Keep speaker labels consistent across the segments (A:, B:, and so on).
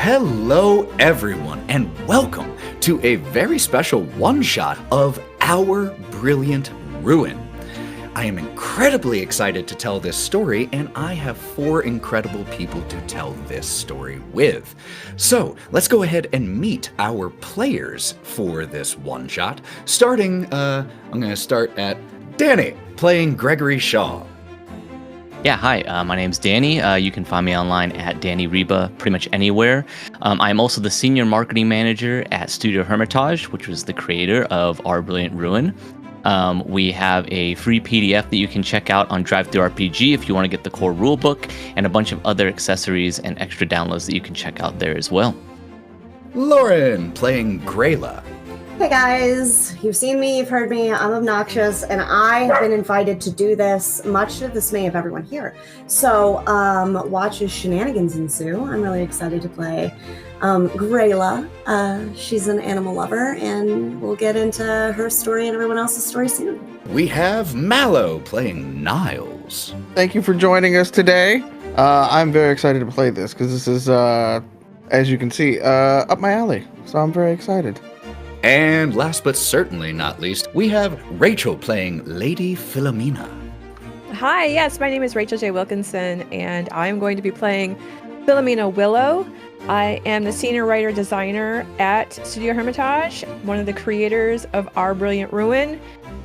A: Hello, everyone, and welcome to a very special one-shot of Our Brilliant Ruin. I am incredibly excited to tell this story, and I have 4 incredible people to tell this story with. So, let's go ahead and meet our players for this one-shot. I'm going to start at Danny, playing Gregory Shaw.
B: Yeah, hi, my name's Danny. You can find me online at Danny Reba pretty much anywhere. I'm also the Senior Marketing Manager at Studio Hermitage, which was the creator of Our Brilliant Ruin. We have a free PDF that you can check out on DriveThruRPG if you want to get the core rulebook, and a bunch of other accessories and extra downloads that you can check out there as well.
A: Lauren, playing Grayla.
C: Hey guys, you've seen me, you've heard me, I'm obnoxious, and I have been invited to do this, much to the dismay of everyone here. So, watch as shenanigans ensue. I'm really excited to play Grayla. She's an animal lover, and we'll get into her story and everyone else's story soon.
A: We have Mallow, playing Niles.
D: Thank you for joining us today. I'm very excited to play this, because this is, as you can see, up my alley, so I'm very excited.
A: And last but certainly not least, we have Rachel playing Lady Philomena.
E: Hi, yes, my name is Rachel J. Wilkinson, and I'm going to be playing Philomena Willow. I am the senior writer-designer at Studio Hermitage, one of the creators of Our Brilliant Ruin.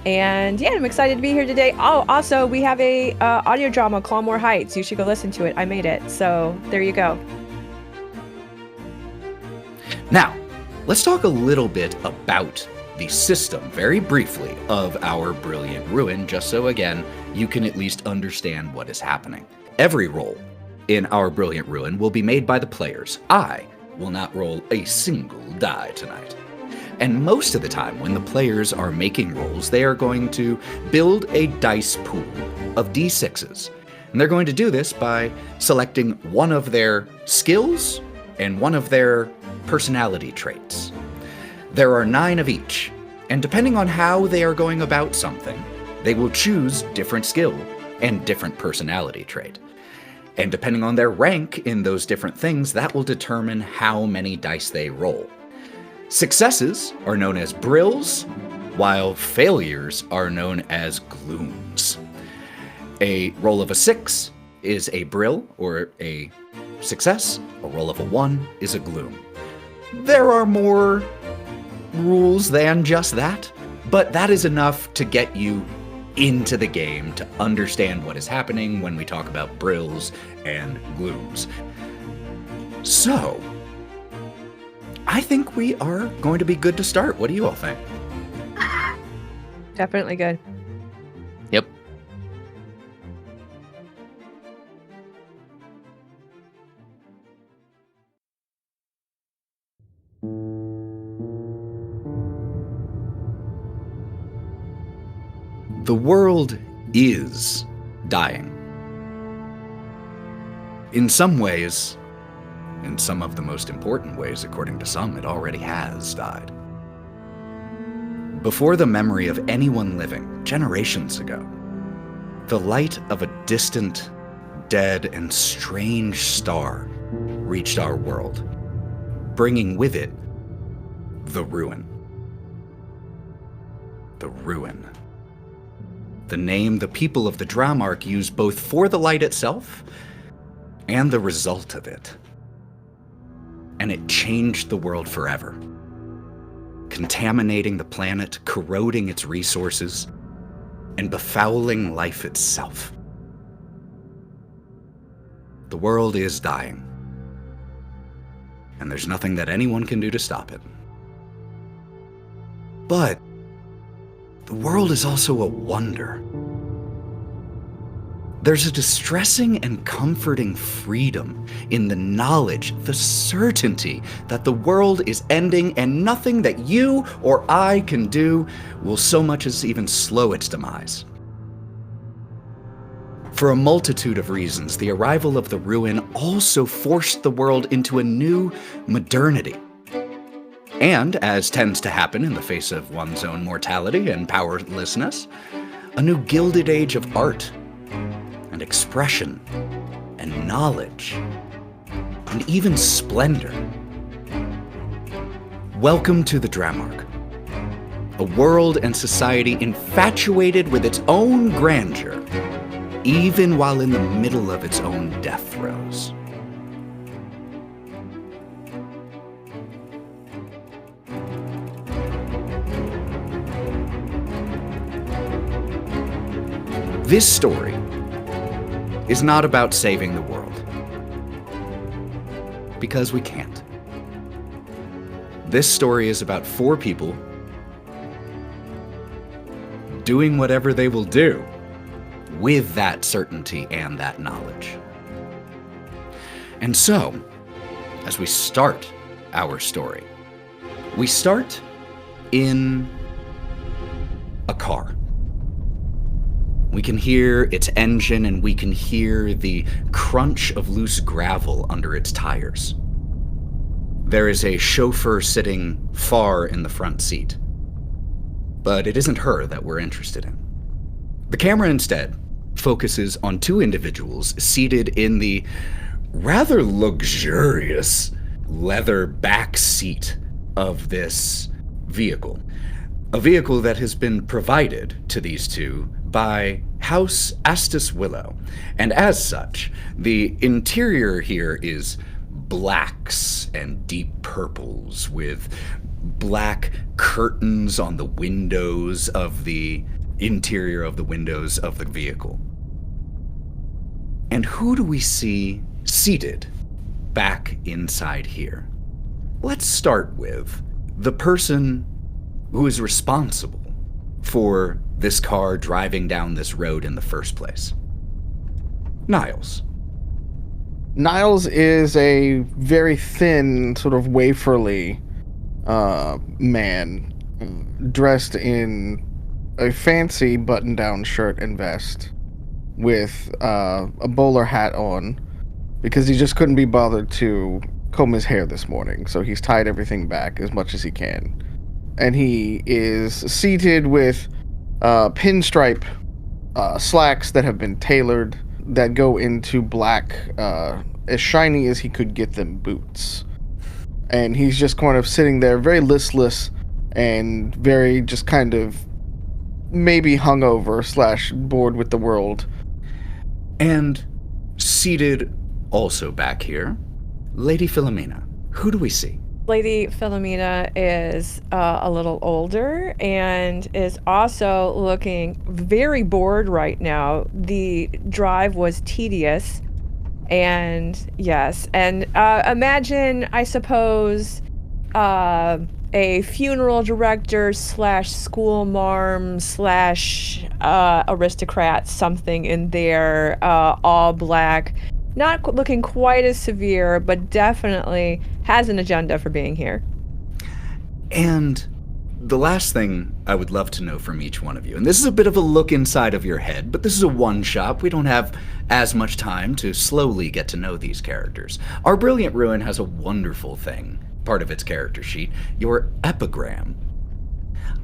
E: And yeah, I'm excited to be here today. Oh, also, we have a audio drama, Clawmore Heights. You should go listen to it. I made it, so there you go.
A: Now, let's talk a little bit about the system, very briefly, of Our Brilliant Ruin, just so, again, you can at least understand what is happening. Every roll in Our Brilliant Ruin will be made by the players. I will not roll a single die tonight. And most of the time, when the players are making rolls, they are going to build a dice pool of d6s. And they're going to do this by selecting one of their skills and one of their personality traits. There are 9 of each, and depending on how they are going about something, they will choose different skill and different personality trait. And depending on their rank in those different things, that will determine how many dice they roll. Successes are known as brills, while failures are known as glooms. A roll of a 6 is a brill or a success. A roll of a 1 is a gloom. There are more rules than just that, but that is enough to get you into the game to understand what is happening when we talk about brills and glooms. So, I think we are going to be good to start. What do you all think?
E: Definitely good.
B: Yep.
A: The world is dying. In some ways, in some of the most important ways, according to some, it already has died. Before the memory of anyone living, generations ago, the light of a distant, dead, and strange star reached our world, bringing with it the ruin. The ruin. The name the people of the Dramark use both for the light itself and the result of it. And it changed the world forever, contaminating the planet, corroding its resources, and befouling life itself. The world is dying, and there's nothing that anyone can do to stop it. But the world is also a wonder. There's a distressing and comforting freedom in the knowledge, the certainty that the world is ending and nothing that you or I can do will so much as even slow its demise. For a multitude of reasons, the arrival of the ruin also forced the world into a new modernity. And, as tends to happen in the face of one's own mortality and powerlessness, a new gilded age of art and expression and knowledge. and even splendor. Welcome to the Dramark, a world and society infatuated with its own grandeur, even while in the middle of its own death throes. This story is not about saving the world, because we can't. This story is about 4 people doing whatever they will do with that certainty and that knowledge. And so, as we start our story, we start in a car. We can hear its engine and we can hear the crunch of loose gravel under its tires. There is a chauffeur sitting far in the front seat. But it isn't her that we're interested in. The camera instead focuses on 2 individuals seated in the rather luxurious leather back seat of this vehicle. A vehicle that has been provided to these 2 by House Astus Willow. And as such, the interior here is blacks and deep purples with black curtains on the windows of the interior of the windows of the vehicle. And who do we see seated back inside here? Let's start with the person who is responsible for this car driving down this road in the first place. Niles.
D: Niles is a very thin, sort of waferly man, dressed in a fancy button-down shirt and vest, with a bowler hat on, because he just couldn't be bothered to comb his hair this morning, so he's tied everything back as much as he can. And he is seated with pinstripe slacks that have been tailored, that go into black, as shiny as he could get them boots. And he's just kind of sitting there very listless and very just kind of maybe hungover / bored with the world.
A: And seated also back here, Lady Philomena. Who do we see?
E: Lady Philomena is a little older and is also looking very bored right now. The drive was tedious. And yes, and imagine, I suppose, a funeral director / school marm / aristocrat, something in there, all black. Not looking quite as severe, but definitely has an agenda for being here.
A: And the last thing I would love to know from each one of you, and this is a bit of a look inside of your head, but this is a one-shot. We don't have as much time to slowly get to know these characters. Our Brilliant Ruin has a wonderful thing, part of its character sheet, your epigram.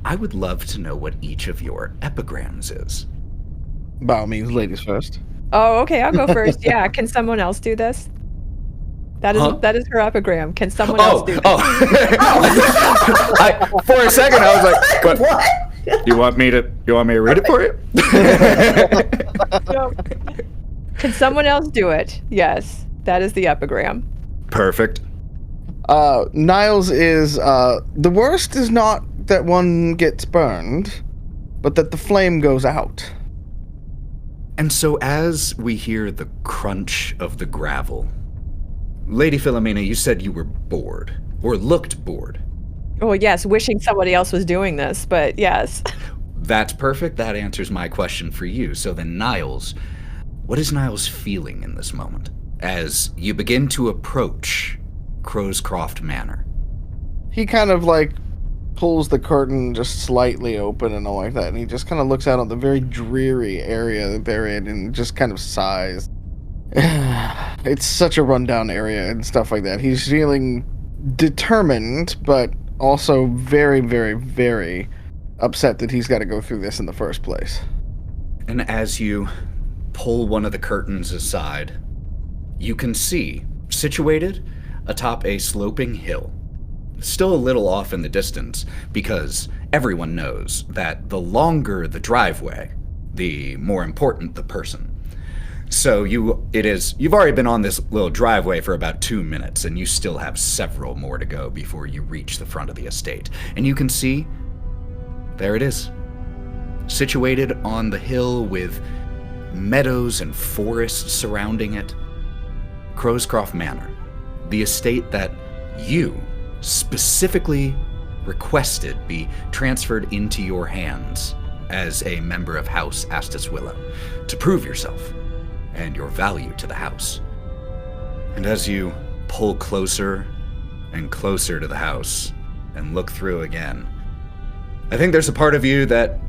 A: I would love to know what each of your epigrams is.
D: By all means, ladies first.
E: Oh, okay, I'll go first. Yeah, can someone else do this? That is her epigram. Can someone else do this?
A: For a second, I was like, "What? You want me to read it for you?"
E: No. Can someone else do it? Yes, that is the epigram.
A: Perfect.
D: Niles is the worst is not that one gets burned, but that the flame goes out.
A: And so as we hear the crunch of the gravel, Lady Philomena, you said you were bored, or looked bored.
E: Oh, yes, wishing somebody else was doing this, but yes.
A: That's perfect. That answers my question for you. So then, Niles, what is Niles feeling in this moment as you begin to approach Crowscroft Manor?
D: He kind of like pulls the curtain just slightly open and all like that, and he just kind of looks out on the very dreary area that they're in and just kind of sighs. It's such a rundown area and stuff like that. He's feeling determined, but also very, very, very upset that he's got to go through this in the first place.
A: And as you pull one of the curtains aside, you can see situated atop a sloping hill. Still a little off in the distance, because everyone knows that the longer the driveway, the more important the person. So you've already been on this little driveway for about 2 minutes, and you still have several more to go before you reach the front of the estate. And you can see, there it is, situated on the hill with meadows and forests surrounding it. Crowscroft Manor, the estate that you specifically requested be transferred into your hands as a member of House Astus Willow to prove yourself and your value to the house. And as you pull closer and closer to the house and look through again, I think there's a part of you that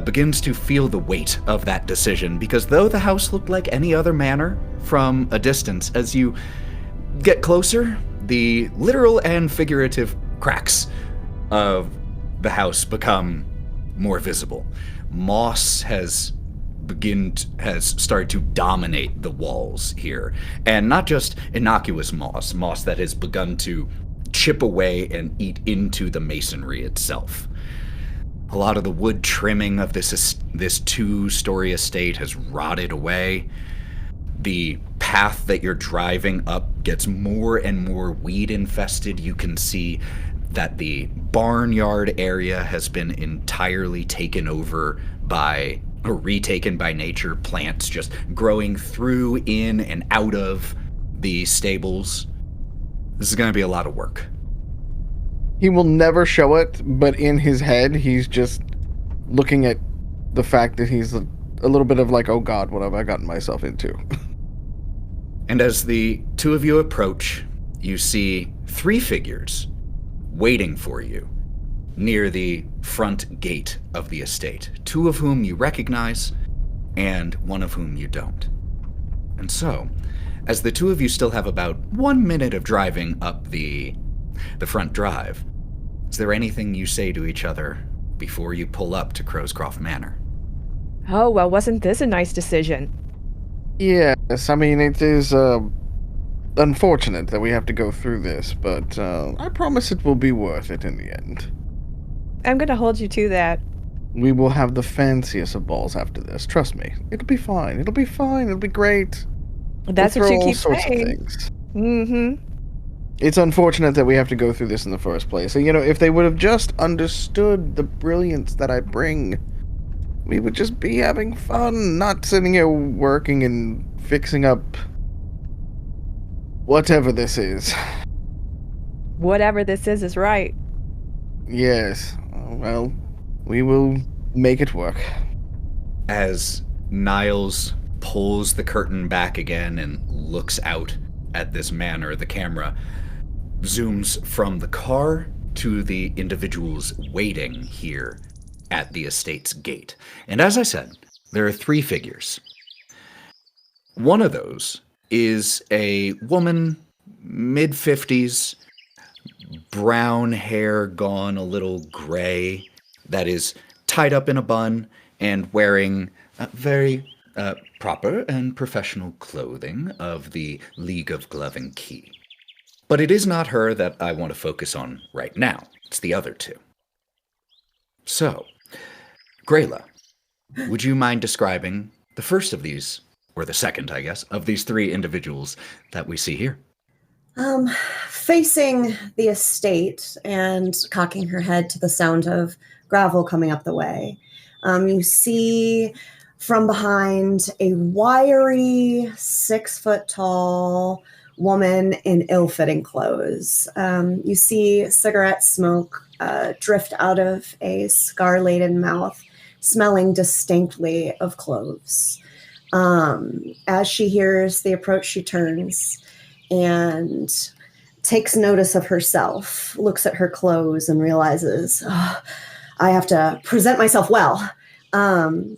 A: begins to feel the weight of that decision, because though the house looked like any other manor from a distance, as you get closer, the literal and figurative cracks of the house become more visible. Moss has started to dominate the walls here, and not just innocuous moss that has begun to chip away and eat into the masonry itself. A lot of the wood trimming of this 2-story estate has rotted away. The path that you're driving up gets more and more weed infested. You can see that the barnyard area has been entirely taken over by, or retaken by nature, plants just growing through, in, and out of the stables. This is going to be a lot of work.
D: He will never show it, but in his head, he's just looking at the fact that he's a little bit of like, oh God, what have I gotten myself into?
A: And as the two of you approach, you see 3 figures waiting for you near the front gate of the estate, 2 of whom you recognize and 1 of whom you don't. And so, as the 2 of you still have about 1 minute of driving up the front drive, is there anything you say to each other before you pull up to Crowscroft Manor?
E: Oh, well, wasn't this a nice decision?
D: Yes, I mean, it is unfortunate that we have to go through this, but I promise it will be worth it in the end.
E: I'm going to hold you to that.
D: We will have the fanciest of balls after this. Trust me. It'll be fine. It'll be fine. It'll be great.
E: That's
D: We'll
E: what you
D: throw all
E: keep
D: sorts
E: saying.
D: of things.
E: Mm-hmm.
D: It's unfortunate that we have to go through this in the first place. And, if they would have just understood the brilliance that I bring, we would just be having fun, not sitting here working and fixing up whatever this is.
E: Whatever this is right.
D: Yes. Well, we will make it work.
A: As Niles pulls the curtain back again and looks out at this manor, the camera zooms from the car to the individuals waiting here at the estate's gate. And as I said, there are 3 figures. One of those is a woman, mid-50s, brown hair gone a little gray, that is tied up in a bun and wearing very proper and professional clothing of the League of Glove and Key. But it is not her that I want to focus on right now. It's the other 2. So, Grayla, would you mind describing the first of these, or the second, I guess, of these 3 individuals that we see here?
C: Facing the estate and cocking her head to the sound of gravel coming up the way, you see from behind a wiry, 6-foot-tall woman in ill-fitting clothes. You see cigarette smoke drift out of a scar-laden mouth, smelling distinctly of cloves. As she hears the approach, she turns and takes notice of herself, looks at her clothes and realizes, I have to present myself well.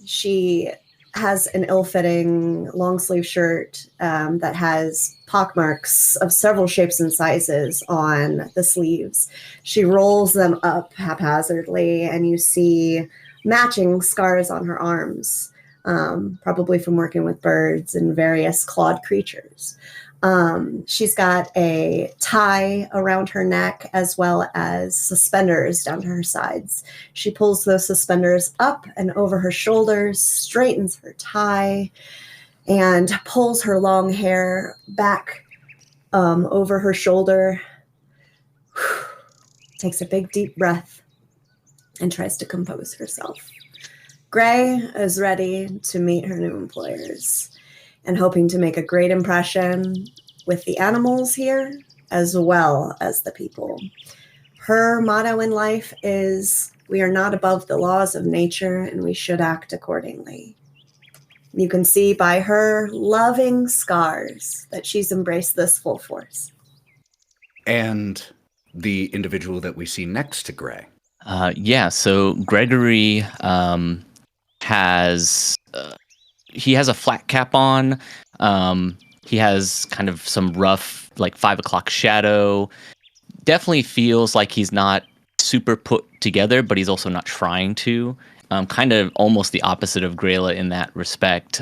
C: She has an ill-fitting long-sleeve shirt that has pockmarks of several shapes and sizes on the sleeves. She rolls them up haphazardly, and you see matching scars on her arms, probably from working with birds and various clawed creatures. She's got a tie around her neck as well as suspenders down to her sides. She pulls those suspenders up and over her shoulders, straightens her tie, and pulls her long hair back over her shoulder. Takes a big deep breath and tries to compose herself. Gray is ready to meet her new employers and hoping to make a great impression with the animals here as well as the people. Her motto in life is, we are not above the laws of nature and we should act accordingly. You can see by her loving scars that she's embraced this full force.
A: And the individual that we see next to Gray.
B: So Gregory has he has a flat cap on. He has kind of some rough, like 5 o'clock shadow. Definitely feels like he's not super put together, but he's also not trying to. Kind of almost the opposite of Grayla in that respect.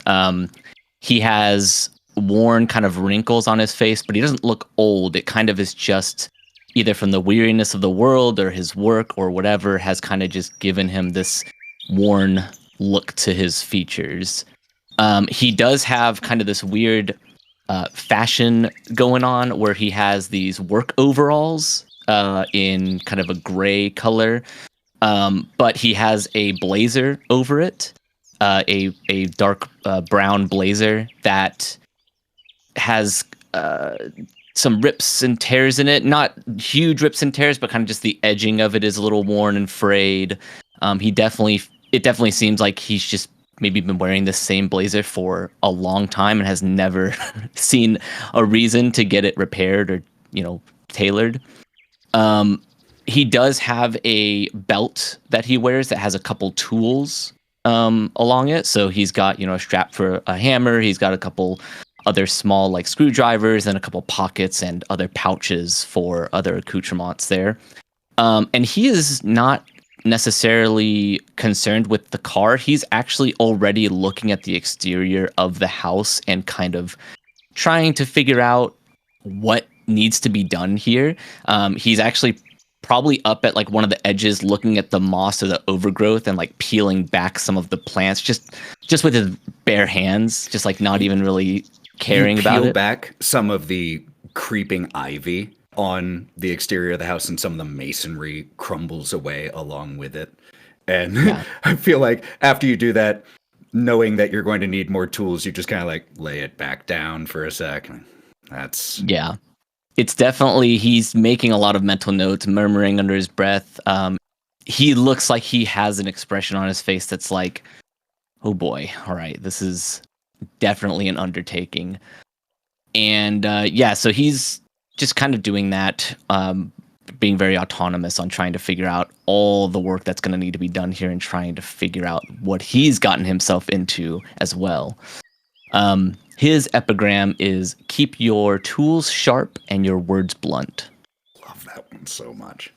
B: He has worn kind of wrinkles on his face, but he doesn't look old. It kind of is just either from the weariness of the world or his work or whatever has kind of just given him this worn look to his features. He does have kind of this weird fashion going on where he has these work overalls in kind of a gray color, but he has a blazer over it, a dark brown blazer that has some rips and tears in it. Not huge rips and tears, but kind of just the edging of it is a little worn and frayed. It definitely seems like he's just maybe been wearing the same blazer for a long time and has never seen a reason to get it repaired or, tailored. He does have a belt that he wears that has a couple tools along it. So he's got, a strap for a hammer. He's got a couple other small like screwdrivers and a couple pockets and other pouches for other accoutrements there. And he is not necessarily concerned with the car. He's actually already looking at the exterior of the house and kind of trying to figure out what needs to be done here. He's actually probably up at like one of the edges looking at the moss or the overgrowth and like peeling back some of the plants just with his bare hands, just like not even really caring about it.
A: Peel back some of the creeping ivy on the exterior of the house, and some of the masonry crumbles away along with it. And yeah. I feel like after you do that, knowing that you're going to need more tools, you just kind of like lay it back down for a second.
B: Yeah. It's definitely, he's making a lot of mental notes, murmuring under his breath. He looks like he has an expression on his face that's like, oh boy, all right, this is definitely an undertaking. And so he's just kind of doing that, being very autonomous on trying to figure out all the work that's going to need to be done here and trying to figure out what he's gotten himself into as well. His epigram is keep your tools sharp and your words blunt.
A: Love that one so much.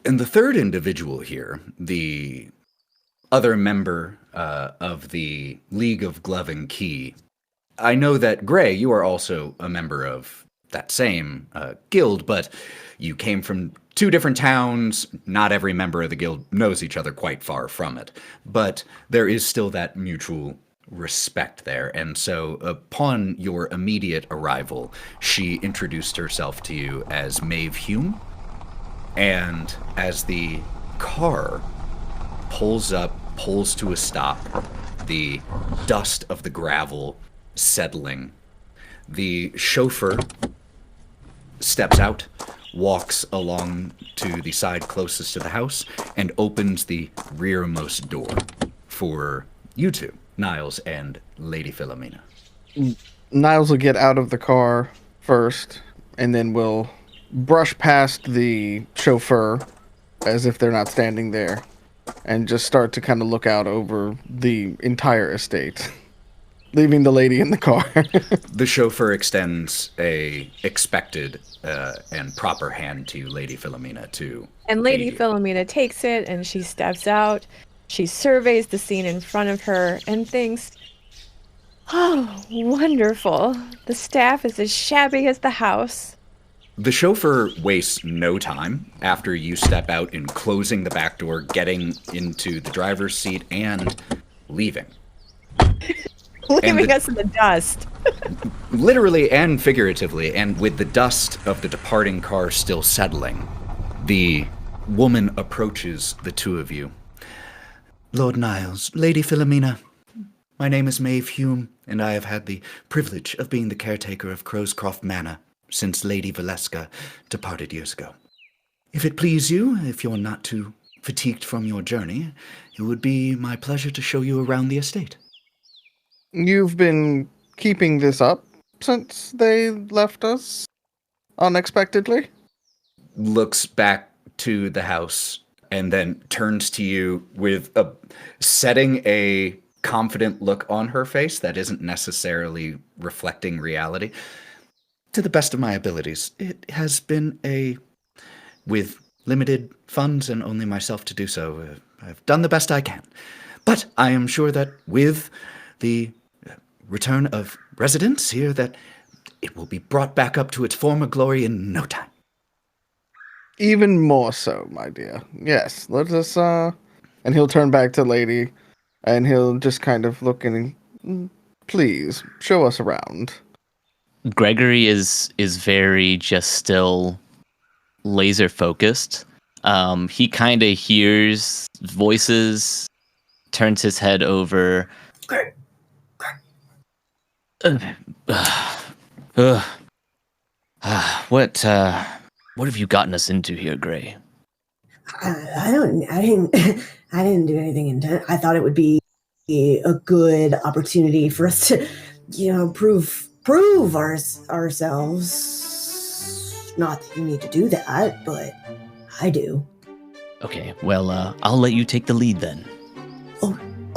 A: And the third individual here, the other member of the League of Glove and Key, I know that, Gray, you are also a member of that same guild, but you came from two different towns. Not every member of the guild knows each other, quite far from it. But there is still that mutual respect there. And so upon your immediate arrival, she introduced herself to you as Maeve Hume. And as the car pulls to a stop, the dust of the gravel settling, the chauffeur steps out, walks along to the side closest to the house, and opens the rearmost door for you two, Niles and Lady Philomena.
D: Niles will get out of the car first, and then will brush past the chauffeur as if they're not standing there, and just start to kind of look out over the entire estate, leaving the lady in the car.
A: The chauffeur extends a expected and proper hand to Lady Philomena too.
E: And Lady Philomena takes it and she steps out. She surveys the scene in front of her and thinks, Oh, wonderful. The staff is as shabby as the house.
A: The chauffeur wastes no time after you step out in closing the back door, getting into the driver's seat, and leaving.
E: Leaving us in the dust.
A: Literally and figuratively, and with the dust of the departing car still settling, the woman approaches the two of you. Lord Niles, Lady Philomena, my name is Maeve Hume, and I have had the privilege of being the caretaker of Crowscroft Manor since Lady Valeska departed years ago. If it please you, if you're not too fatigued from your journey, it would be my pleasure to show you around the estate.
D: You've been keeping this up since they left us unexpectedly?
A: Looks back to the house and then turns to you with setting a confident look on her face that isn't necessarily reflecting reality. To the best of my abilities, it has been with limited funds and only myself to do so, I've done the best I can. But I am sure that with the return of residents here, that it will be brought back up to its former glory in no time.
D: Even more so, my dear. Yes, let us, and he'll turn back to Lady, and he'll just kind of look and, please, show us around.
B: Gregory is very just still laser focused. He kind of hears voices, turns his head over. What have you gotten us into here, Gray?
C: I didn't do anything intent. I thought it would be a good opportunity for us to, prove ourselves. Not that you need to do that, but I do.
B: Okay, well, I'll let you take the lead then.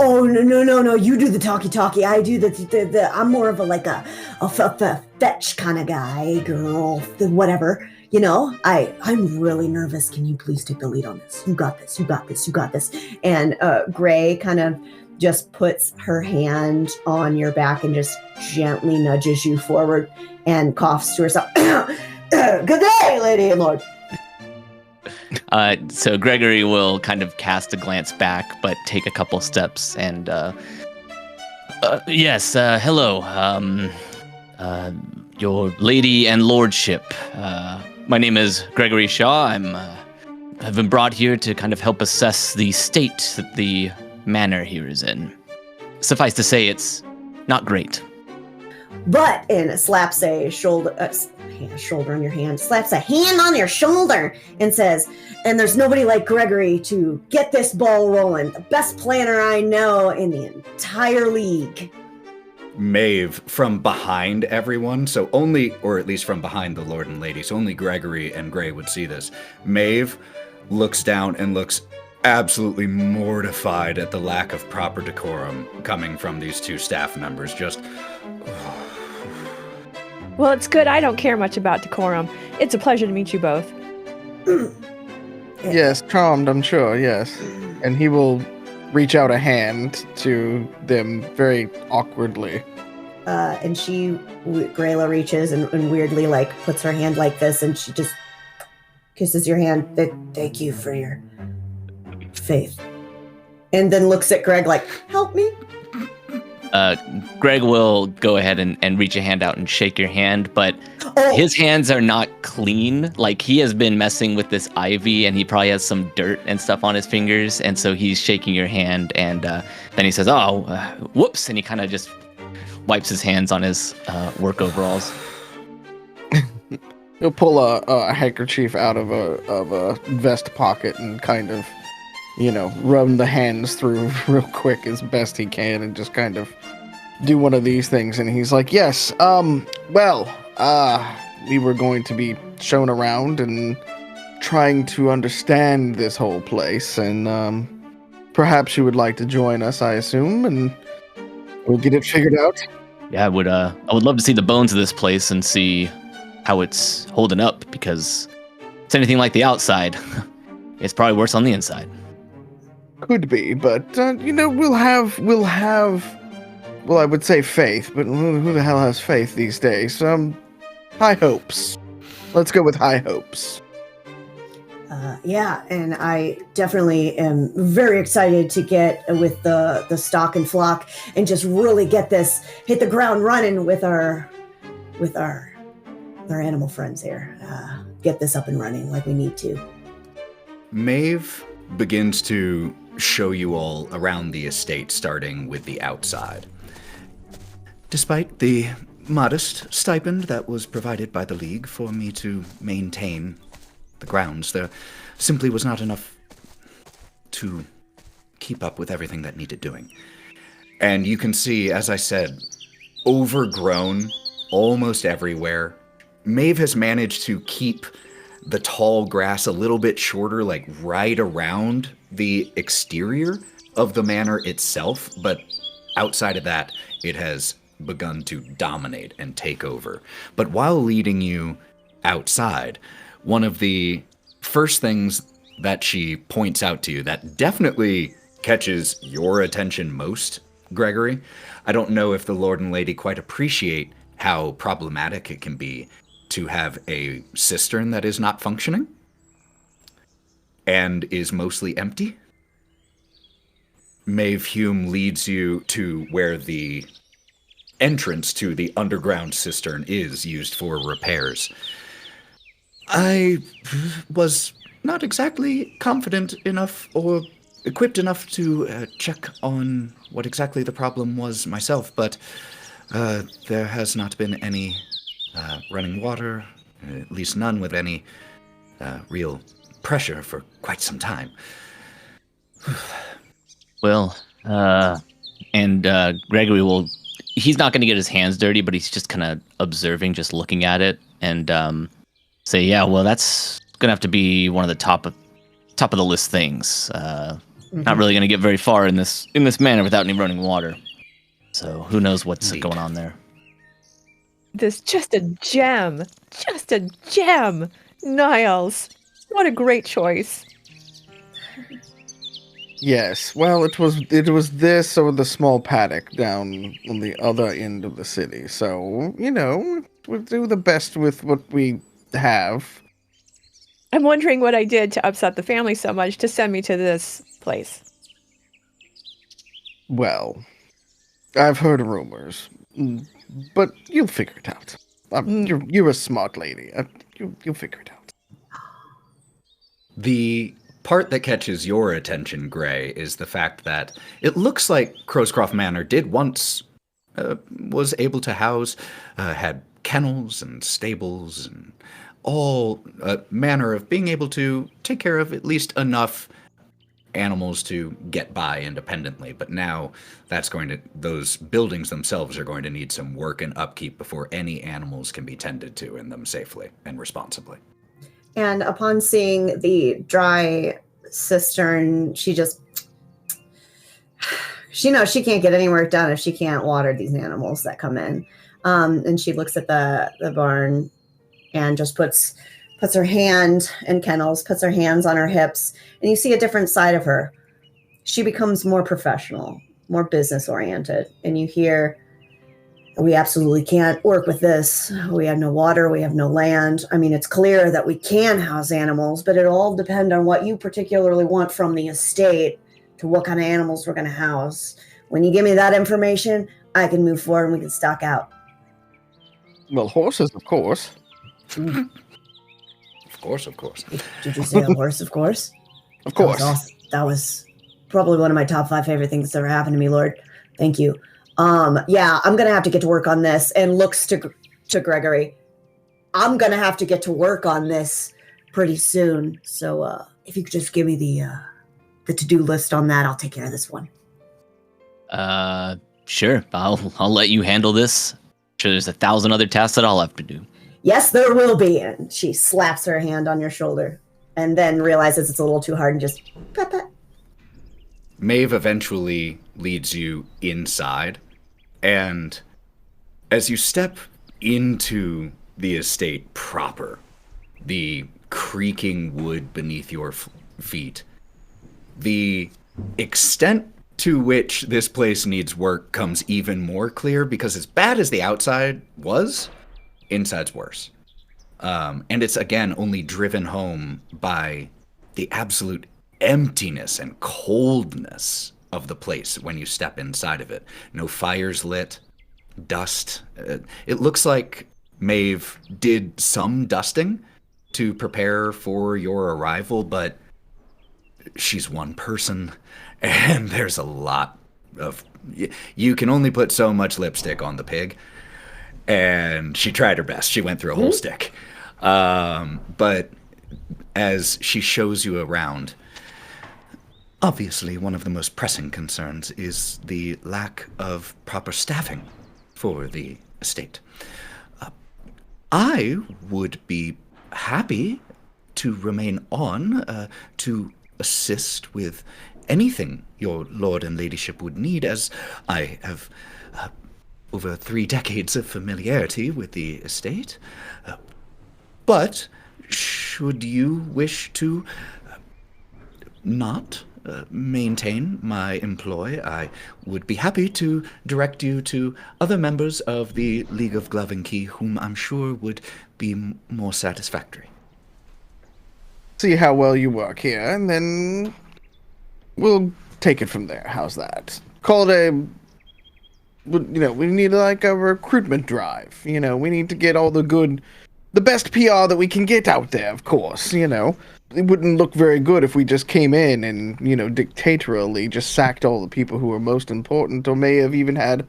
C: Oh no! You do the talkie. I do the. I'm more of a fetch kind of guy, girl, whatever. I'm really nervous. Can you please take the lead on this? You got this. And Gray kind of just puts her hand on your back and just gently nudges you forward and coughs to herself. Good day, lady and lord.
B: So Gregory will kind of cast a glance back, but take a couple steps and, yes, hello, your lady and lordship. My name is Gregory Shaw. I've been brought here to kind of help assess the state that the manor here is in. Suffice to say, it's not great.
C: But, and slaps a shoulder on your hand, slaps a hand on your shoulder and says, and there's nobody like Gregory to get this ball rolling. The best planner I know in the entire league.
A: Maeve, from behind everyone, so only, or at least from behind the Lord and Lady, so only Gregory and Gray would see this. Maeve looks down and looks absolutely mortified at the lack of proper decorum coming from these two staff members. Just...
E: Well, it's good I don't care much about decorum. It's a pleasure to meet you both.
D: Yes, charmed, I'm sure, yes. And he will reach out a hand to them very awkwardly.
C: And Grayla reaches and weirdly puts her hand like this, and she just kisses your hand. Thank you for your faith. And then looks at Greg like, help me.
B: Greg will go ahead and reach a hand out and shake your hand, but his hands are not clean. Like, he has been messing with this ivy, and he probably has some dirt and stuff on his fingers, and so he's shaking your hand, and then he says, whoops, and he kind of just wipes his hands on his work overalls.
D: He'll pull a handkerchief out of a vest pocket and kind of, rub the hands through real quick as best he can and just kind of do one of these things. And he's like, yes, we were going to be shown around and trying to understand this whole place. And perhaps you would like to join us, I assume, and we'll get it figured out.
B: Yeah, I would love to see the bones of this place and see how it's holding up, because it's anything like the outside. It's probably worse on the inside.
D: Could be, but we'll have well, I would say faith, but who the hell has faith these days? High hopes. Let's go with high hopes.
C: Yeah, and I definitely am very excited to get with the stock and flock and just really hit the ground running with our animal friends here. Get this up and running like we need to.
A: Maeve begins to show you all around the estate, starting with the outside. Despite the modest stipend that was provided by the League for me to maintain the grounds, there simply was not enough to keep up with everything that needed doing. And you can see, as I said, overgrown almost everywhere. Maeve has managed to keep the tall grass a little bit shorter, like right around the exterior of the manor itself, but outside of that, it has begun to dominate and take over. But while leading you outside, one of the first things that she points out to you that definitely catches your attention most, Gregory, I don't know if the Lord and Lady quite appreciate how problematic it can be to have a cistern that is not functioning and is mostly empty. Maeve Hume leads you to where the entrance to the underground cistern is used for repairs. I was not exactly confident enough or equipped enough to check on what exactly the problem was myself, but there has not been any running water, at least none with any real pressure for quite some time.
B: Well, and Gregory he's not going to get his hands dirty, but he's just kind of observing, just looking at it, and say, yeah, well, that's going to have to be one of the top of the list things. Not really going to get very far in this manor without any running water. So who knows what's
A: Indeed.
B: going on there.
E: This just a gem. Just a gem. Niles. What a great choice.
D: Yes, well, it was this or the small paddock down on the other end of the city. So, we'll do the best with what we have.
E: I'm wondering what I did to upset the family so much to send me to this place.
D: Well, I've heard rumors, but you'll figure it out. You're a smart lady. You'll figure it out.
A: The part that catches your attention, Gray, is the fact that it looks like Crowscroft Manor did once was able to house, had kennels and stables and all manner of being able to take care of at least enough animals to get by independently. But now those buildings themselves are going to need some work and upkeep before any animals can be tended to in them safely and responsibly.
C: And upon seeing the dry cistern, she knows she can't get any work done if she can't water these animals that come in. And she looks at the barn and just puts her hand in kennels, puts her hands on her hips, and you see a different side of her. She becomes more professional, more business oriented, and you hear, we absolutely can't work with this. We have no water. We have no land. I mean, it's clear that we can house animals, but it'll all depend on what you particularly want from the estate to what kind of animals we're going to house. When you give me that information, I can move forward and we can stock out.
D: Well, horses, of course.
A: Of course.
C: Did you say a horse, of course?
D: Of course.
C: That was probably one of my top 5 favorite things that's ever happened to me, Lord. Thank you. Yeah, I'm going to have to get to work on this. And looks to Gregory. I'm going to have to get to work on this pretty soon. So if you could just give me the to-do list on that, I'll take care of this one.
B: Sure. I'll let you handle this. Sure, there's 1,000 other tasks that I'll have to do.
C: Yes, there will be. And she slaps her hand on your shoulder and then realizes it's a little too hard and just pat that.
A: Maeve eventually leads you inside, and as you step into the estate proper, the creaking wood beneath your feet, the extent to which this place needs work comes even more clear, because as bad as the outside was, inside's worse. And it's, again, only driven home by the absolute emptiness and coldness of the place when you step inside of it. No fires lit, dust. It looks like Maeve did some dusting to prepare for your arrival, but she's one person, and there's a lot of... You can only put so much lipstick on the pig, and she tried her best. She went through a whole stick. But as she shows you around, obviously one of the most pressing concerns is the lack of proper staffing for the estate. I would be happy to remain on to assist with anything your lord and ladyship would need, as I have over 3 decades of familiarity with the estate. But should you wish to not maintain my employ, I would be happy to direct you to other members of the League of Glove and Key, whom I'm sure would be more satisfactory.
D: See how well you work here, and then we'll take it from there. How's that? Call it we need like a recruitment drive. We need to get all the best PR that we can get out there, of course. It wouldn't look very good if we just came in and, dictatorially just sacked all the people who were most important, or may have even had,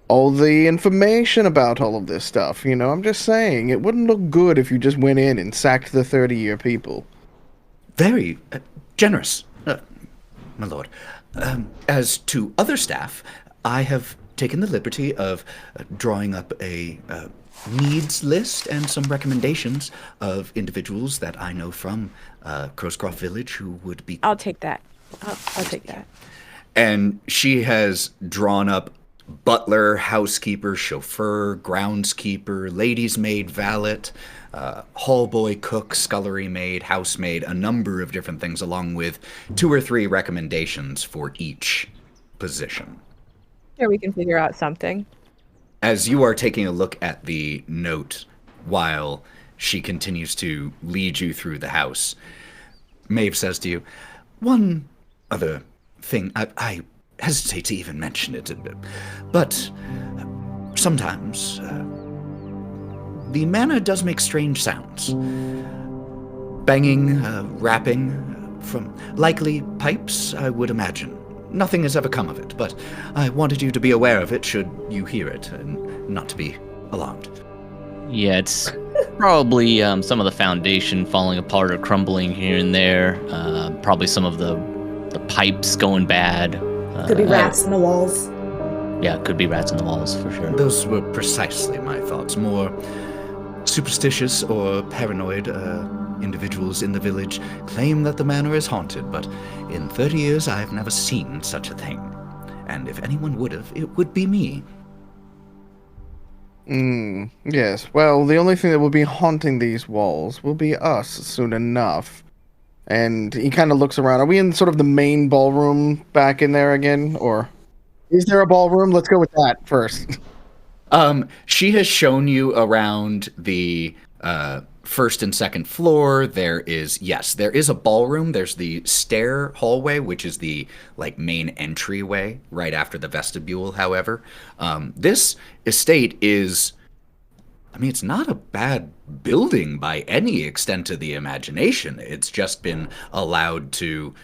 D: all the information about all of this stuff. I'm just saying, it wouldn't look good if you just went in and sacked the 30-year people.
A: Very generous, my lord. As to other staff, I have taken the liberty of drawing up a needs list and some recommendations of individuals that I know from Crowscroft Village who would be...
E: I'll take that. I'll take that.
A: And she has drawn up butler, housekeeper, chauffeur, groundskeeper, lady's maid, valet, hallboy, cook, scullery maid, housemaid, a number of different things, along with 2 or 3 recommendations for each position.
E: Sure, we can figure out something.
A: As you are taking a look at the note while she continues to lead you through the house, Maeve says to you, one other thing, I hesitate to even mention it, but sometimes the manor does make strange sounds. Banging, rapping, from likely pipes, I would imagine. Nothing has ever come of it, but I wanted you to be aware of it should you hear it, and not to be alarmed.
B: Yeah, it's probably some of the foundation falling apart or crumbling here and there. Probably some of the pipes going bad.
C: Could be rats in the walls.
B: Yeah, could be rats in the walls, for sure.
A: Those were precisely my thoughts. More superstitious or paranoid individuals in the village claim that the manor is haunted, but in 30 years I've never seen such a thing. And if anyone would have, it would be me.
D: Yes. Well, the only thing that will be haunting these walls will be us soon enough. And he kind of looks around. Are we in sort of the main ballroom back in there again? Or is there a ballroom? Let's go with that first.
A: She has shown you around the first and second floor. There is a ballroom. There's the stair hallway, which is the main entryway right after the vestibule. However, this estate is, it's not a bad building by any extent of the imagination. It's just been allowed to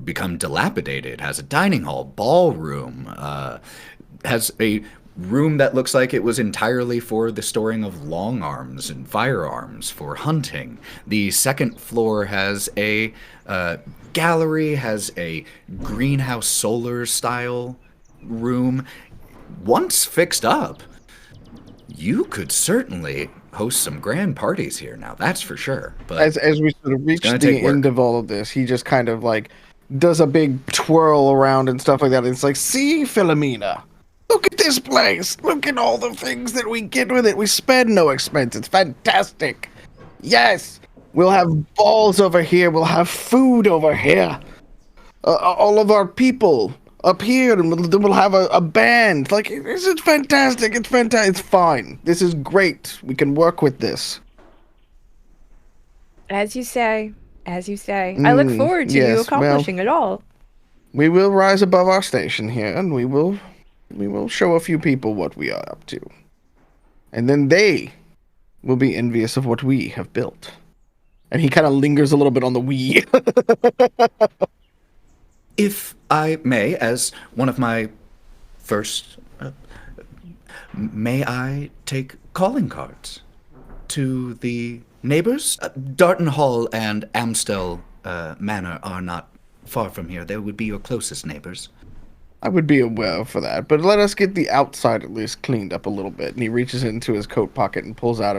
A: become dilapidated. It has a dining hall, ballroom, has a room that looks like it was entirely for the storing of long arms and firearms for hunting. The second floor has a gallery, has a greenhouse solar style room. Once fixed up, you could certainly host some grand parties here now, that's for sure. But
D: as we sort of reach the end of all of this, he just kind of does a big twirl around and stuff like that. It's like, see, Philomena, look at this place. Look at all the things that we get with it. We spend no expense. It's fantastic. Yes, we'll have balls over here. We'll have food over here. all of our people up here, and we'll have a band. Like, this is fantastic. It's fantastic. It's fine. This is great. We can work with this.
E: As you say. As you say. I look forward to you
D: yes,
E: accomplishing it all.
D: We will rise above our station here, and we will show a few people what we are up to. And then they will be envious of what we have built. And he kind of lingers a little bit on the we.
A: If I may, as one of my first, may I take calling cards to the neighbors? Darton Hall and Amstel Manor are not far from here. They would be your closest neighbors.
D: I would be aware for that, but let us get the outside at least cleaned up a little bit. And he reaches into his coat pocket and pulls out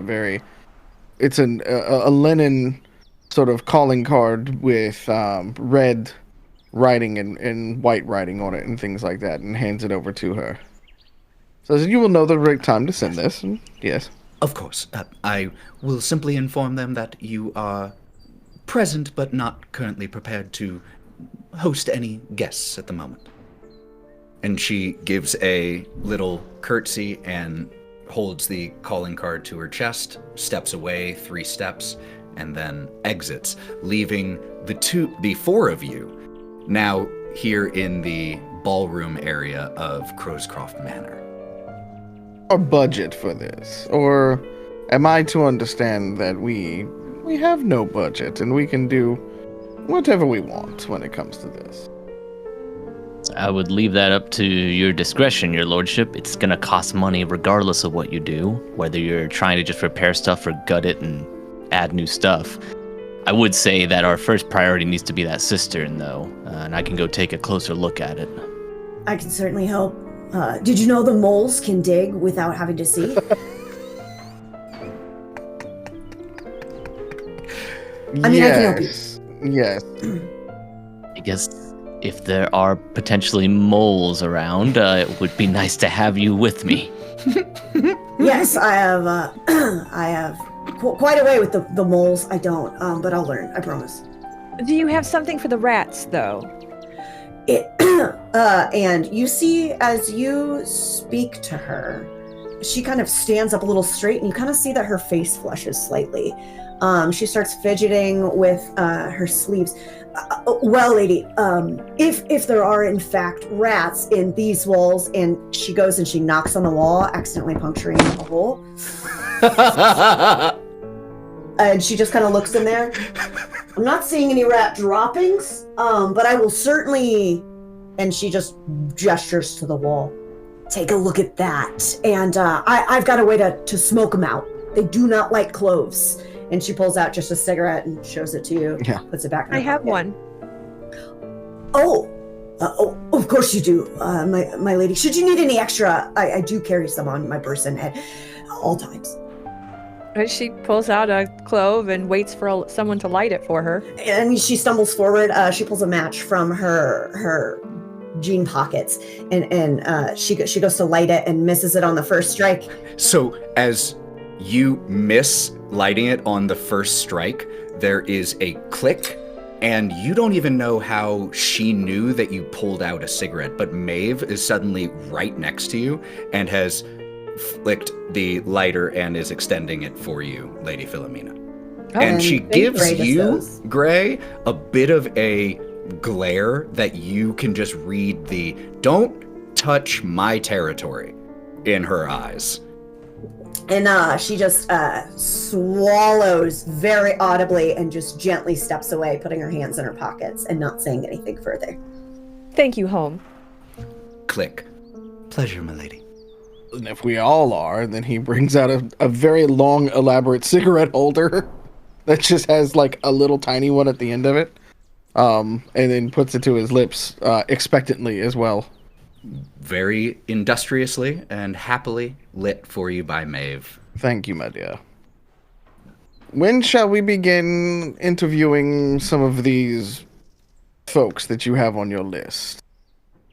D: it's a linen sort of calling card with red writing and white writing on it and things like that, and hands it over to her. Says, you will know the right time to send this. And yes.
A: Of course. I will simply inform them that you are present but not currently prepared to host any guests at the moment. And she gives a little curtsy and holds the calling card to her chest, steps away 3 steps, and then exits, leaving the 4 of you now here in the ballroom area of Crowscroft Manor.
D: Our budget for this, or am I to understand that we have no budget and we can do whatever we want when it comes to this?
B: I would leave that up to your discretion, your lordship. It's gonna cost money regardless of what you do, whether you're trying to just repair stuff or gut it and add new stuff. I would say that our first priority needs to be that cistern, though, and I can go take a closer look at it.
C: I can certainly help. Did you know the moles can dig without having to see? I mean, I can help you.
D: Yes.
B: I guess if there are potentially moles around, it would be nice to have you with me.
C: Yes, I have. I have quite a way with the moles. I don't, but I'll learn. I promise.
E: Do you have something for the rats, though?
C: And you see, as you speak to her, she kind of stands up a little straight, and you kind of see that her face flushes slightly. She starts fidgeting with her sleeves. Well, lady, if there are in fact rats in these walls, and she goes and she knocks on the wall, accidentally puncturing a hole. And she just kind of looks in there. I'm not seeing any rat droppings, but I will certainly, and she just gestures to the wall. Take a look at that. And I've got a way to smoke them out. They do not like cloves. And she pulls out just a cigarette and shows it to you.
D: Yeah.
C: Puts it back in her
E: I have
C: pocket.
E: one.
C: Oh, of course you do, my lady. Should you need any extra, I do carry some on my person at all times.
E: And she pulls out a clove and waits for someone to light it for her.
C: And she stumbles forward. She pulls a match from her jean pockets, and she goes to light it and misses it on the first strike.
A: So as you miss lighting it on the first strike, there is a click, and you don't even know how she knew that you pulled out a cigarette, but Maeve is suddenly right next to you and has flicked the lighter and is extending it for you, Lady Philomena.
E: Oh,
A: and she gives
C: Gray just
A: you,
C: goes.
A: Gray, a bit of a glare that you can just read the "don't touch my territory" in her eyes.
C: And she just swallows very audibly and just gently steps away, putting her hands in her pockets and not saying anything further.
E: Thank you, home.
A: Click. Pleasure, my lady.
D: And if we all are, then he brings out a very long, elaborate cigarette holder that just has like a little tiny one at the end of it, and then puts it to his lips expectantly as well.
A: Very industriously and happily lit for you by Maeve.
D: Thank you, my dear. When shall we begin interviewing some of these folks that you have on your list?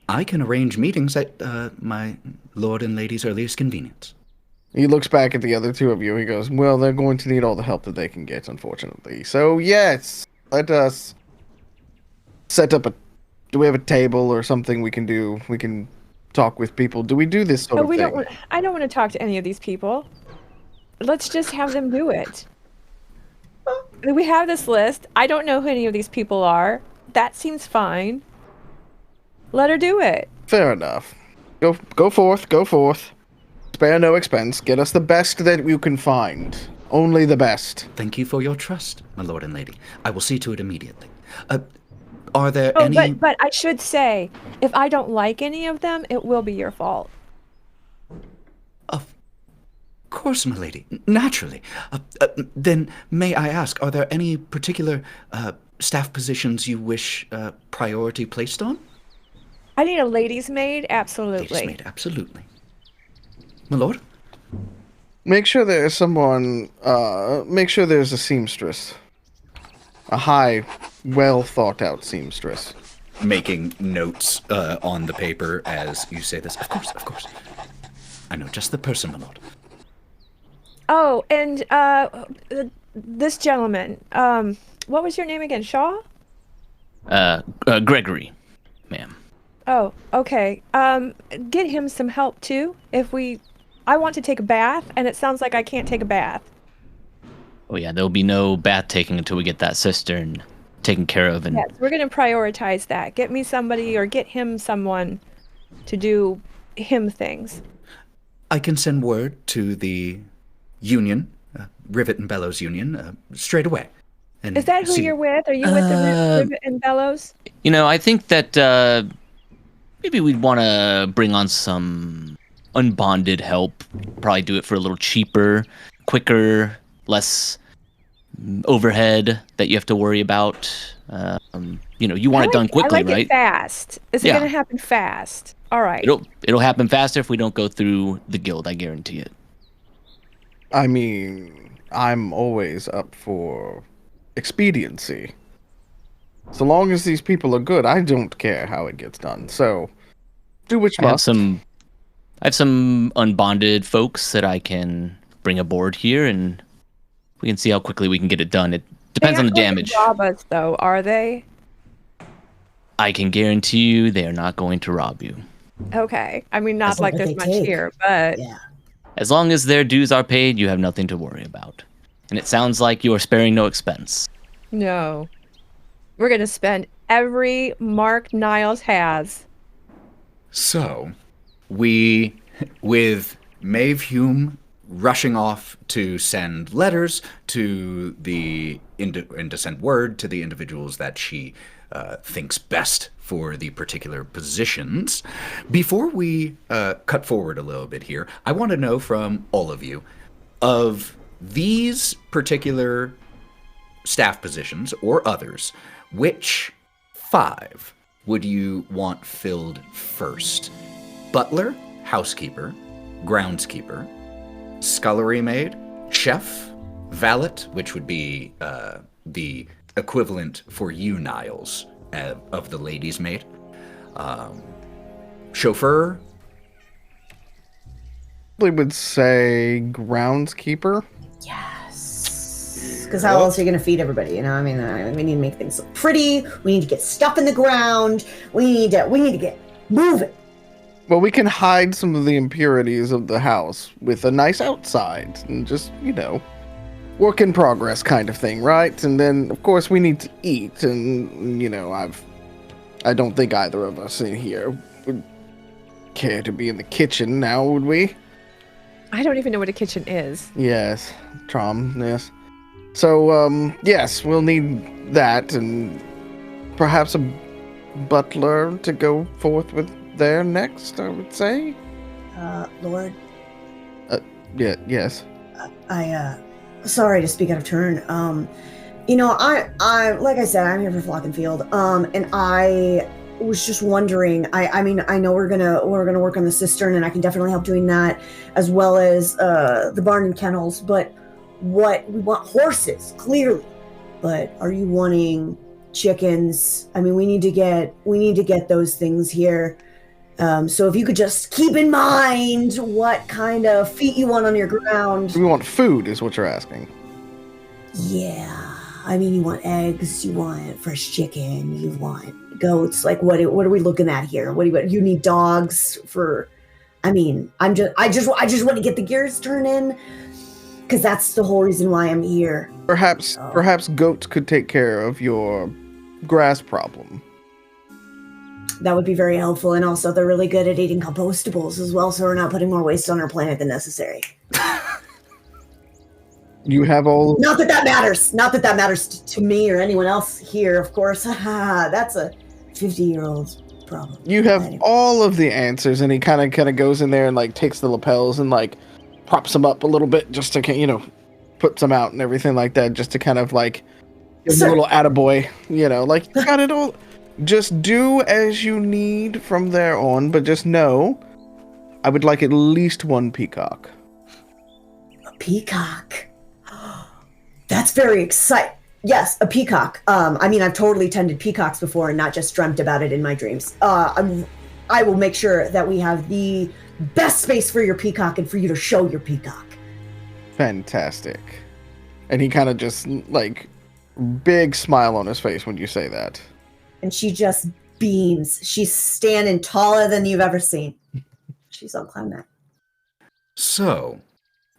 A: I can arrange meetings at my lord and lady's earliest convenience.
D: He looks back at the other two of you. He goes, well, they're going to need all the help that they can get, unfortunately. So, yes, let us set up a Do we have a table or something we can do? We can talk with people. Do we do this sort
E: Oh,
D: of
E: we
D: thing?
E: don't want. I don't want to talk to any of these people. Let's just have them do it. We have this list. I don't know who any of these people are. That seems fine. Let her do it.
D: Fair enough. Go forth. Go forth. Spare no expense. Get us the best that you can find. Only the best.
A: Thank you for your trust, my lord and lady. I will see to it immediately. Are there
E: Oh,
A: any...
E: but I should say, if I don't like any of them, it will be your fault.
A: Of course, my lady. Naturally. Then, may I ask, are there any particular staff positions you wish priority placed on?
E: I need a lady's maid, absolutely.
A: Ladies' maid, absolutely. My lord?
D: Make sure there's someone. Make sure there's a seamstress. A high, well thought out seamstress.
A: Making notes on the paper as you say this. Of course, of course. I know just the person, my lord.
E: Oh, and this gentleman, what was your name again? Shaw?
B: Gregory, ma'am.
E: Oh, okay. Get him some help too. I want to take a bath, and it sounds like I can't take a bath.
B: Oh yeah, there'll be no bath taking until we get that cistern taken care of. And
E: Yes, we're going to prioritize that. Get me somebody or get him someone to do him things.
A: I can send word to the union, Rivet and Bellows Union, straight away. And
E: Is that who
A: see-
E: you're with? Are you with the Rivet and Bellows?
B: I think that maybe we'd want to bring on some unbonded help. Probably do it for a little cheaper, quicker, less overhead that you have to worry about. You want it done quickly,
E: I like
B: right?
E: it fast. Is it
B: Yeah.
E: going to happen fast? All right.
B: It'll happen faster if we don't go through the guild. I guarantee it.
D: I mean, I'm always up for expediency. So long as these people are good, I don't care how it gets done. So, do which
B: I have
D: must.
B: some unbonded folks that I can bring aboard here, and we can see how quickly we can get it done. It depends on the damage.
E: They aren't going to rob us, though, are they?
B: I can guarantee you they are not going to rob you.
E: Okay. I mean, not
C: That's not
E: like
C: what
E: there's
C: they
E: much
C: take.
E: here, but
C: Yeah.
B: As long as their dues are paid, you have nothing to worry about. And it sounds like you are sparing no expense.
E: no. We're going to spend every mark Niles has.
A: So, we, with Maeve Hume rushing off to send letters to and to send word to the individuals that she thinks best for the particular positions. Before we cut forward a little bit here, I want to know from all of you, of these particular staff positions or others, which 5 would you want filled first? Butler, housekeeper, groundskeeper, scullery maid, chef, valet, which would be the equivalent for you, Niles, of the lady's maid, chauffeur.
D: I would say groundskeeper.
C: Yes. Because how else are you going to feed everybody? You know, I mean, we need to make things look pretty. We need to get stuff in the ground. We need to get moving.
D: Well, we can hide some of the impurities of the house with a nice outside and just, work in progress kind of thing, right? And then, of course, we need to eat. And, I don't think either of us in here would care to be in the kitchen now, would we?
E: I don't even know what a kitchen is.
D: Yes. Yes. So, yes, we'll need that and perhaps a butler to go forth with there next, I would say.
C: Lord,
D: Yes.
C: sorry to speak out of turn. I like I said, I'm here for Flock and Field. And I was just wondering. I mean, I know we're gonna work on the cistern, and I can definitely help doing that, as well as the barn and kennels. But we want horses, clearly. But are you wanting chickens? I mean, we need to get those things here. So if you could just keep in mind what kind of feet you want on your ground.
D: We want food, is what you're asking.
C: Yeah. I mean, you want eggs, you want fresh chicken, you want goats? Like, what are we looking at here? What do you need dogs for? I mean, I just want to get the gears turning, because that's the whole reason why I'm here.
D: Perhaps goats could take care of your grass problem.
C: That would be very helpful, and also they're really good at eating compostables as well, so we're not putting more waste on our planet than necessary.
D: You have all...
C: Not that that matters to me or anyone else here, of course. That's a 50-year-old's problem.
D: You have all of the answers, and he kind of goes in there and like takes the lapels and like props them up a little bit just to puts them out and everything like that, just to kind of like give him a little attaboy, like you got it all. Just do as you need from there on, but just know, I would like at least one peacock.
C: A peacock. That's very exciting. Yes, a peacock. I mean, I've totally tended peacocks before and not just dreamt about it in my dreams. I will make sure that we have the best space for your peacock and for you to show your peacock.
D: Fantastic. And he kind of just, like, big smile on his face when you say that.
C: And she just beams. She's standing taller than you've ever seen. She's on cloud nine.
A: So,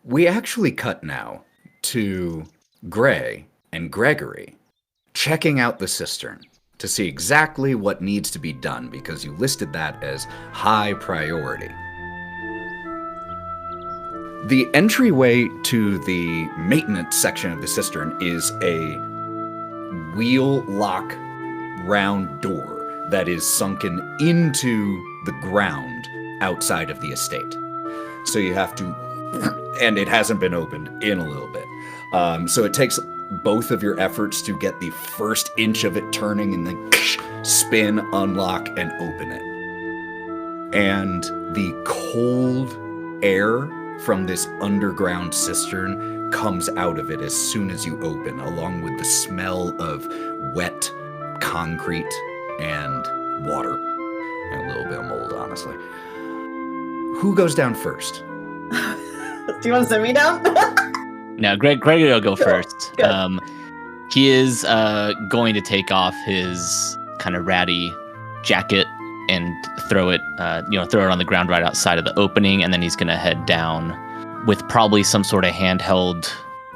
A: we actually cut now to Gray and Gregory checking out the cistern to see exactly what needs to be done, because you listed that as high priority. The entryway to the maintenance section of the cistern is a wheel lock round door that is sunken into the ground outside of the estate. So you have to, and it hasn't been opened in a little bit. So it takes both of your efforts to get the first inch of it turning and then spin, unlock, and open it. And the cold air from this underground cistern comes out of it as soon as you open, along with the smell of wet concrete and water. And a little bit of mold, honestly. Who goes down first?
C: Do you want to send me down?
B: No, Gregory will go first.
C: Good.
B: He is going to take off his kind of ratty jacket and throw it on the ground right outside of the opening, and then he's going to head down with probably some sort of handheld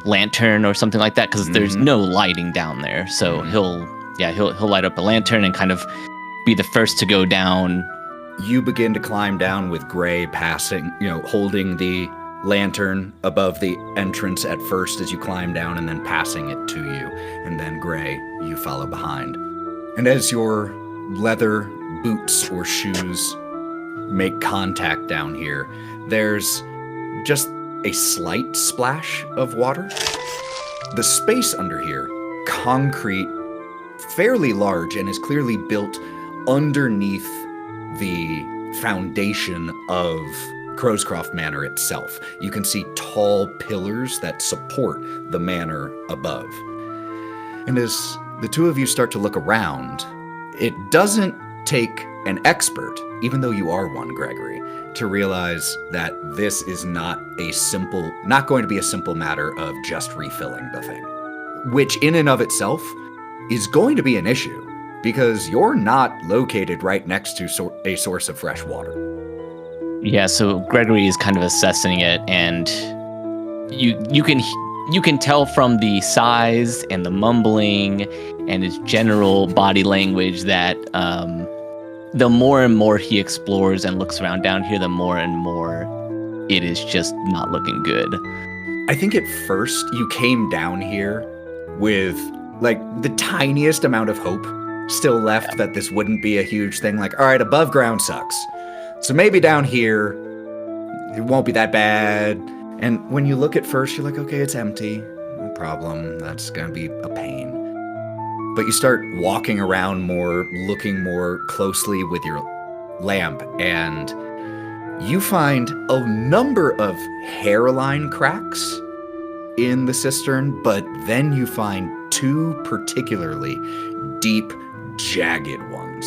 B: lantern or something like that, because there's no lighting down there. So he'll light up a lantern and kind of be the first to go down.
A: You begin to climb down with Gray passing, holding the lantern above the entrance at first as you climb down, and then passing it to you. And then Gray, you follow behind. And as your leather boots or shoes make contact down here, there's just a slight splash of water. The space under here, concrete, fairly large, and is clearly built underneath the foundation of Crowscroft Manor itself. You can see tall pillars that support the manor above. And as the two of you start to look around, it doesn't take an expert, even though you are one, Gregory, to realize that this is not going to be a simple matter of just refilling the thing. Which in and of itself is going to be an issue, because you're not located right next to a source of fresh water.
B: Yeah, so Gregory is kind of assessing it, and you can tell from the size and the mumbling and his general body language that the more and more he explores and looks around down here, the more and more it is just not looking good.
A: I think at first you came down here with like the tiniest amount of hope still left that this wouldn't be a huge thing. Like, all right, above ground sucks. So maybe down here, it won't be that bad. And when you look at first, you're like, okay, it's empty. No problem. That's going to be a pain. But you start walking around more, looking more closely with your lamp, and you find a number of hairline cracks in the cistern, but then you find two particularly deep, jagged ones.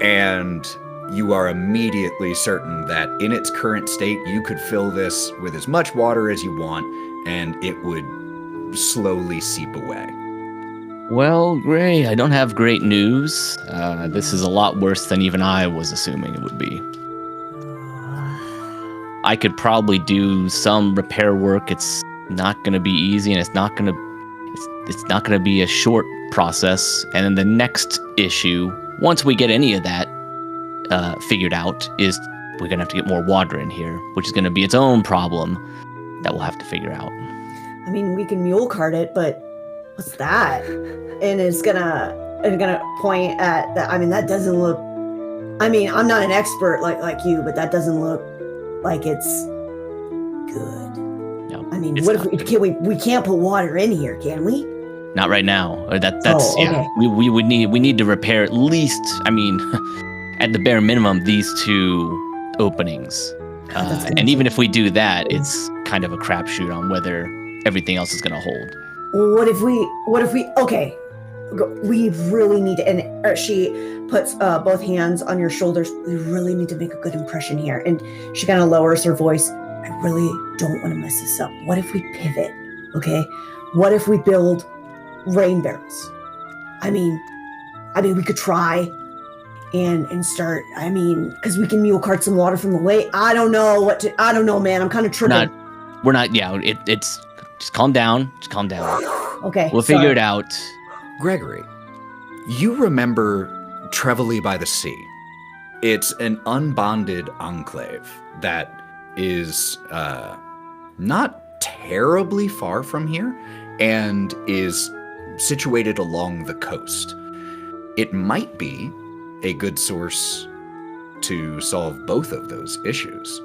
A: And you are immediately certain that in its current state, you could fill this with as much water as you want, and it would slowly seep away.
B: Well, Gray, I don't have great news. This is a lot worse than even I was assuming it would be. I could probably do some repair work. It's not going to be easy, and it's not going to be a short process. And then the next issue, once we get any of that figured out, is we're going to have to get more water in here, which is going to be its own problem that we'll have to figure out.
C: I mean, we can mule cart it, but what's that? And it's gonna point at that. I mean, that doesn't look. I mean, I'm not an expert like you, but that doesn't look like it's good.
B: No,
C: I mean, what if we can't put water in here, can we?
B: Not right now. That's
C: okay.
B: yeah. We would need to repair at least. I mean, at the bare minimum, these 2 openings. And even if we do that, it's kind of a crapshoot on whether everything else is going to hold.
C: What if we? Okay, we really need to. And she puts both hands on your shoulders. We really need to make a good impression here. And she kind of lowers her voice. I really don't want to mess this up. What if we pivot? Okay, what if we build rain barrels? I mean, we could try and start. I mean, because we can mule cart some water from the lake. I don't know, man. I'm kind of tripping.
B: We're not. Yeah, it's. Just calm down.
C: Okay.
B: We'll figure it out.
A: Gregory, you remember Trevally by the Sea. It's an unbonded enclave that is not terribly far from here and is situated along the coast. It might be a good source to solve both of those issues.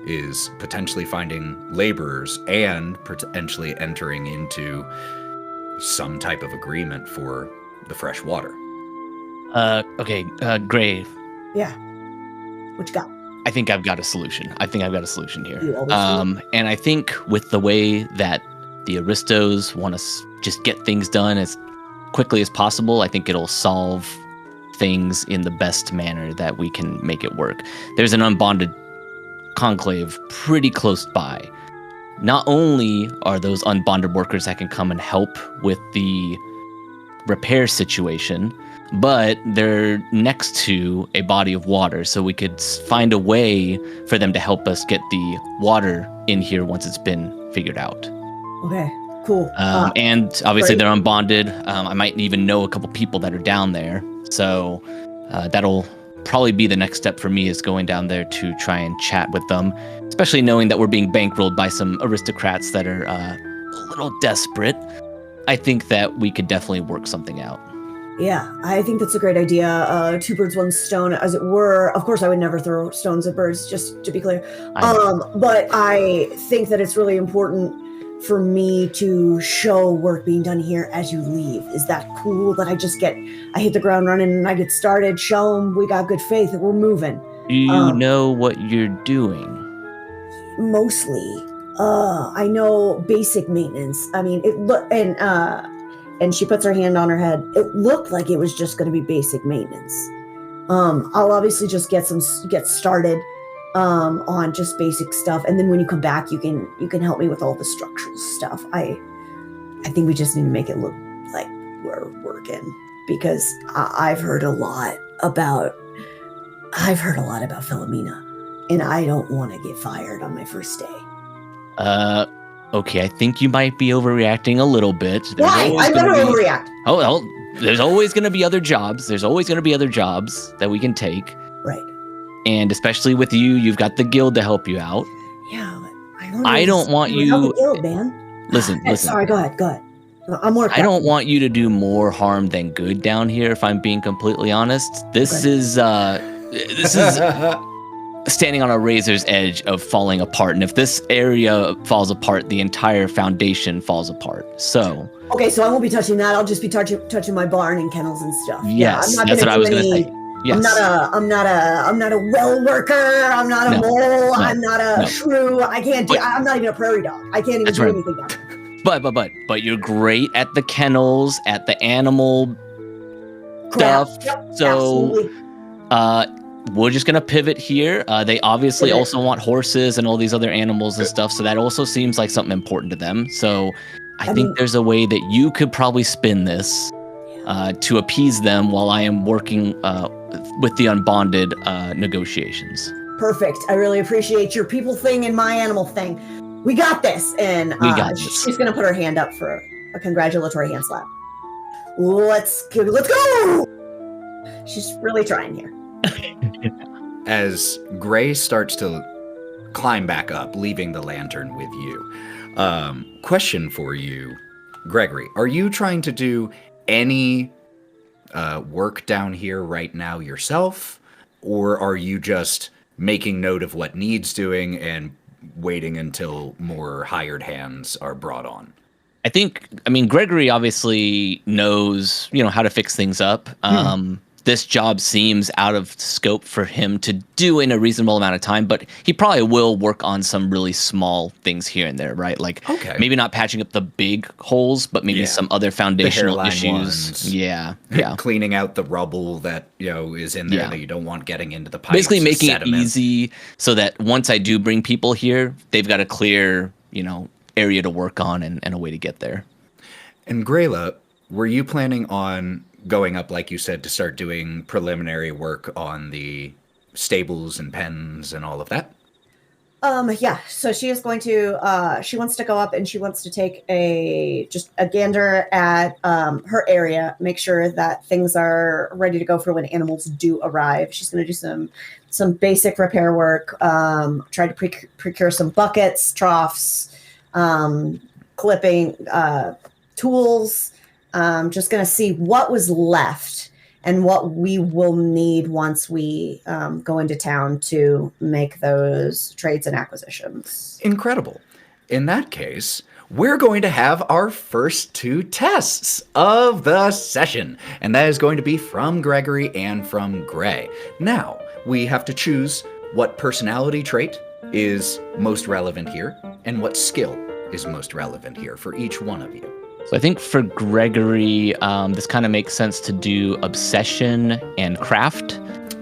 A: Is potentially finding laborers and potentially entering into some type of agreement for the fresh water.
B: Okay, Gray.
C: Yeah. What you got?
B: I think I've got a solution. Here.
C: You always do.
B: And I think with the way that the Aristos want to just get things done as quickly as possible, I think it'll solve things in the best manner that we can make it work. There's an unbonded conclave pretty close by. Not only are those unbonded workers that can come and help with the repair situation, but they're next to a body of water, so we could find a way for them to help us get the water in here once it's been figured out.
C: Okay, cool.
B: And obviously
C: great.
B: they're unbonded. I might even know a couple people that are down there, so that'll probably be the next step for me, is going down there to try and chat with them, especially knowing that we're being bankrolled by some aristocrats that are a little desperate. I think that we could definitely work something out.
C: Yeah, I think that's a great idea. 2 birds, 1 stone, as it were. Of course, I would never throw stones at birds, just to be clear. But I think that it's really important for me to show work being done here as you leave. Is that cool that I hit the ground running and I get started, show them we got good faith and we're moving?
B: Do you know what you're doing?
C: Mostly. I know basic maintenance. I mean, and she puts her hand on her head. It looked like it was just going to be basic maintenance. I'll obviously just get started on just basic stuff, and then when you come back, you can help me with all the structural stuff. I think we just need to make it look like we're working, because I've heard a lot about Philomena, and I don't want to get fired on my first day.
B: Okay, I think you might be overreacting a little bit.
C: Why? I never overreact.
B: Oh, there's always going to be other jobs. There's always going to be other jobs that we can take.
C: Right.
B: And especially with you, you've got the guild to help you out.
C: Yeah, but
B: I don't want you.
C: The guild, man.
B: Listen.
C: Sorry, go ahead. I'm more.
B: I don't want you to do more harm than good down here. If I'm being completely honest, this is standing on a razor's edge of falling apart. And if this area falls apart, the entire foundation falls apart. So.
C: Okay, so I won't be touching that. I'll just be touching my barn and kennels and stuff.
B: Yes,
C: yeah,
B: that's what I was going to say. Yes.
C: I'm not a well worker. I'm not a mole. I'm not a shrew. I can't do. I'm not even a prairie dog. I can't even do anything down there.
B: But you're great at the kennels, at the animal stuff.
C: Yep,
B: so,
C: absolutely.
B: We're just gonna pivot here. They obviously also want horses and all these other animals and stuff. So that also seems like something important to them. So, I think there's a way that you could probably spin this to appease them while I am working with the unbonded negotiations.
C: Perfect. I really appreciate your people thing and my animal thing. We got this. And
B: We got this.
C: she's going to put her hand up for a congratulatory hand slap. Let's go! She's really trying here.
A: As Gray starts to climb back up, leaving the lantern with you. Question for you, Gregory. Are you trying to do any work down here right now yourself? Or are you just making note of what needs doing and waiting until more hired hands are brought on?
B: I mean, Gregory obviously knows, how to fix things up. This job seems out of scope for him to do in a reasonable amount of time, but he probably will work on some really small things here and there, right? Like maybe not patching up the big holes, but maybe some other foundational issues.
A: Ones.
B: Yeah.
A: Cleaning out the rubble that, is in there that you don't want getting into the pipes.
B: Basically making
A: sediment.
B: it easy so that once I do bring people here, they've got a clear, area to work on and a way to get there.
A: And Grayla, were you planning on going up, like you said, to start doing preliminary work on the stables and pens and all of that?
C: Yeah. So she is going to, she wants to go up and she wants to take a gander at her area, make sure that things are ready to go for when animals do arrive. She's going to do some basic repair work, try to procure some buckets, troughs, clipping, tools. Just going to see what was left and what we will need once we go into town to make those trades and acquisitions.
A: Incredible. In that case, we're going to have our first 2 tests of the session, and that is going to be from Gregory and from Gray. Now, we have to choose what personality trait is most relevant here and what skill is most relevant here for each one of you.
B: So I think for Gregory, this kind of makes sense to do obsession and craft.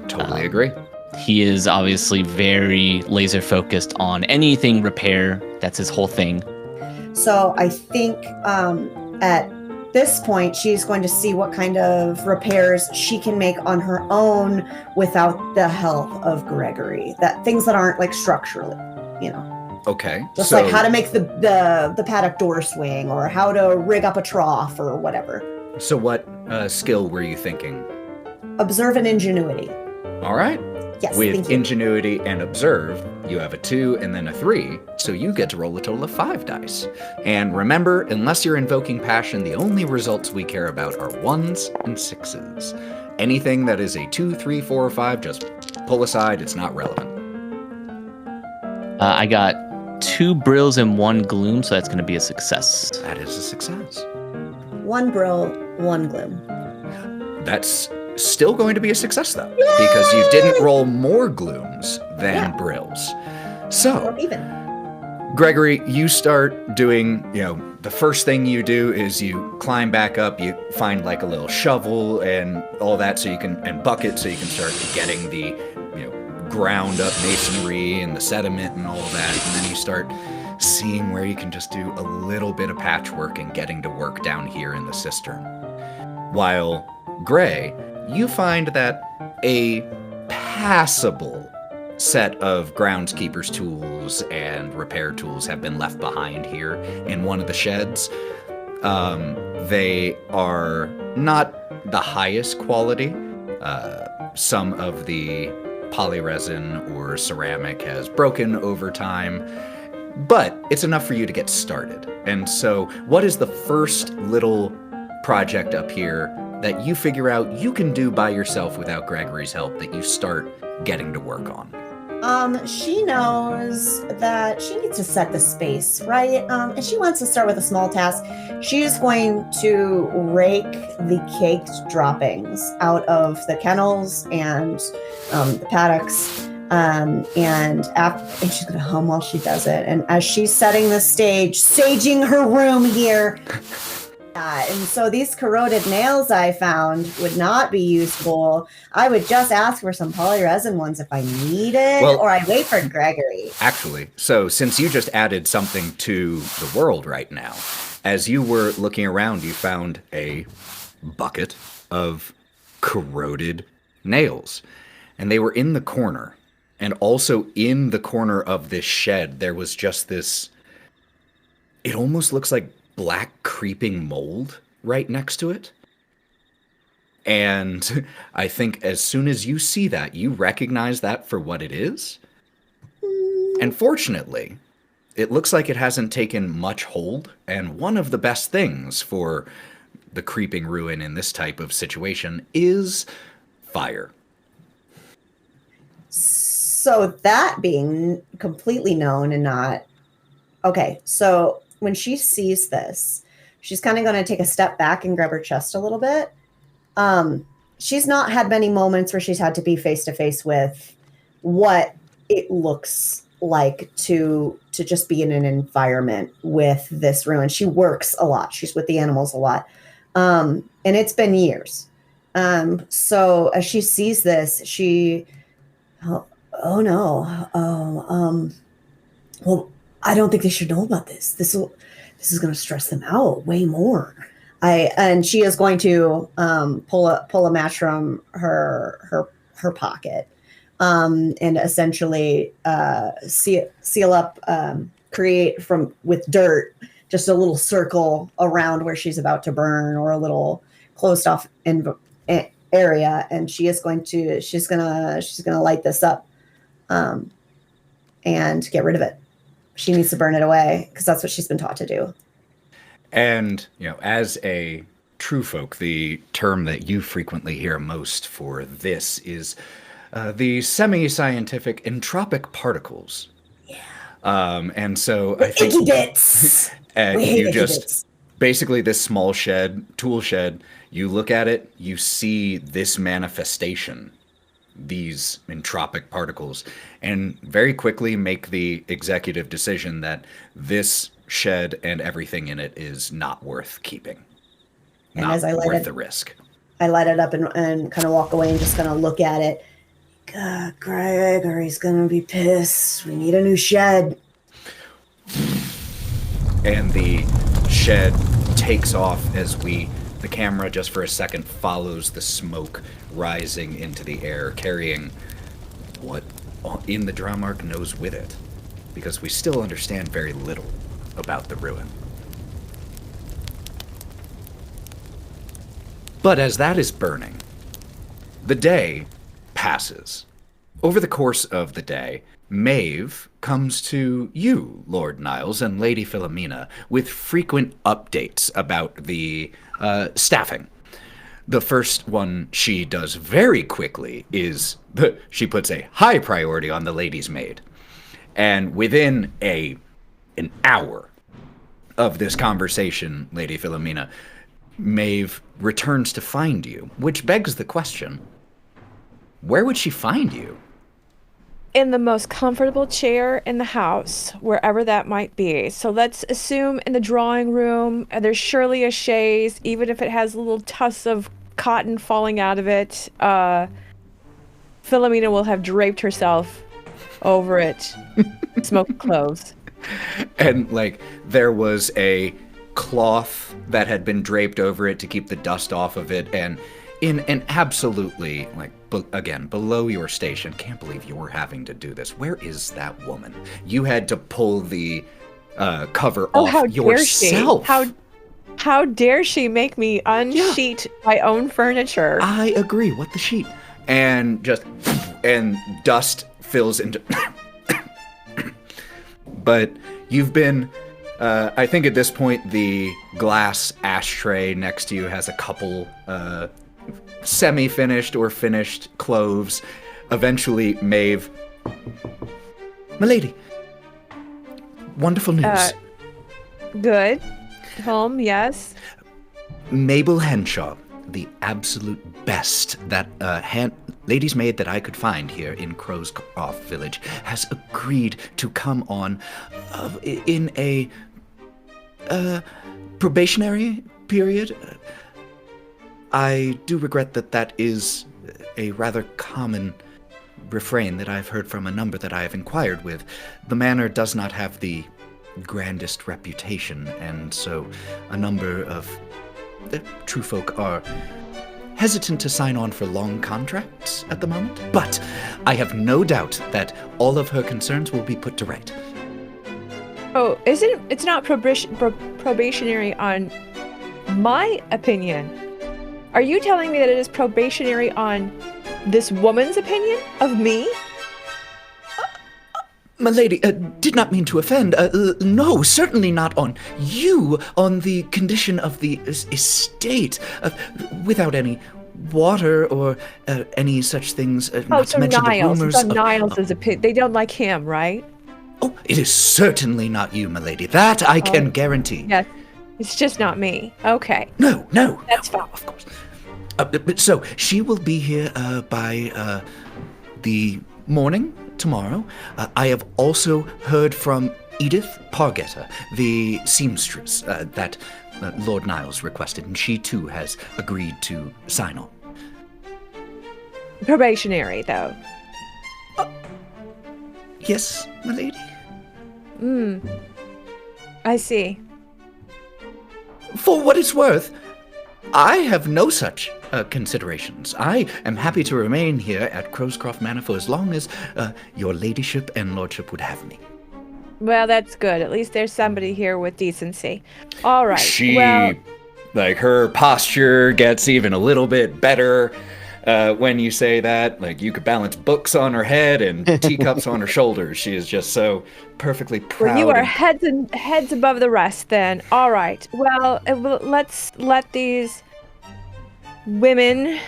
A: Totally agree.
B: He is obviously very laser focused on anything repair. That's his whole thing.
C: So I think at this point, she's going to see what kind of repairs she can make on her own without the help of Gregory. That things that aren't like structurally,
A: Okay.
C: Just like how to make the paddock door swing or how to rig up a trough or whatever.
A: So what skill were you thinking?
C: Observe and ingenuity.
A: All right.
C: Yes,
A: With
C: thank you.
A: ingenuity and observe, you have a 2 and then a 3, so you get to roll a total of 5 dice. And remember, unless you're invoking passion, the only results we care about are 1s and 6s. Anything that is a 2, 3, 4, or 5, just pull aside, it's not relevant.
B: I got 2 brills and 1 gloom, so that's going to be a success.
A: That is a success.
C: 1 brill, 1 gloom.
A: That's still going to be a success, though, because you didn't roll more glooms than brills. So,
C: Or even.
A: Gregory, you start doing, the first thing you do is you climb back up, you find like a little shovel and all that and bucket so you can start getting the, ground up masonry and the sediment and all that. And then you start seeing where you can just do a little bit of patchwork and getting to work down here in the cistern. While Gray, you find that a passable set of groundskeeper's tools and repair tools have been left behind here in one of the sheds. They are not the highest quality. Some of the polyresin or ceramic has broken over time, but it's enough for you to get started. And so what is the first little project up here that you figure out you can do by yourself without Gregory's help that you start getting to work on?
C: She knows that she needs to set the space, right? And she wants to start with a small task. She is going to rake the caked droppings out of the kennels and the paddocks. And she's going to hum while she does it. And as she's setting the stage, staging her room here. And so these corroded nails I found would not be useful. I would just ask for some polyresin ones if I needed, or I wait for Gregory.
A: Actually, so since you just added something to the world right now, As you were looking around, you found a bucket of corroded nails, and they were in the corner. And also in the corner of this shed, there was just this, it almost looks like black creeping mold right next to it. And I think as soon as you see that, you recognize that for what it is. And fortunately, it looks like it hasn't taken much hold. And one of the best things for the creeping ruin in this type of situation is fire.
C: So that being completely known and not okay. So when she sees this, she's kind of going to take a step back and grab her chest a little bit. She's not had many moments where she's had to be face to face with what it looks like to just be in an environment with this ruin. She works a lot. She's with the animals a lot. And it's been years. So as she sees this, oh no. Well, I don't think they should know about this. This is going to stress them out way more. And she is going to pull a match from her pocket, and essentially seal up, create with dirt just a little circle around where she's about to burn, or a little closed off area, and she's gonna light this up, and get rid of it. She needs to burn it away because that's what she's been taught to do.
A: And, as a true folk, the term that you frequently hear most for this is the semi-scientific entropic particles. Yeah. And so I think...
C: Icky bits!
A: And you just... Basically, this small tool shed, you look at it, you see this manifestation, these entropic particles, and very quickly make the executive decision that this shed and everything in it is not worth keeping.
C: And
A: not
C: as I
A: worth the risk.
C: I light it up and kind of walk away and just kind of look at it. God, Gregory's gonna be pissed. We need a new shed.
A: And the shed takes off as the camera just for a second follows the smoke rising into the air, carrying what in the drama arc knows with it, because we still understand very little about the ruin. But as that is burning, the day passes. Over the course of the day, Maeve comes to you, Lord Niles, and Lady Philomena, with frequent updates about the staffing. The first one she does very quickly is she puts a high priority on the lady's maid. And within an hour of this conversation, Lady Philomena, Maeve returns to find you, which begs the question, where would she find you?
E: In the most comfortable chair in the house, wherever that might be. So let's assume in the drawing room, there's surely a chaise, even if it has little tufts of cotton falling out of it. Philomena will have draped herself over it, smoked cloves.
A: And there was a cloth that had been draped over it to keep the dust off of it, and in an absolutely, again, below your station, can't believe you're having to do this. Where is that woman? You had to pull the cover off
E: how
A: yourself.
E: Dare she? How dare she make me unsheet my own furniture?
A: I agree. What the sheet? And dust fills into... But you've been... I think at this point, the glass ashtray next to you has a couple... semi-finished or finished cloves. Eventually, Maeve... Milady. Wonderful news.
E: Good. Home, yes.
A: Mabel Henshaw, the absolute best that lady's maid that I could find here in Crowscroft village, has agreed to come on in a probationary period. I do regret that is a rather common refrain that I've heard from a number that I have inquired with. The manor does not have the grandest reputation, and so a number of the true folk are hesitant to sign on for long contracts at the moment. But I have no doubt that all of her concerns will be put to right.
E: Oh, it's not probationary on my opinion. Are you telling me that it is probationary on this woman's opinion of me?
A: Milady, did not mean to offend. No, certainly not on you, on the condition of the estate, without any water or any such things, not to mention the rumors
E: of... Niles' opinion. They don't like him, right?
A: Oh, it is certainly not you, milady. That I can guarantee.
E: Yes, it's just not me. Okay.
A: No.
E: That's fine.
A: Of course. So, she will be here by the morning tomorrow. I have also heard from Edith Pargetter, the seamstress that Lord Niles requested, and she too has agreed to sign on.
E: Probationary, though.
A: Yes, milady?
E: I see.
A: For what it's worth, I have no such considerations. I am happy to remain here at Crowscroft Manor for as long as your ladyship and lordship would have me.
E: Well, that's good. At least there's somebody here with decency. All right.
A: Her posture gets even a little bit better when you say that. Like, you could balance books on her head and teacups on her shoulders. She is just so perfectly proud.
E: Well, you are heads above the rest then. All right. Well, let's let these women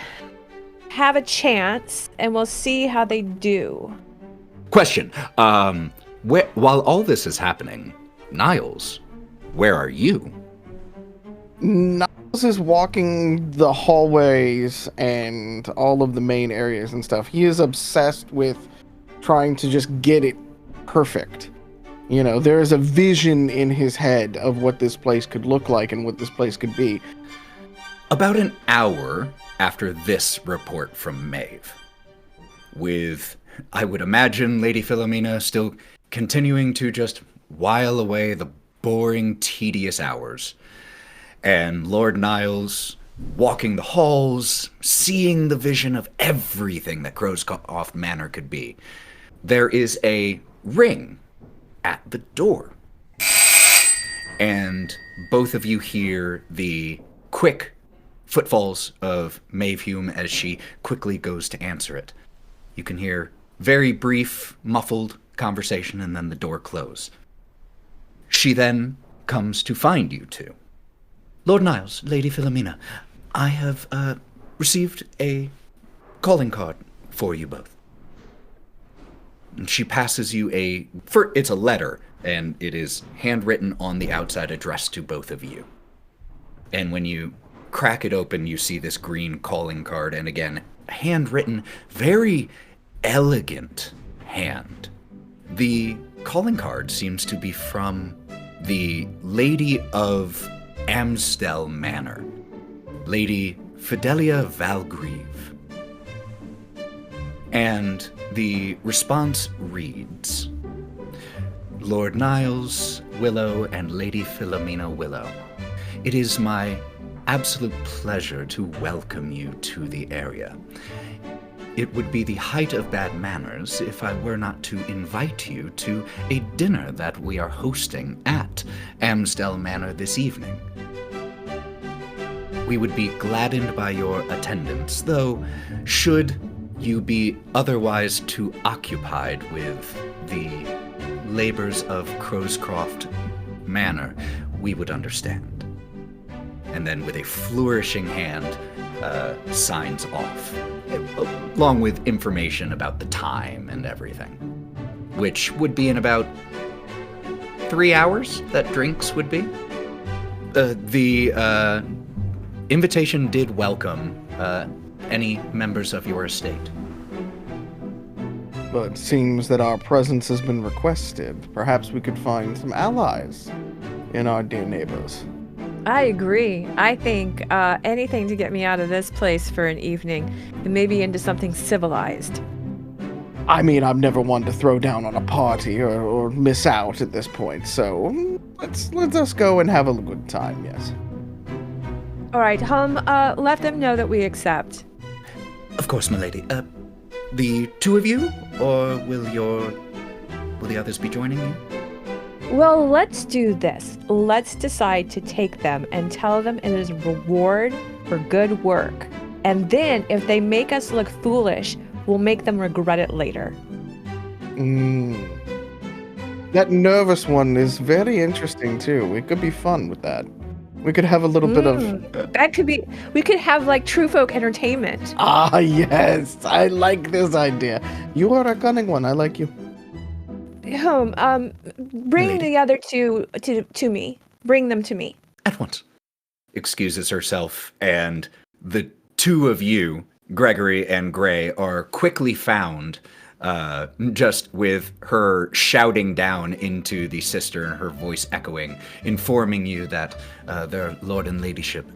E: have a chance, and we'll see how they do.
A: Question. While all this is happening, Niles, where are you?
D: Niles is walking the hallways and all of the main areas and stuff. He is obsessed with trying to just get it perfect. You know, there is a vision in his head of what this place could look like and what this place could be.
A: About an hour after this report from Maeve, with, I would imagine, Lady Philomena still continuing to just while away the boring, tedious hours, and Lord Niles walking the halls, seeing the vision of everything that Crowscroft Manor could be, there is a ring at the door. And both of you hear the quick footfalls of Maeve Hume as she quickly goes to answer it. You can hear very brief, muffled conversation, and then the door close. She then comes to find you two. Lord Niles, Lady Philomena, I have received a calling card for you both. And she passes you it's a letter, and it is handwritten on the outside, addressed to both of you. And when you crack it open, you see this green calling card, and again, handwritten, very elegant hand. The calling card seems to be from the Lady of Amstel Manor, Lady Fidelia Valgrieve. And the response reads, Lord Niles Willow and Lady Philomena Willow, it is my absolute pleasure to welcome you to the area. It would be the height of bad manners if I were not to invite you to a dinner that we are hosting at Amstel Manor this evening. We would be gladdened by your attendance, though should you be otherwise too occupied with the labors of Crowscroft Manor, we would understand. And then with a flourishing hand, signs off, along with information about the time and everything, which would be in about 3 hours that drinks would be. The invitation did welcome any members of your estate.
D: But it seems that our presence has been requested. Perhaps we could find some allies in our dear neighbors.
E: I agree. I think anything to get me out of this place for an evening and maybe into something civilized.
D: I mean, I'm never one to throw down on a party or miss out at this point, so let us go and have a good time, yes.
E: All right, let them know that we accept.
A: Of course, milady. The two of you, or will the others be joining you?
E: Well, let's do this. Let's decide to take them and tell them it is a reward for good work. And then, if they make us look foolish, we'll make them regret it later.
D: That nervous one is very interesting, too. It could be fun with that. We could have a little bit of...
E: That could be... We could have, like, true folk entertainment.
D: Ah, yes. I like this idea. You are a cunning one. I like you.
E: Bring
A: Lady.
E: the other two to me. Bring them to me.
A: At once. Excuses herself, and the two of you, Gregory and Gray, are quickly found, just with her shouting down into the cistern, her voice echoing, informing you that their lord and ladyship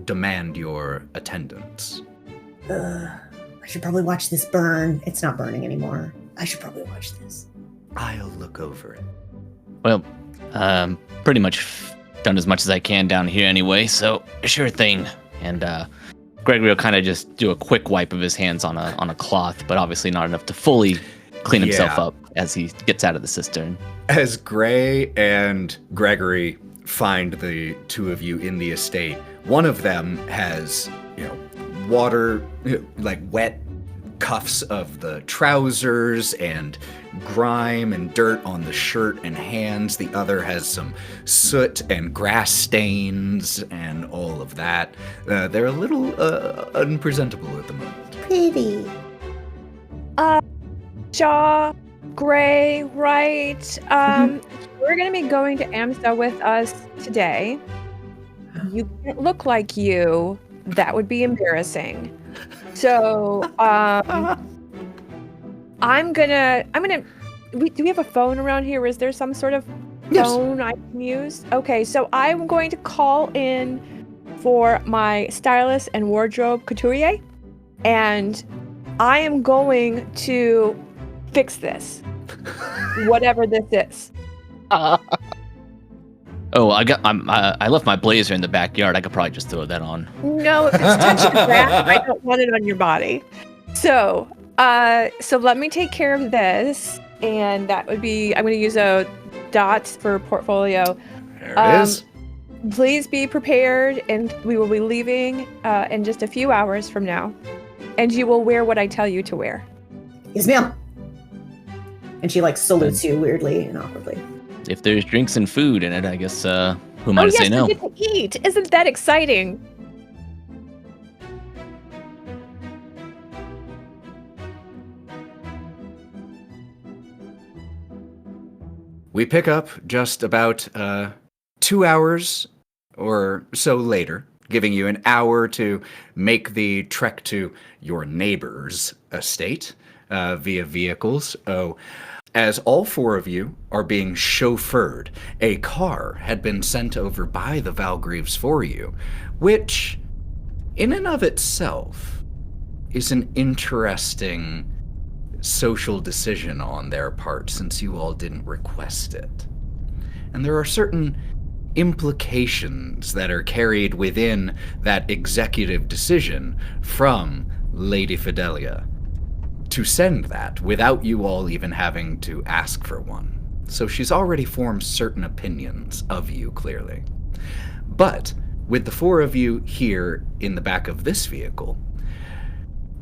A: demand your attendance.
C: I should probably watch this burn. It's not burning anymore. I should probably watch this.
A: I'll look over it.
B: Well, pretty much done as much as I can down here anyway, so sure thing. And Gregory will kind of just do a quick wipe of his hands on a cloth, but obviously not enough to fully clean himself up as he gets out of the cistern.
A: As Gray and Gregory find the two of you in the estate, one of them has, water, like wet cuffs of the trousers and grime and dirt on the shirt and hands. The other has some soot and grass stains and all of that. They're a little unpresentable at the moment.
C: Pretty.
E: Shaw, Gray, right? We're going to be going to AMSA with us today. You can't look like you. That would be embarrassing. So, do we have a phone around here? Is there some sort of phone I can use? Okay, so I'm going to call in for my stylist and wardrobe couturier, and I am going to fix this, whatever this is.
B: Oh, I left my blazer in the backyard. I could probably just throw that on.
E: No, if it's touching grass, I don't want it on your body. So let me take care of this, and that would be, I'm going to use a dot for portfolio.
A: There it is.
E: Please be prepared, and we will be leaving in just a few hours from now, and you will wear what I tell you to wear.
C: Yes, ma'am. And she salutes you weirdly and awkwardly.
B: If there's drinks and food in it, I guess who am I to say no?
E: We get to eat. Isn't that exciting?
A: We pick up just about 2 hours or so later, giving you an hour to make the trek to your neighbor's estate via vehicles. As all four of you are being chauffeured, a car had been sent over by the Valgreaves for you, which, in and of itself, is an interesting social decision on their part, since you all didn't request it. And there are certain implications that are carried within that executive decision from Lady Fidelia to send that without you all even having to ask for one. So she's already formed certain opinions of you, clearly. But with the four of you here in the back of this vehicle,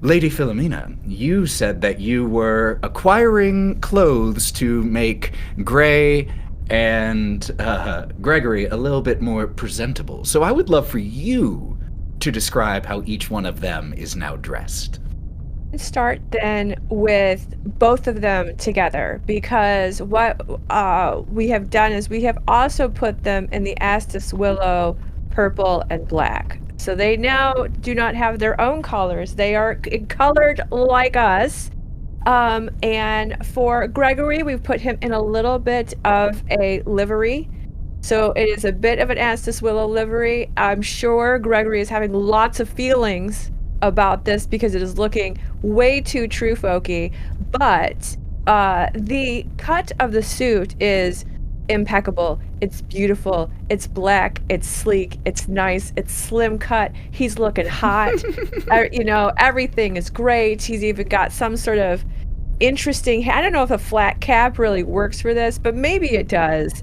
A: Lady Philomena, you said that you were acquiring clothes to make Gray and Gregory a little bit more presentable. So I would love for you to describe how each one of them is now dressed.
E: Start then with both of them together, because what we have done is we have also put them in the Astus Willow purple and black. So they now do not have their own colors. They are colored like us. And for Gregory, we've put him in a little bit of a livery. So it is a bit of an Astus Willow livery. I'm sure Gregory is having lots of feelings about this because it is looking way too true folky, but the cut of the suit is impeccable. It's beautiful. It's black. It's sleek. It's nice. It's slim cut. He's looking hot. Everything is great. He's even got some sort of interesting. I don't know if a flat cap really works for this, but maybe it does.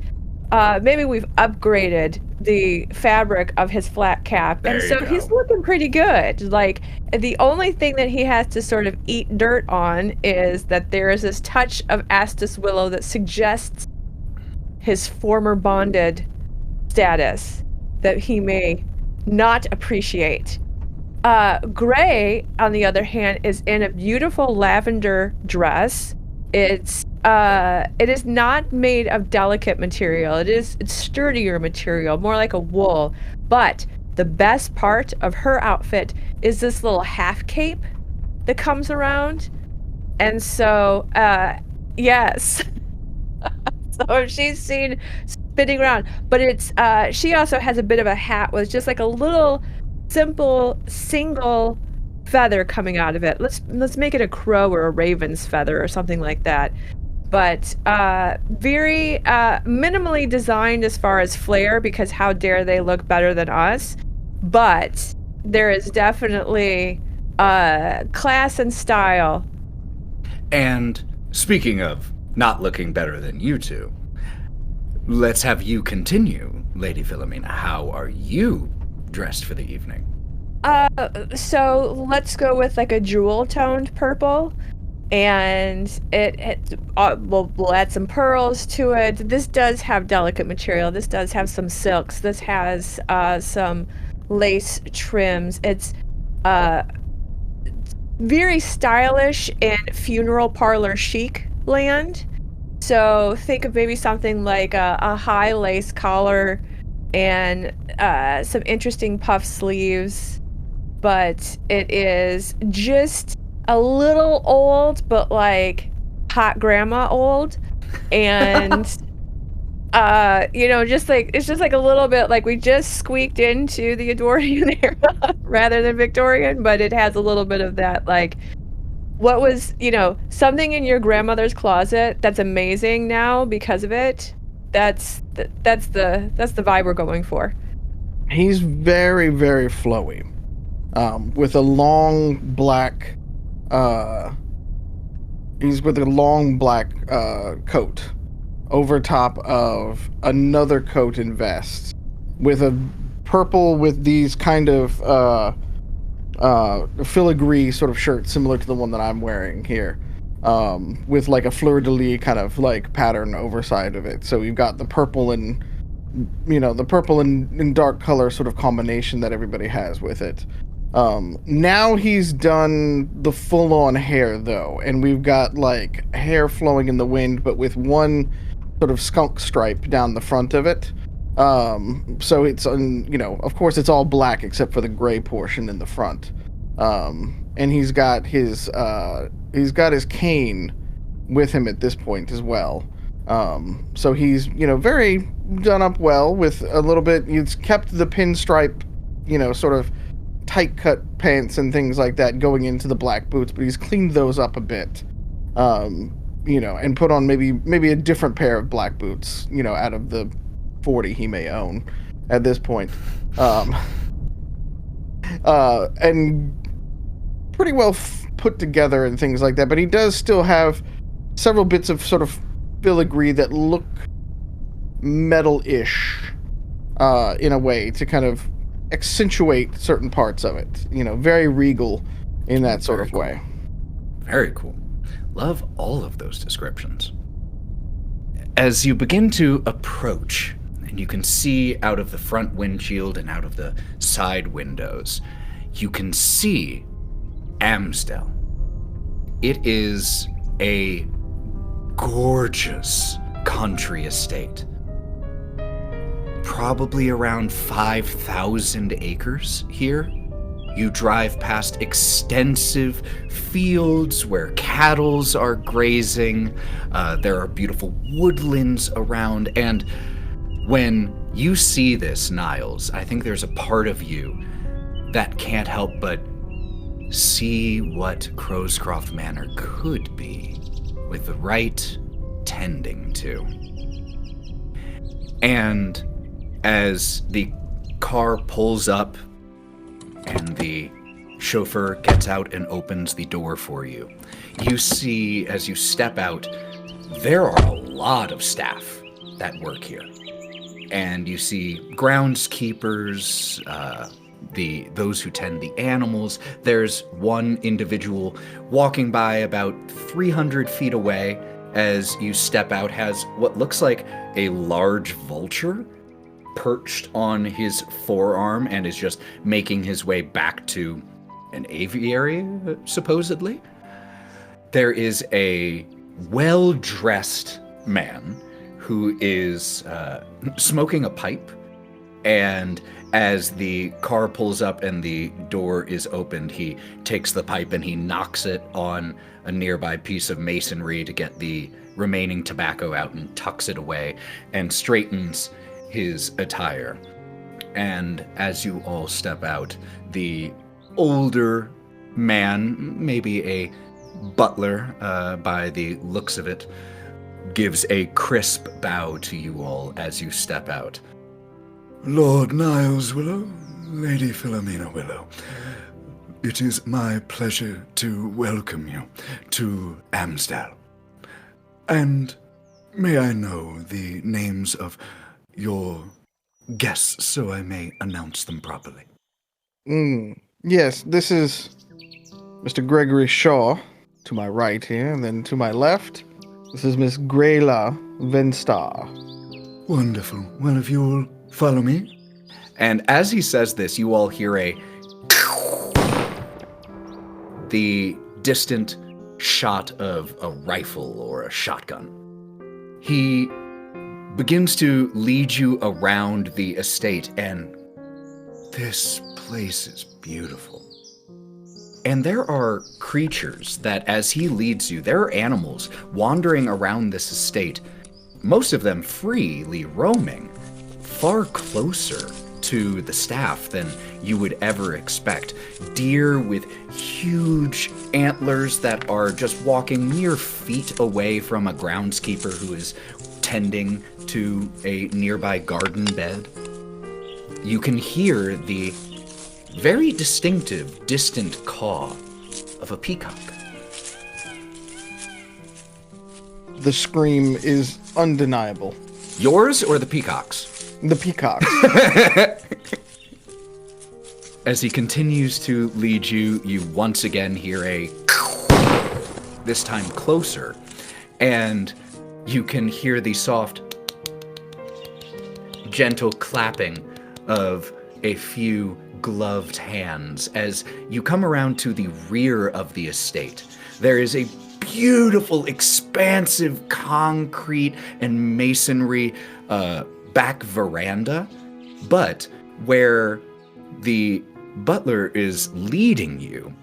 E: Maybe we've upgraded the fabric of his flat cap, and so he's looking pretty good. Like, the only thing that he has to sort of eat dirt on is that there is this touch of Astus Willow that suggests his former bonded status that he may not appreciate. Gray, on the other hand, is in a beautiful lavender dress. It is not made of delicate material. It's sturdier material, more like a wool. But the best part of her outfit is this little half cape that comes around. And so, yes. So she's seen spinning around, but she also has a bit of a hat with just like a little simple single feather coming out of it. Let's make it a crow or a raven's feather or something like that. But very minimally designed as far as flair, because how dare they look better than us? But there is definitely class and style.
A: And speaking of not looking better than you two, let's have you continue, Lady Philomena. How are you dressed for the evening?
E: So let's go with like a jewel-toned purple, and we'll add some pearls to it. This does have delicate material. This does have some silks. This has some lace trims. It's very stylish in funeral parlor chic land. So think of maybe something like a high lace collar and some interesting puff sleeves. But it is just a little old, but like hot grandma old. And it's just like a little bit like we just squeaked into the Edwardian era rather than Victorian, but it has a little bit of that, like, what was, something in your grandmother's closet that's amazing now because of it. That's the vibe we're going for.
D: He's very, very flowy, with a long black. He's with a long black coat over top of another coat and vest, with a purple with these kind of filigree sort of shirt similar to the one that I'm wearing here, with like a fleur-de-lis kind of like pattern overside of it. So you've got the purple and dark color sort of combination that everybody has with it. Now he's done the full-on hair though, and we've got like hair flowing in the wind, but with one sort of skunk stripe down the front of it. So it's, of course it's all black except for the gray portion in the front. And he's got his cane with him at this point as well. So he's, very done up well with a little bit. He's kept the pinstripe, sort of tight cut pants and things like that going into the black boots, but he's cleaned those up a bit. And put on maybe a different pair of black boots, out of the 40 he may own at this point. And pretty well put together and things like that, but he does still have several bits of sort of filigree that look metal-ish, in a way, to kind of accentuate certain parts of it. Very regal in that sort of way.
A: Very cool. Love all of those descriptions. As you begin to approach, and you can see out of the front windshield and out of the side windows, you can see Amstel. It is a gorgeous country estate. Probably around 5,000 acres here. You drive past extensive fields where cattle are grazing. There are beautiful woodlands around. And when you see this, Niles, I think there's a part of you that can't help but see what Crowscroft Manor could be with the right tending to. And as the car pulls up and the chauffeur gets out and opens the door for you, you see, as you step out, there are a lot of staff that work here. And you see groundskeepers, those who tend the animals. There's one individual walking by about 300 feet away. As you step out, has what looks like a large vulture perched on his forearm and is just making his way back to an aviary, supposedly. There is a well-dressed man who is smoking a pipe, and as the car pulls up and the door is opened, he takes the pipe and he knocks it on a nearby piece of masonry to get the remaining tobacco out and tucks it away and straightens his attire. And as you all step out, the older man, maybe a butler by the looks of it, gives a crisp bow to you all as you step out.
F: Lord Niles Willow, Lady Philomena Willow, it is my pleasure to welcome you to Amsdale. And may I know the names of your guests so I may announce them properly?
D: Yes, this is Mr. Gregory Shaw to my right here, and then to my left, this is Miss Grayla Venstar.
F: Wonderful. Well, if you'll follow me.
A: And as he says this, you all hear the distant shot of a rifle or a shotgun. He begins to lead you around the estate, and this place is beautiful. And there are creatures that, as he leads you, there are animals wandering around this estate, most of them freely roaming, far closer to the staff than you would ever expect. Deer with huge antlers that are just walking mere feet away from a groundskeeper who is tending to a nearby garden bed. You can hear the very distinctive, distant caw of a peacock.
D: The scream is undeniable.
A: Yours or the peacock's?
D: The peacock.
A: As he continues to lead you, you once again hear a this time closer, and you can hear the soft, gentle clapping of a few gloved hands as you come around to the rear of the estate. There is a beautiful, expansive concrete and masonry back veranda, but where the butler is leading you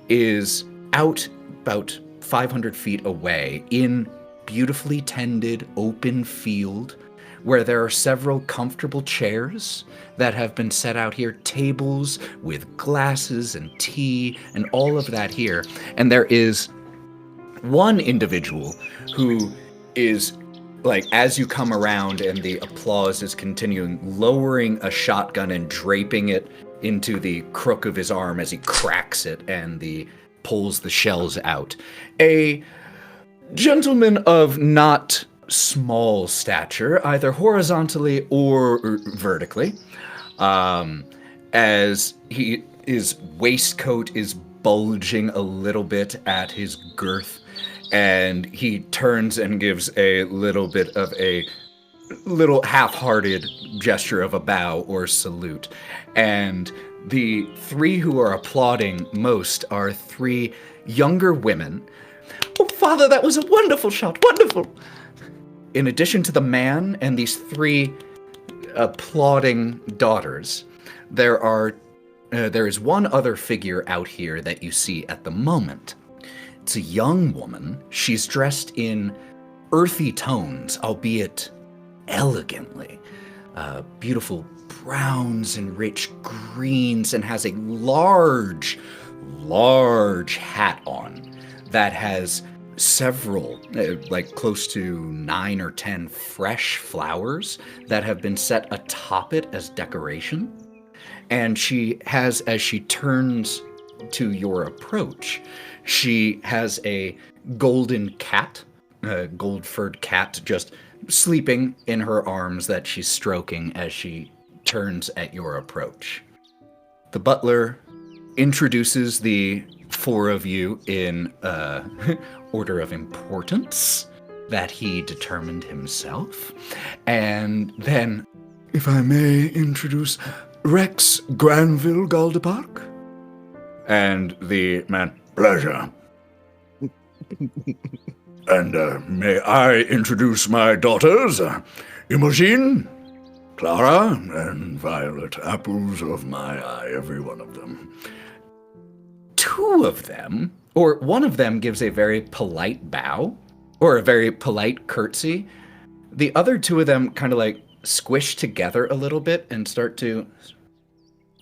A: is out about 500 feet away in beautifully tended open field where there are several comfortable chairs that have been set out here, tables with glasses and tea and all of that here. And there is one individual who is, like, as you come around and the applause is continuing, lowering a shotgun and draping it into the crook of his arm as he cracks it and pulls the shells out. A gentleman of not small stature, either horizontally or vertically, as his waistcoat is bulging a little bit at his girth, and he turns and gives a little bit of a little half-hearted gesture of a bow or salute. And the three who are applauding most are three younger women. "Oh, Father, that was a wonderful shot, wonderful!" In addition to the man and these three applauding daughters, there is one other figure out here that you see at the moment. It's a young woman. She's dressed in earthy tones, albeit elegantly. Beautiful browns and rich greens, and has a large, large hat on that has several, like close to 9 or 10 fresh flowers that have been set atop it as decoration. And she has, as she turns to your approach, she has a golden cat, a gold-furred cat, just sleeping in her arms that she's stroking as she turns at your approach. The butler introduces the 4 of you in order of importance that he determined himself. And then,
F: If I may introduce Rex Granville Galdepark. And the man, pleasure. And may I introduce my daughters, Imogen, Clara, and Violet, apples of my eye, every one of them.
A: 2 of them, or one of them, gives a very polite bow, or a very polite curtsy. The other 2 of them kind of like squish together a little bit and start to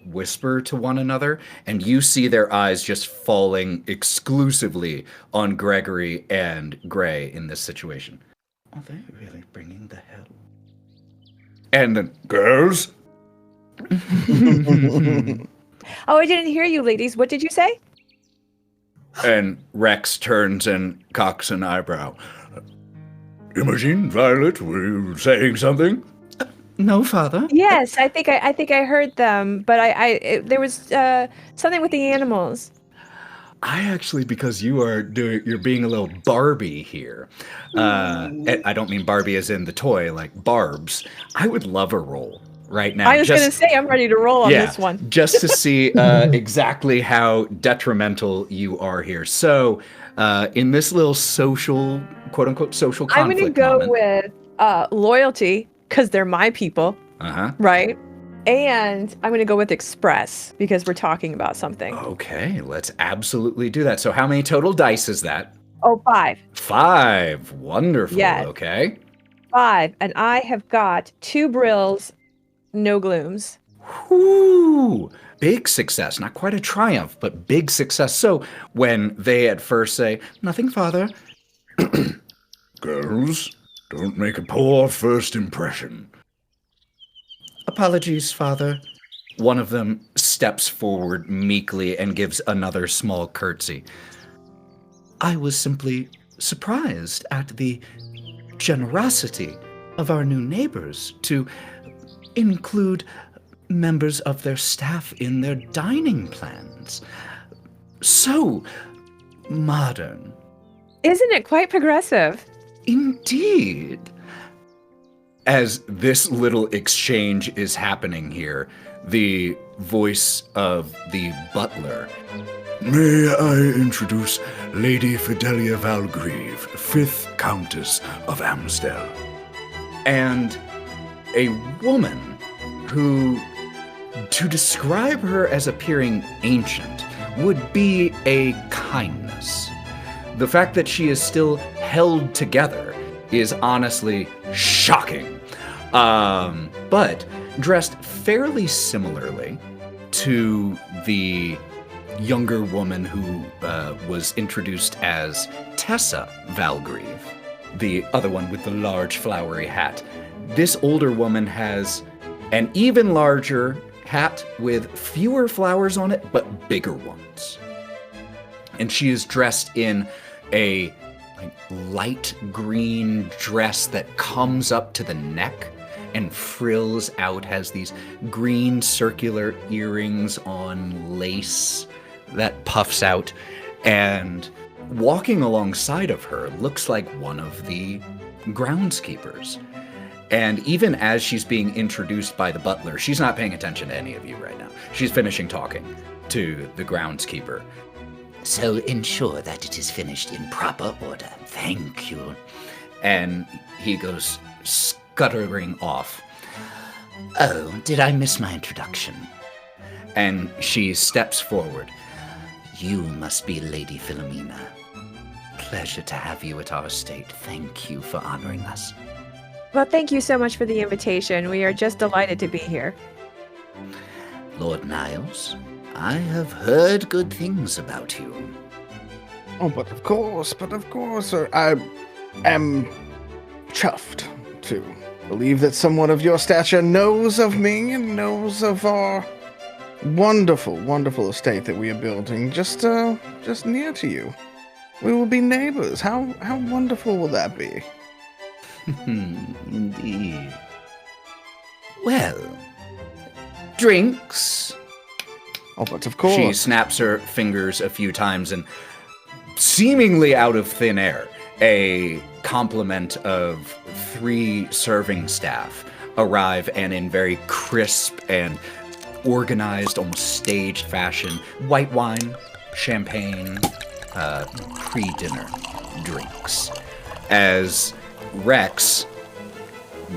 A: whisper to one another, and you see their eyes just falling exclusively on Gregory and Gray in this situation. Are they really bringing the hell? And then,
F: Girls,
E: Oh, I didn't hear you, ladies. What did you say?
F: and Rex turns and cocks an eyebrow. Imogen, Violet, were you saying something?
A: No, father.
E: Yes, I think I heard them, but there was something with the animals.
A: I actually, because you're being a little Barbie here. I don't mean Barbie as in the toy, like Barbs. I would love a roll right now.
E: I was going to say I'm ready to roll on this one.
A: Just to see exactly how detrimental you are here. So, in this little social, quote unquote, social
E: I'm
A: conflict
E: going to go
A: moment,
E: with loyalty because they're my people, right? And I'm going to go with express because we're talking about something.
A: Okay, let's absolutely do that. So how many total dice is that?
E: Oh, 5.
A: 5. Wonderful.
E: Yes.
A: Okay.
E: 5. And I have got 2 brills, no glooms.
A: Whoo! Big success. Not quite a triumph, but big success. So when they at first say, nothing, father.
F: Girls, don't make a poor first impression.
A: Apologies, father. One of them steps forward meekly and gives another small curtsy. I was simply surprised at the generosity of our new neighbors to include members of their staff in their dining plans. So modern.
E: Isn't it quite progressive?
A: Indeed. As this little exchange is happening here, the voice of the butler.
F: May I introduce Lady Fidelia Valgrieve, 5th Countess of Amstel.
A: And a woman who, to describe her as appearing ancient, would be a kindness. The fact that she is still held together is honestly shocking. But dressed fairly similarly to the younger woman who was introduced as Tessa Valgrieve, the other one with the large flowery hat. This older woman has an even larger hat with fewer flowers on it, but bigger ones. And she is dressed in a light green dress that comes up to the neck and frills out, has these green circular earrings on lace that puffs out, and walking alongside of her looks like one of the groundskeepers. And even as she's being introduced by the butler, she's not paying attention to any of you right now. She's finishing talking to the groundskeeper. So ensure that it is finished in proper order. Thank you. And he goes scuttering off. Oh, did I miss my introduction? And she steps forward. You must be Lady Philomena. Pleasure to have you at our estate. Thank you for honoring us.
E: Well, thank you so much for the invitation. We are just delighted to be here.
A: Lord Niles, I have heard good things about you.
D: Oh, but of course, sir. I am chuffed to believe that someone of your stature knows of me and knows of our wonderful, wonderful estate that we are building just near to you. We will be neighbors. How wonderful will that be?
A: Indeed. Well, drinks.
D: Oh, but of course.
A: She snaps her fingers a few times, and seemingly out of thin air, a complement of 3 serving staff arrive, and in very crisp and organized, almost staged fashion, white wine, champagne, pre-dinner drinks. As Rex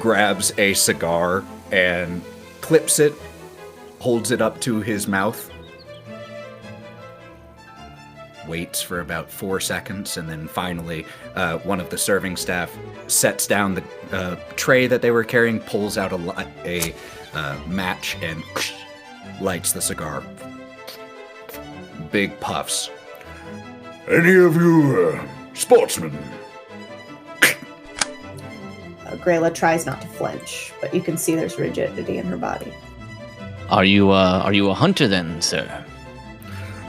A: grabs a cigar and clips it, holds it up to his mouth, waits for about 4 seconds, and then finally one of the serving staff sets down the tray that they were carrying, pulls out a match, and lights the cigar. Big puffs.
F: Any of you sportsmen?
C: Grayla tries not to flinch, but you can see there's rigidity in her body.
B: Are you a hunter then, sir?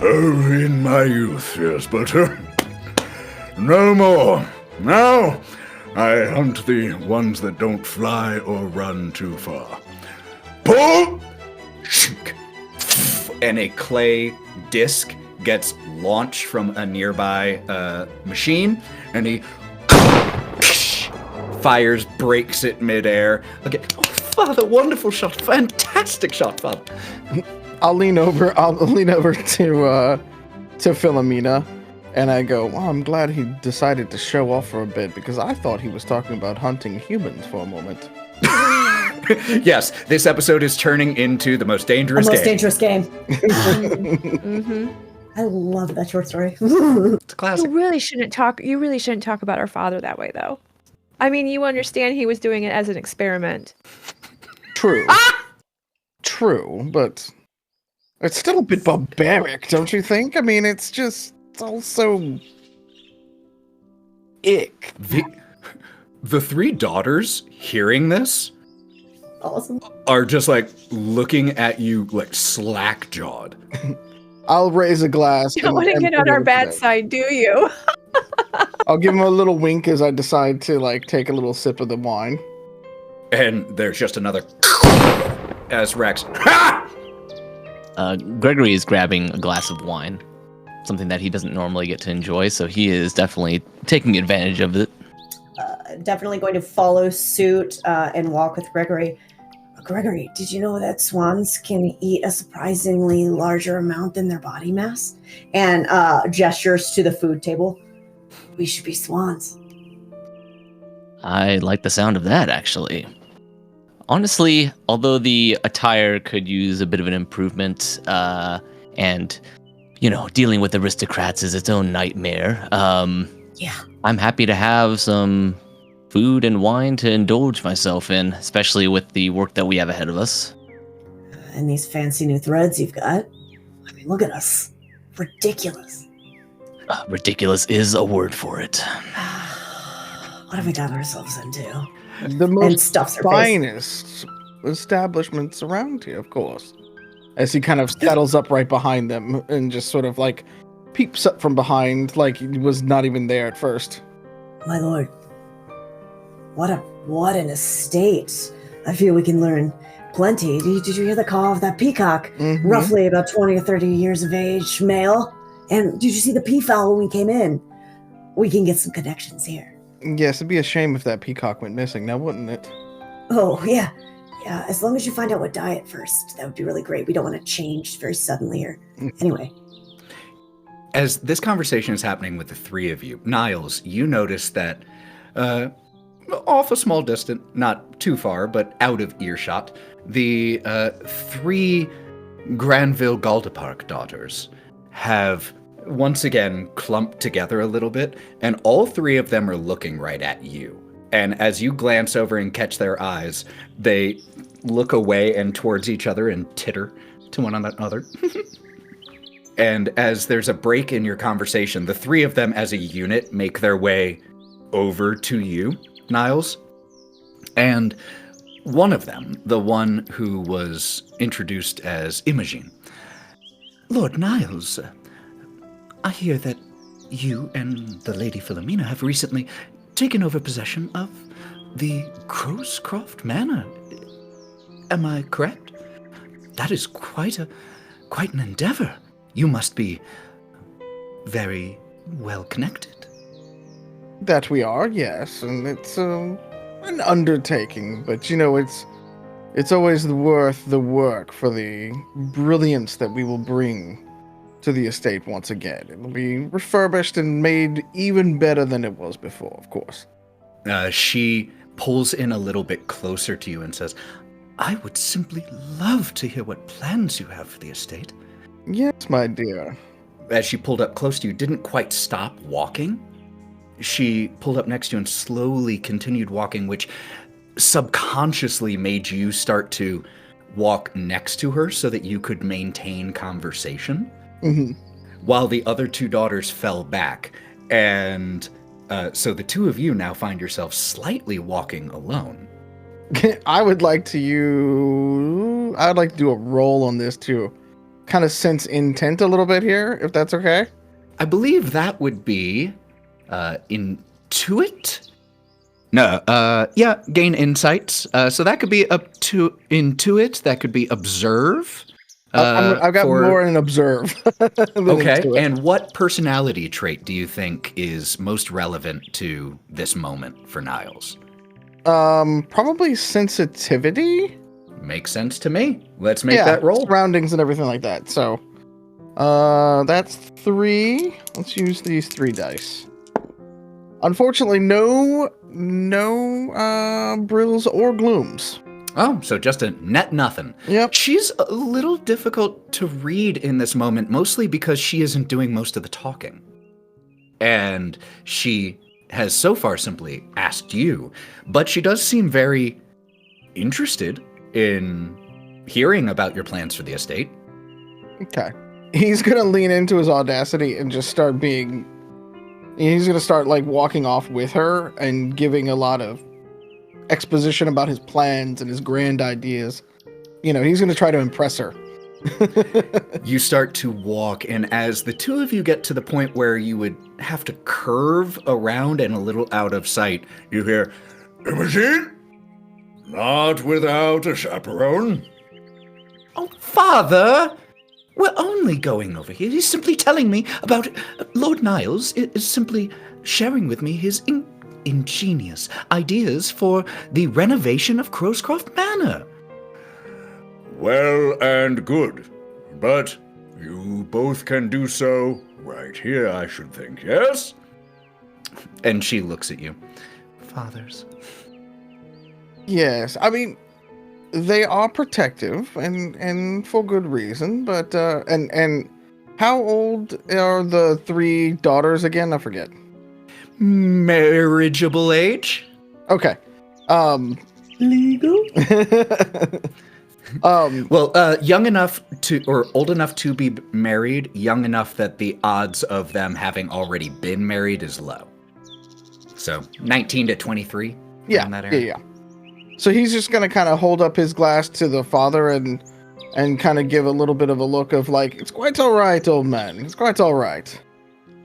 F: Oh, in my youth, yes, but no more. Now, I hunt the ones that don't fly or run too far. Pull!
A: And a clay disc gets launched from a nearby machine, and he fires, breaks it midair. Okay. Oh, Father, wonderful shot. Fantastic shot, Father.
D: I'll lean over to Philomena, and I go, well, I'm glad he decided to show off for a bit, because I thought he was talking about hunting humans for a moment.
A: Yes, this episode is turning into the most dangerous game.
C: Dangerous game.
E: Mm-hmm.
C: I love that short story.
A: It's a classic.
E: You really shouldn't talk about our father that way, though. I mean, you understand he was doing it as an experiment.
D: True. True, but it's still a bit barbaric, don't you think? I mean, it's also ick.
A: The 3 daughters hearing this
C: Awesome.
A: are just like looking at you like slack-jawed.
D: I'll raise a glass.
E: You don't want to get on our bad side, do you?
D: I'll give him a little wink as I decide to take a little sip of the wine.
A: And there's just another as Rex.
B: Gregory is grabbing a glass of wine, something that he doesn't normally get to enjoy, so he is definitely taking advantage of it.
C: Definitely going to follow suit and walk with Gregory. Gregory, did you know that swans can eat a surprisingly larger amount than their body mass? And gestures to the food table. We should be swans.
B: I like the sound of that, actually. Honestly, although the attire could use a bit of an improvement, and, dealing with aristocrats is its own nightmare,
C: Yeah.
B: I'm happy to have some food and wine to indulge myself in, especially with the work that we have ahead of us.
C: And these fancy new threads you've got. I mean, look at us. Ridiculous.
B: Ridiculous is a word for it.
C: What have we got ourselves into?
D: The most
C: stuffs her face.
D: finest establishments around here, of course. As he kind of settles up right behind them and just sort of peeps up from behind like he was not even there at first.
C: My lord. What an estate. I feel we can learn plenty. Did you hear the call of that peacock?
D: Mhm.
C: Roughly about 20 or 30 years of age, male. And did you see the peafowl when we came in? We can get some connections here.
D: Yes, it'd be a shame if that peacock went missing now, wouldn't it?
C: Oh, yeah. Yeah, as long as you find out what diet first, that would be really great. We don't want to change very suddenly or... Anyway.
A: As this conversation is happening with the 3 of you, Niles, you notice that off a small distance, not too far, but out of earshot, the 3 Granville Galdepark daughters have once again clumped together a little bit, and all 3 of them are looking right at you. And as you glance over and catch their eyes, they look away and towards each other and titter to one another. And as there's a break in your conversation, the three of them as a unit make their way over to you, Niles. And one of them, the one who was introduced as Imogen. Lord Niles, I hear that you and the Lady Philomena have recently taken over possession of the Crowscroft Manor. Am I correct? That is quite an endeavor. You must be very well connected.
D: That we are, yes, and it's an undertaking, but it's always worth the work for the brilliance that we will bring to the estate once again. It will be refurbished and made even better than it was before, of course.
A: She pulls in a little bit closer to you and says, I would simply love to hear what plans you have for the estate.
D: Yes, my dear.
A: As she pulled up close to you, didn't quite stop walking. She pulled up next to you and slowly continued walking, which subconsciously made you start to walk next to her so that you could maintain conversation.
D: Mm-hmm.
A: While the other two daughters fell back. And so the two of you now find yourselves slightly walking alone.
D: I would like to do a roll on this to kind of sense intent a little bit here, if that's okay.
A: I believe that would be intuit? No, gain insights. So that could be up to intuit, that could be observe.
D: I've got more in observe.
A: Okay, and what personality trait do you think is most relevant to this moment for Niles?
D: Probably sensitivity.
A: Makes sense to me. Let's make that roll.
D: Surroundings and everything like that. So, that's 3. Let's use these 3 dice. Unfortunately, no brills or glooms.
A: Oh, so just a net nothing.
D: Yep.
A: She's a little difficult to read in this moment, mostly because she isn't doing most of the talking. And she has so far simply asked you, but she does seem very interested in hearing about your plans for the estate.
D: Okay. He's going to lean into his audacity and just start he's going to start like walking off with her and giving a lot of exposition about his plans and his grand ideas. He's going to try to impress her.
A: You start to walk, and as the two of you get to the point where you would have to curve around and a little out of sight, you hear,
F: Imogen? Not without a chaperone.
A: Oh, Father! We're only going over here. He's simply telling me about... Lord Niles is simply sharing with me his ingenious ideas for the renovation of Crowscroft Manor.
F: Well and good, but you both can do so right here, I should think, yes?
A: And she looks at you. Fathers.
D: Yes, I mean, they are protective and for good reason, but and how old are the 3 daughters again? I forget.
A: Marriageable age?
D: Okay.
A: Legal? Young enough to, or old enough to be married, young enough that the odds of them having already been married is low. So 19 to 23.
D: Yeah,
A: in that area.
D: yeah. So he's just gonna kind of hold up his glass to the father and kind of give a little bit of a look of like, it's quite all right, old man. It's quite all right.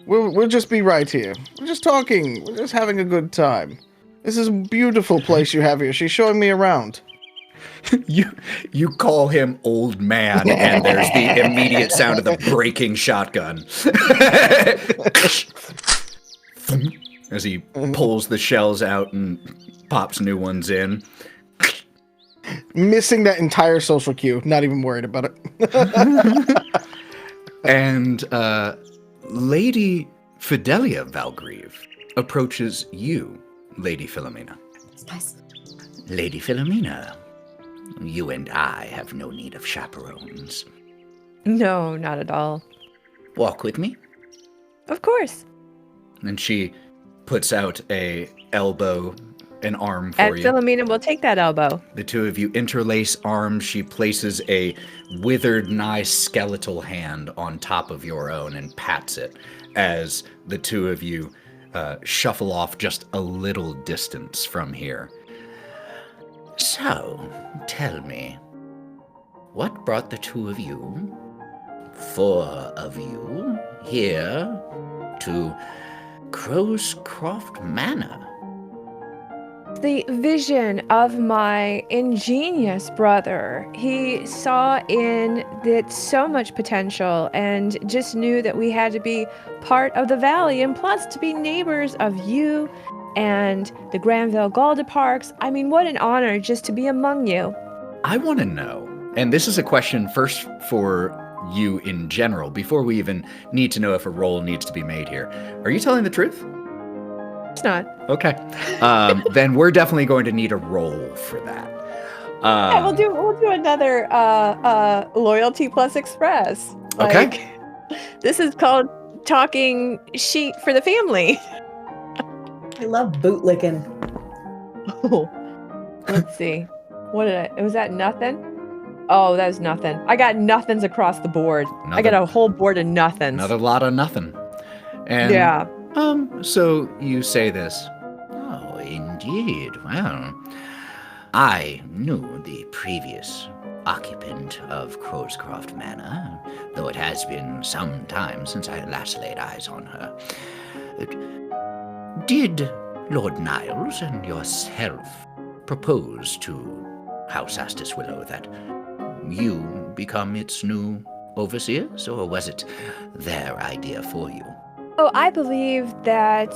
D: We'll just be right here. We're just talking. We're just having a good time. This is a beautiful place you have here. She's showing me around.
A: You call him old man, and there's the immediate sound of the breaking shotgun. As he pulls the shells out and pops new ones in.
D: Missing that entire social cue. Not even worried about it.
A: And Lady Fidelia Valgrieve approaches you, Lady Philomena.
C: Nice.
A: Lady Philomena, you and I have no need of chaperones.
E: No, not at all.
A: Walk with me.
E: Of course.
A: And she puts out a elbow an arm for
E: And
A: you.
E: Philomena will take that elbow.
A: The two of you interlace arms. She places a withered, nigh skeletal hand on top of your own and pats it as the two of you shuffle off just a little distance from here. So, tell me, what brought the two of you, 4 of you, here to Crowscroft Manor?
E: The vision of my ingenious brother. He saw in it so much potential and just knew that we had to be part of the valley, and plus to be neighbors of you and the Granville Galda Parks. I mean, what an honor just to be among you.
A: I want to know, and this is a question first for you in general, before we even need to know if a roll needs to be made here. Are you telling the truth?
E: It's not.
A: Okay. Then we're definitely going to need a roll for that.
E: Yeah, we'll do another loyalty plus express.
A: Okay.
E: This is called talking sheet for the family.
C: I love bootlicking.
E: Oh, let's see. Was that nothing? Oh, that was nothing. I got nothings across the board. I got a whole board of nothings.
A: Another lot of nothing. And
E: Yeah.
A: So you say this. Oh, indeed. Well, I knew the previous occupant of Crowscroft Manor, though it has been some time since I last laid eyes on her. Did Lord Niles and yourself propose to House Astis Willow that you become its new overseers, or was it their idea for you?
E: Oh, I believe that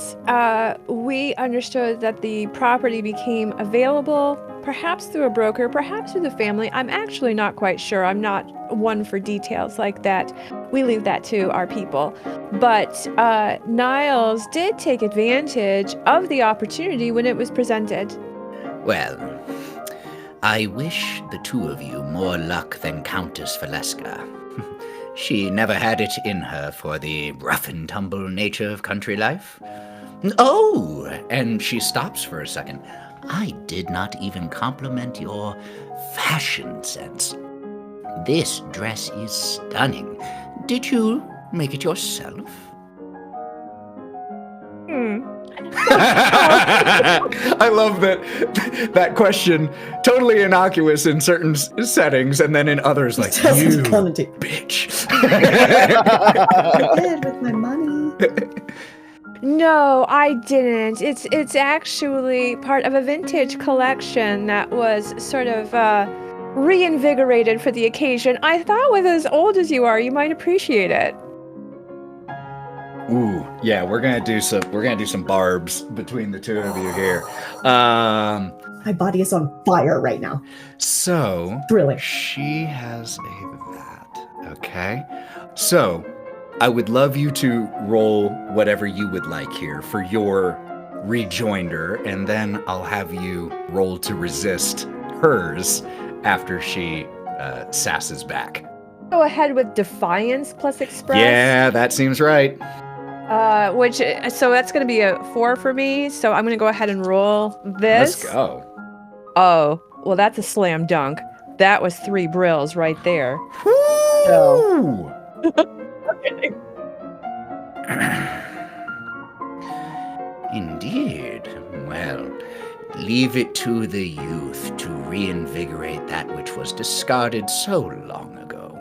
E: we understood that the property became available, perhaps through a broker, perhaps through the family. I'm actually not quite sure. I'm not one for details like that. We leave that to our people. But Niles did take advantage of the opportunity when it was presented.
A: Well, I wish the two of you more luck than Countess Valeska. She never had it in her for the rough and tumble nature of country life. Oh, and she stops for a second. I did not even compliment your fashion sense. This dress is stunning. Did you make it yourself? I love that question. Totally innocuous in certain settings, and then in others, like, you bitch.
C: I did with my money.
E: No, I didn't. It's actually part of a vintage collection that was sort of reinvigorated for the occasion. I thought with as old as you are, you might appreciate it.
A: Ooh, yeah, we're gonna do some barbs between the two of you here.
C: My body is on fire right now.
A: So
C: Thrilling.
A: she has a that. Okay. So I would love you to roll whatever you would like here for your rejoinder, and then I'll have you roll to resist hers after she sasses back.
E: Go ahead with Defiance plus Express.
A: Yeah, that seems right.
E: So that's going to be a 4 for me. So I'm going to go ahead and roll this.
A: Let's go.
E: Oh, well, that's a slam dunk. That was 3 brills right there.
A: Woo! Indeed. Well, leave it to the youth to reinvigorate that which was discarded so long ago.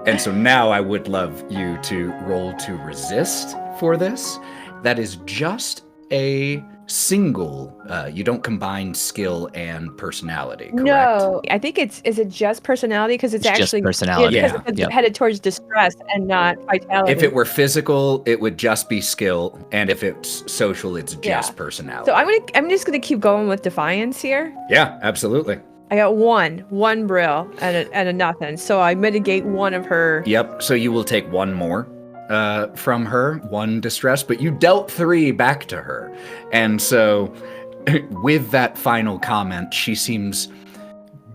A: And so now I would love you to roll to resist for this. That is just a single, you don't combine skill and personality, correct?
E: No, I think is it just personality? Because it's
B: It's just
E: actually
B: personality.
E: because it's
A: Yep.
E: headed towards distress and not vitality.
A: If it were physical, it would just be skill, and if it's social, it's just
E: Yeah.
A: personality.
E: So I'm just gonna keep going with Defiance here.
A: Yeah, absolutely.
E: I got one brill and a nothing. So I mitigate one of her.
A: Yep, so you will take one more from her, 1 distress, but you dealt 3 back to her. And so with that final comment, she seems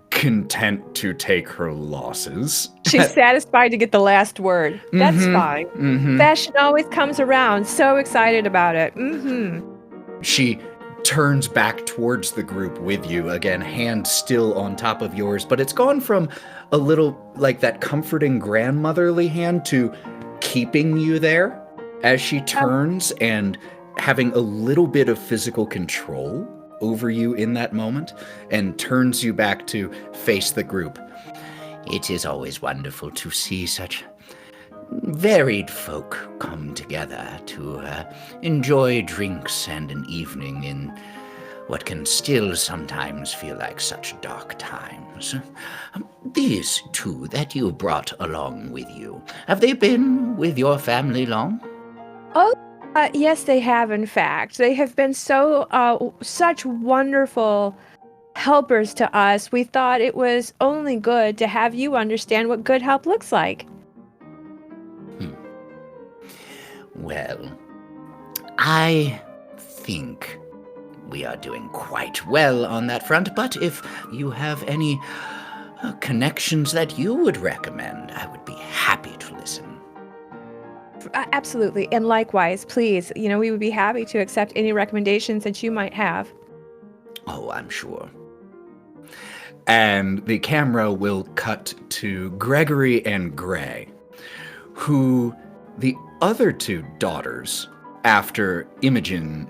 A: content to take her losses.
E: She's satisfied to get the last word. That's
A: Mhm,
E: fine.
A: mhm.
E: Fashion always comes around. So excited about it. Mm-hmm.
A: She turns back towards the group with you, again, hand still on top of yours, but it's gone from a little like that comforting grandmotherly hand to keeping you there as she turns and having a little bit of physical control over you in that moment and turns you back to face the group. It is always wonderful to see such varied folk come together to enjoy drinks and an evening in what can still sometimes feel like such dark times. These two that you brought along with you, have they been with your family long?
E: Oh, yes, they have, in fact. They have been such wonderful helpers to us. We thought it was only good to have you understand what good help looks like.
A: Well, I think we are doing quite well on that front, but if you have any connections that you would recommend, I would be happy to listen.
E: Absolutely. And likewise, please, we would be happy to accept any recommendations that you might have.
A: Oh, I'm sure. And the camera will cut to Gregory and Gray, who the other two daughters, after Imogen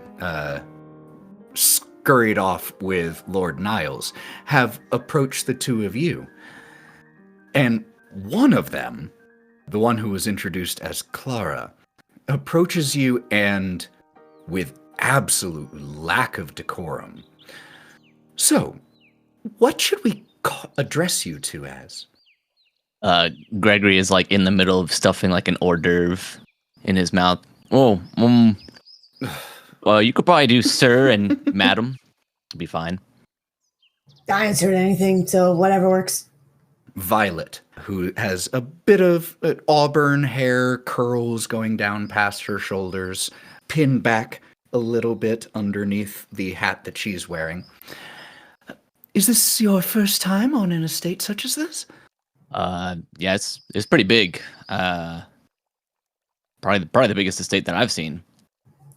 A: scurried off with Lord Niles, have approached the two of you. And one of them, the one who was introduced as Clara, approaches you and, with absolute lack of decorum, "So, what should we address you two as?"
B: Gregory is like in the middle of stuffing like an hors d'oeuvre in his mouth. Oh, well, you could probably do sir and madam. It'll be fine.
C: I answered anything, so whatever works.
A: Violet, who has a bit of auburn hair, curls going down past her shoulders, pinned back a little bit underneath the hat that she's wearing. "Is this your first time on an estate such as this?"
B: Yeah, it's pretty big. Probably the biggest estate that I've seen.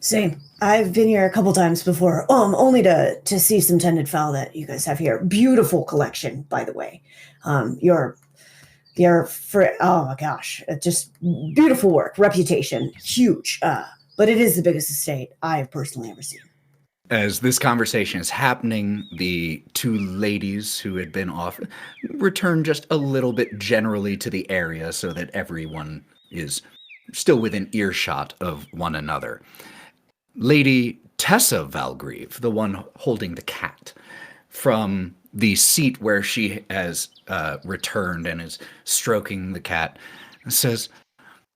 C: Same. I've been here a couple times before, only to see some tended fowl that you guys have here. Beautiful collection, by the way. Oh my gosh, just beautiful work, reputation, huge. But it is the biggest estate I've personally ever seen.
A: As this conversation is happening, the two ladies who had been off return just a little bit generally to the area so that everyone is still within earshot of one another. Lady Tessa Valgrieve, the one holding the cat, from the seat where she has returned and is stroking the cat, says,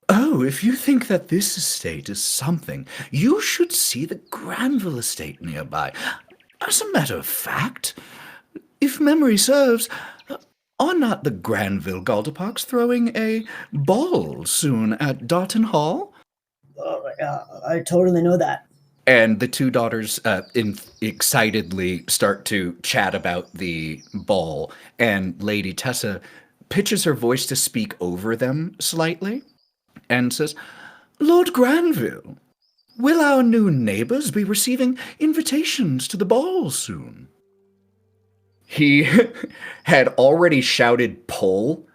A: "Oh, if you think that this estate is something, you should see the Granville estate nearby. As a matter of fact, if memory serves, are not the Granville Galderparks throwing a ball soon at Darton Hall?"
C: I totally know that.
A: And the two daughters excitedly start to chat about the ball, and Lady Tessa pitches her voice to speak over them slightly and says, "Lord Granville, will our new neighbors be receiving invitations to the ball soon?" He had already shouted pull,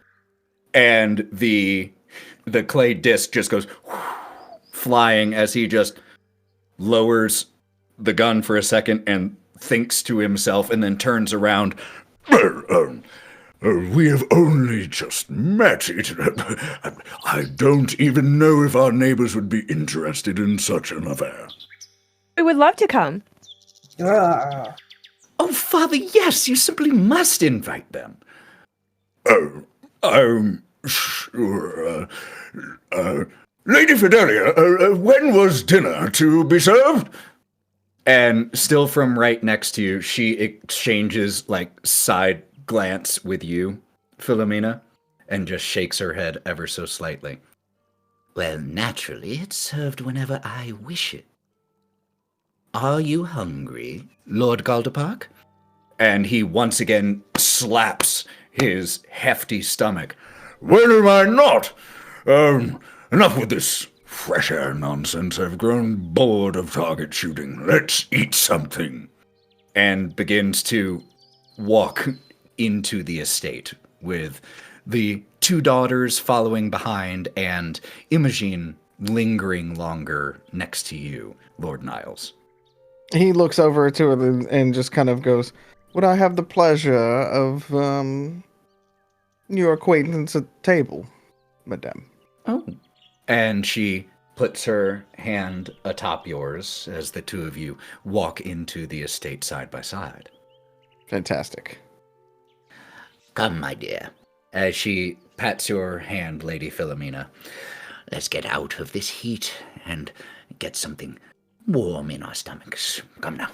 A: and the clay disc just goes flying as he just lowers the gun for a second and thinks to himself and then turns around.
F: We have only just met. I don't even know if our neighbors would be interested in such an affair."
E: We would love to come.
A: "Oh, Father, yes, you simply must invite them."
F: "Oh, I'm sure. Lady Fidelia, when was dinner to be served?"
A: And still from right next to you, she exchanges like side glance with you, Philomena, and just shakes her head ever so slightly. "Well, naturally, it's served whenever I wish it. Are you hungry, Lord Galderpark?" And he once again slaps his hefty stomach.
F: "When am I not? Enough with this Fresh air nonsense. I've grown bored of target shooting. Let's eat something.
A: And begins to walk into the estate with the two daughters following behind and Imogen lingering longer next to you, Lord Niles.
D: He looks over to her and just kind of goes, "Would I have the pleasure of your acquaintance at the table, madame?"
A: Oh. And she puts her hand atop yours as the two of you walk into the estate side by side.
D: Fantastic.
A: Come, my dear. As she pats your hand, Lady Philomena, let's get out of this heat and get something warm in our stomachs. Come now.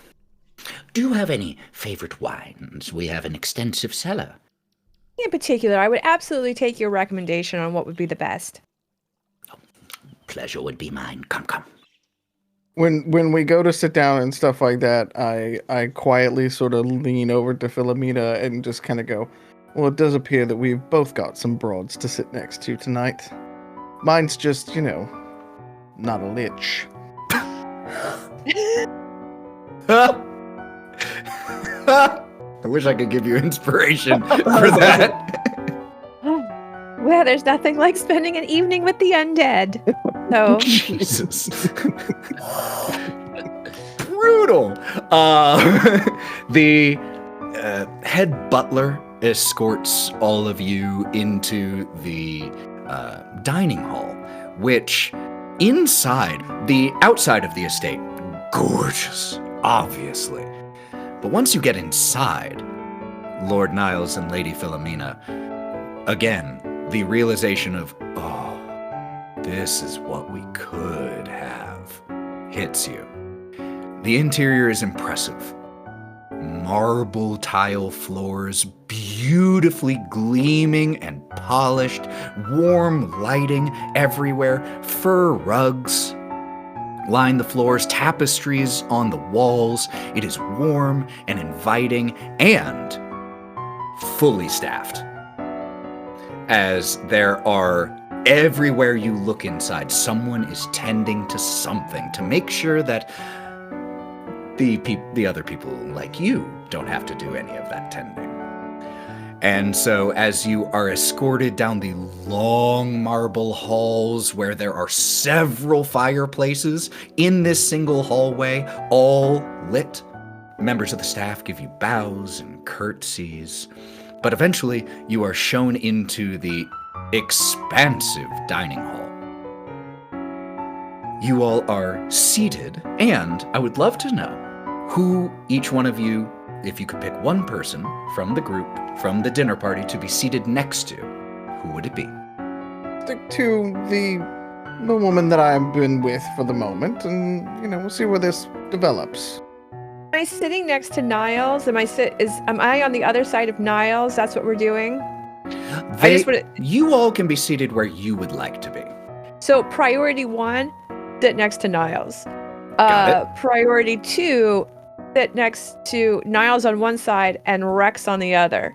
A: Do you have any favorite wines? We have an extensive cellar.
E: In particular, I would absolutely take your recommendation on what would be the best.
A: Pleasure would be mine. Come, come.
D: When we go to sit down and stuff like that, I quietly sort of lean over to Philomena and just kind of go, "Well, it does appear that we've both got some broads to sit next to tonight. Mine's just, not a lich."
A: I wish I could give you inspiration for that.
E: Well, there's nothing like spending an evening with the undead. So,
A: Jesus. Brutal. The head butler escorts all of you into the dining hall, which inside, the outside of the estate, gorgeous, obviously. But once you get inside, Lord Niles and Lady Philomena, again, the realization of, oh, this is what we could have, hits you. The interior is impressive. Marble tile floors, beautifully gleaming and polished, warm lighting everywhere, fur rugs line the floors, tapestries on the walls. It is warm and inviting and fully staffed. As there are, everywhere you look inside, someone is tending to something to make sure that the other people like you don't have to do any of that tending. And so as you are escorted down the long marble halls where there are several fireplaces in this single hallway, all lit, members of the staff give you bows and curtsies. But eventually you are shown into the expansive dining hall. You all are seated, and I would love to know who each one of you, if you could pick one person from the group, from the dinner party to be seated next to, who would it be?
D: Stick to the woman that I've been with for the moment, and we'll see where this develops.
E: am I sitting next to Niles? Am I on the other side of Niles? That's what we're doing.
A: You all can be seated where you would like to be.
E: So priority 1, sit next to Niles.
A: Got it.
E: Priority 2, sit next to Niles on one side and Rex on the other.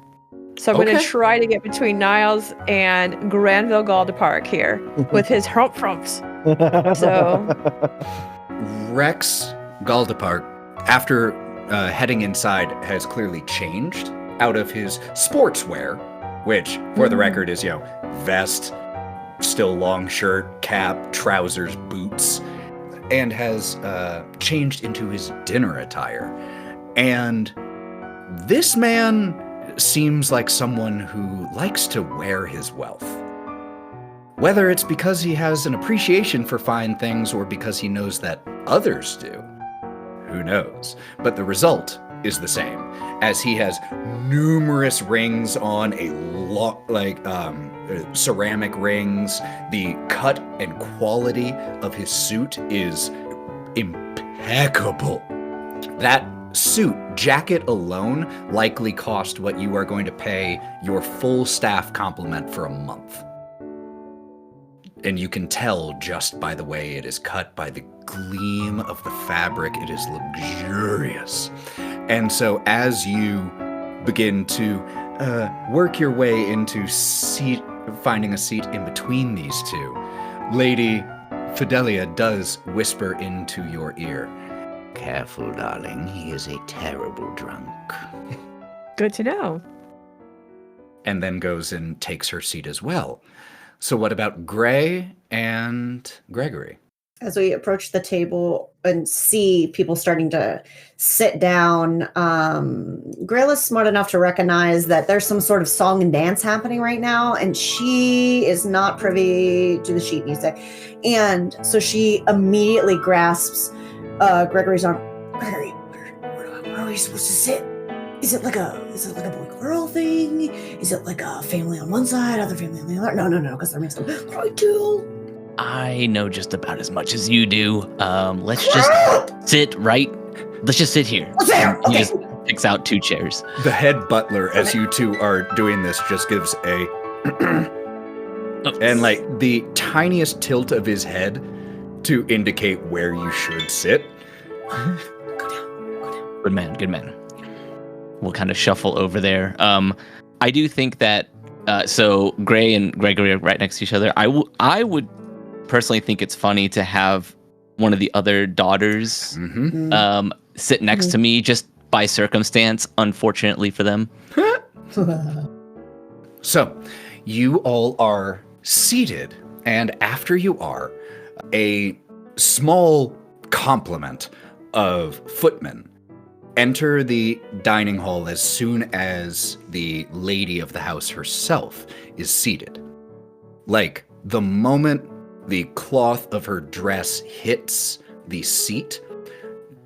E: So I'm going to try to get between Niles and Granville Galdepark here with his humps. So
A: Rex Galdepark, after heading inside, has clearly changed out of his sportswear, which, for the record, is, vest, still long shirt, cap, trousers, boots, and has changed into his dinner attire. And this man seems like someone who likes to wear his wealth. Whether it's because he has an appreciation for fine things or because he knows that others do, who knows? But the result is the same, as he has numerous rings on, ceramic rings. The cut and quality of his suit is impeccable. That suit jacket alone likely cost what you are going to pay your full staff complement for a month. And you can tell just by the way it is cut, by the gleam of the fabric. It is luxurious. And so as you begin to work your way into finding a seat in between these two, Lady Fidelia does whisper into your ear.
G: Careful, darling. He is a terrible drunk.
E: Good to know.
A: And then goes and takes her seat as well. So what about Gray and Gregory?
C: As we approach the table and see people starting to sit down, Grail is smart enough to recognize that there's some sort of song and dance happening right now, and she is not privy to the sheet music. And so she immediately grasps Gregory's arm. Gregory, where are we supposed to sit? Is it like a boy-girl thing? Is it like a family on one side, other family on the other? No, because they're mixed up. Right, too.
B: I know just about as much as you do. Let's just sit right. Let's just sit here. He just picks out 2 chairs.
A: The head butler, as you two are doing this, just gives a and like the tiniest tilt of his head to indicate where you should sit.
B: Good man. We'll kind of shuffle over there. I do think that so Gray and Gregory are right next to each other. I would personally think it's funny to have one of the other daughters sit next to me just by circumstance, unfortunately for them.
A: So, you all are seated, and after you are, a small complement of footmen enter the dining hall as soon as the lady of the house herself is seated. Like, the moment the cloth of her dress hits the seat,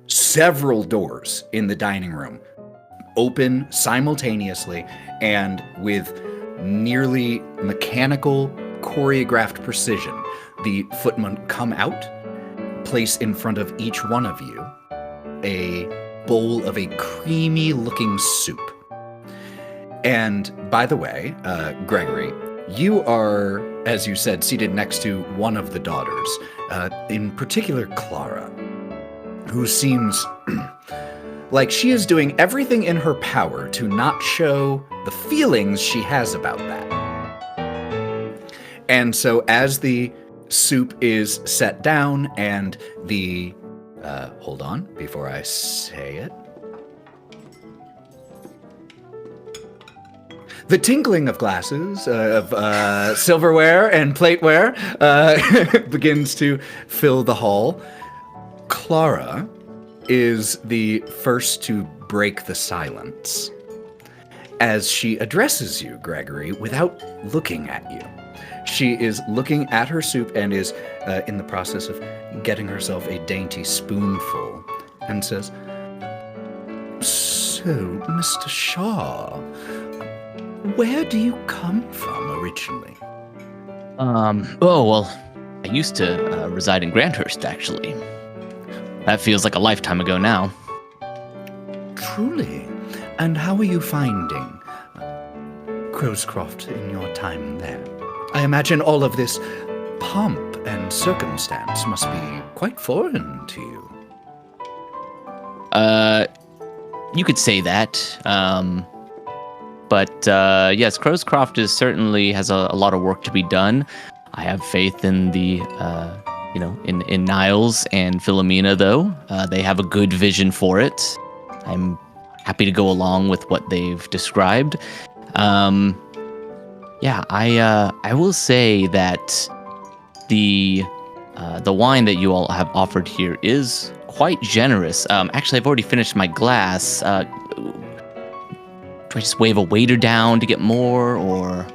A: several doors in the dining room open simultaneously, and with nearly mechanical, choreographed precision, the footmen come out, place in front of each one of you a bowl of a creamy-looking soup. And by the way, Gregory, you are, as you said, seated next to one of the daughters, in particular Clara, who seems like she is doing everything in her power to not show the feelings she has about that. And so as the soup is set down and the hold on before I say it. The tinkling of glasses, of silverware and plateware begins to fill the hall. Clara is the first to break the silence as she addresses you, Gregory, without looking at you. She is looking at her soup and is in the process of getting herself a dainty spoonful and says, "So, Mr. Shaw, where do you come from originally?"
B: Oh, well, I used to reside in Grandhurst, actually. That feels like a lifetime ago now.
A: Truly? And how are you finding Crowscroft in your time there? I imagine all of this pomp and circumstance must be quite foreign to you.
B: You could say that. But yes, Crowscroft certainly has a lot of work to be done. I have faith in the, in Niles and Philomena, though. They have a good vision for it. I'm happy to go along with what they've described. I will say that the wine that you all have offered here is quite generous. Actually, I've already finished my glass. Do I just wave a waiter down to get more, or?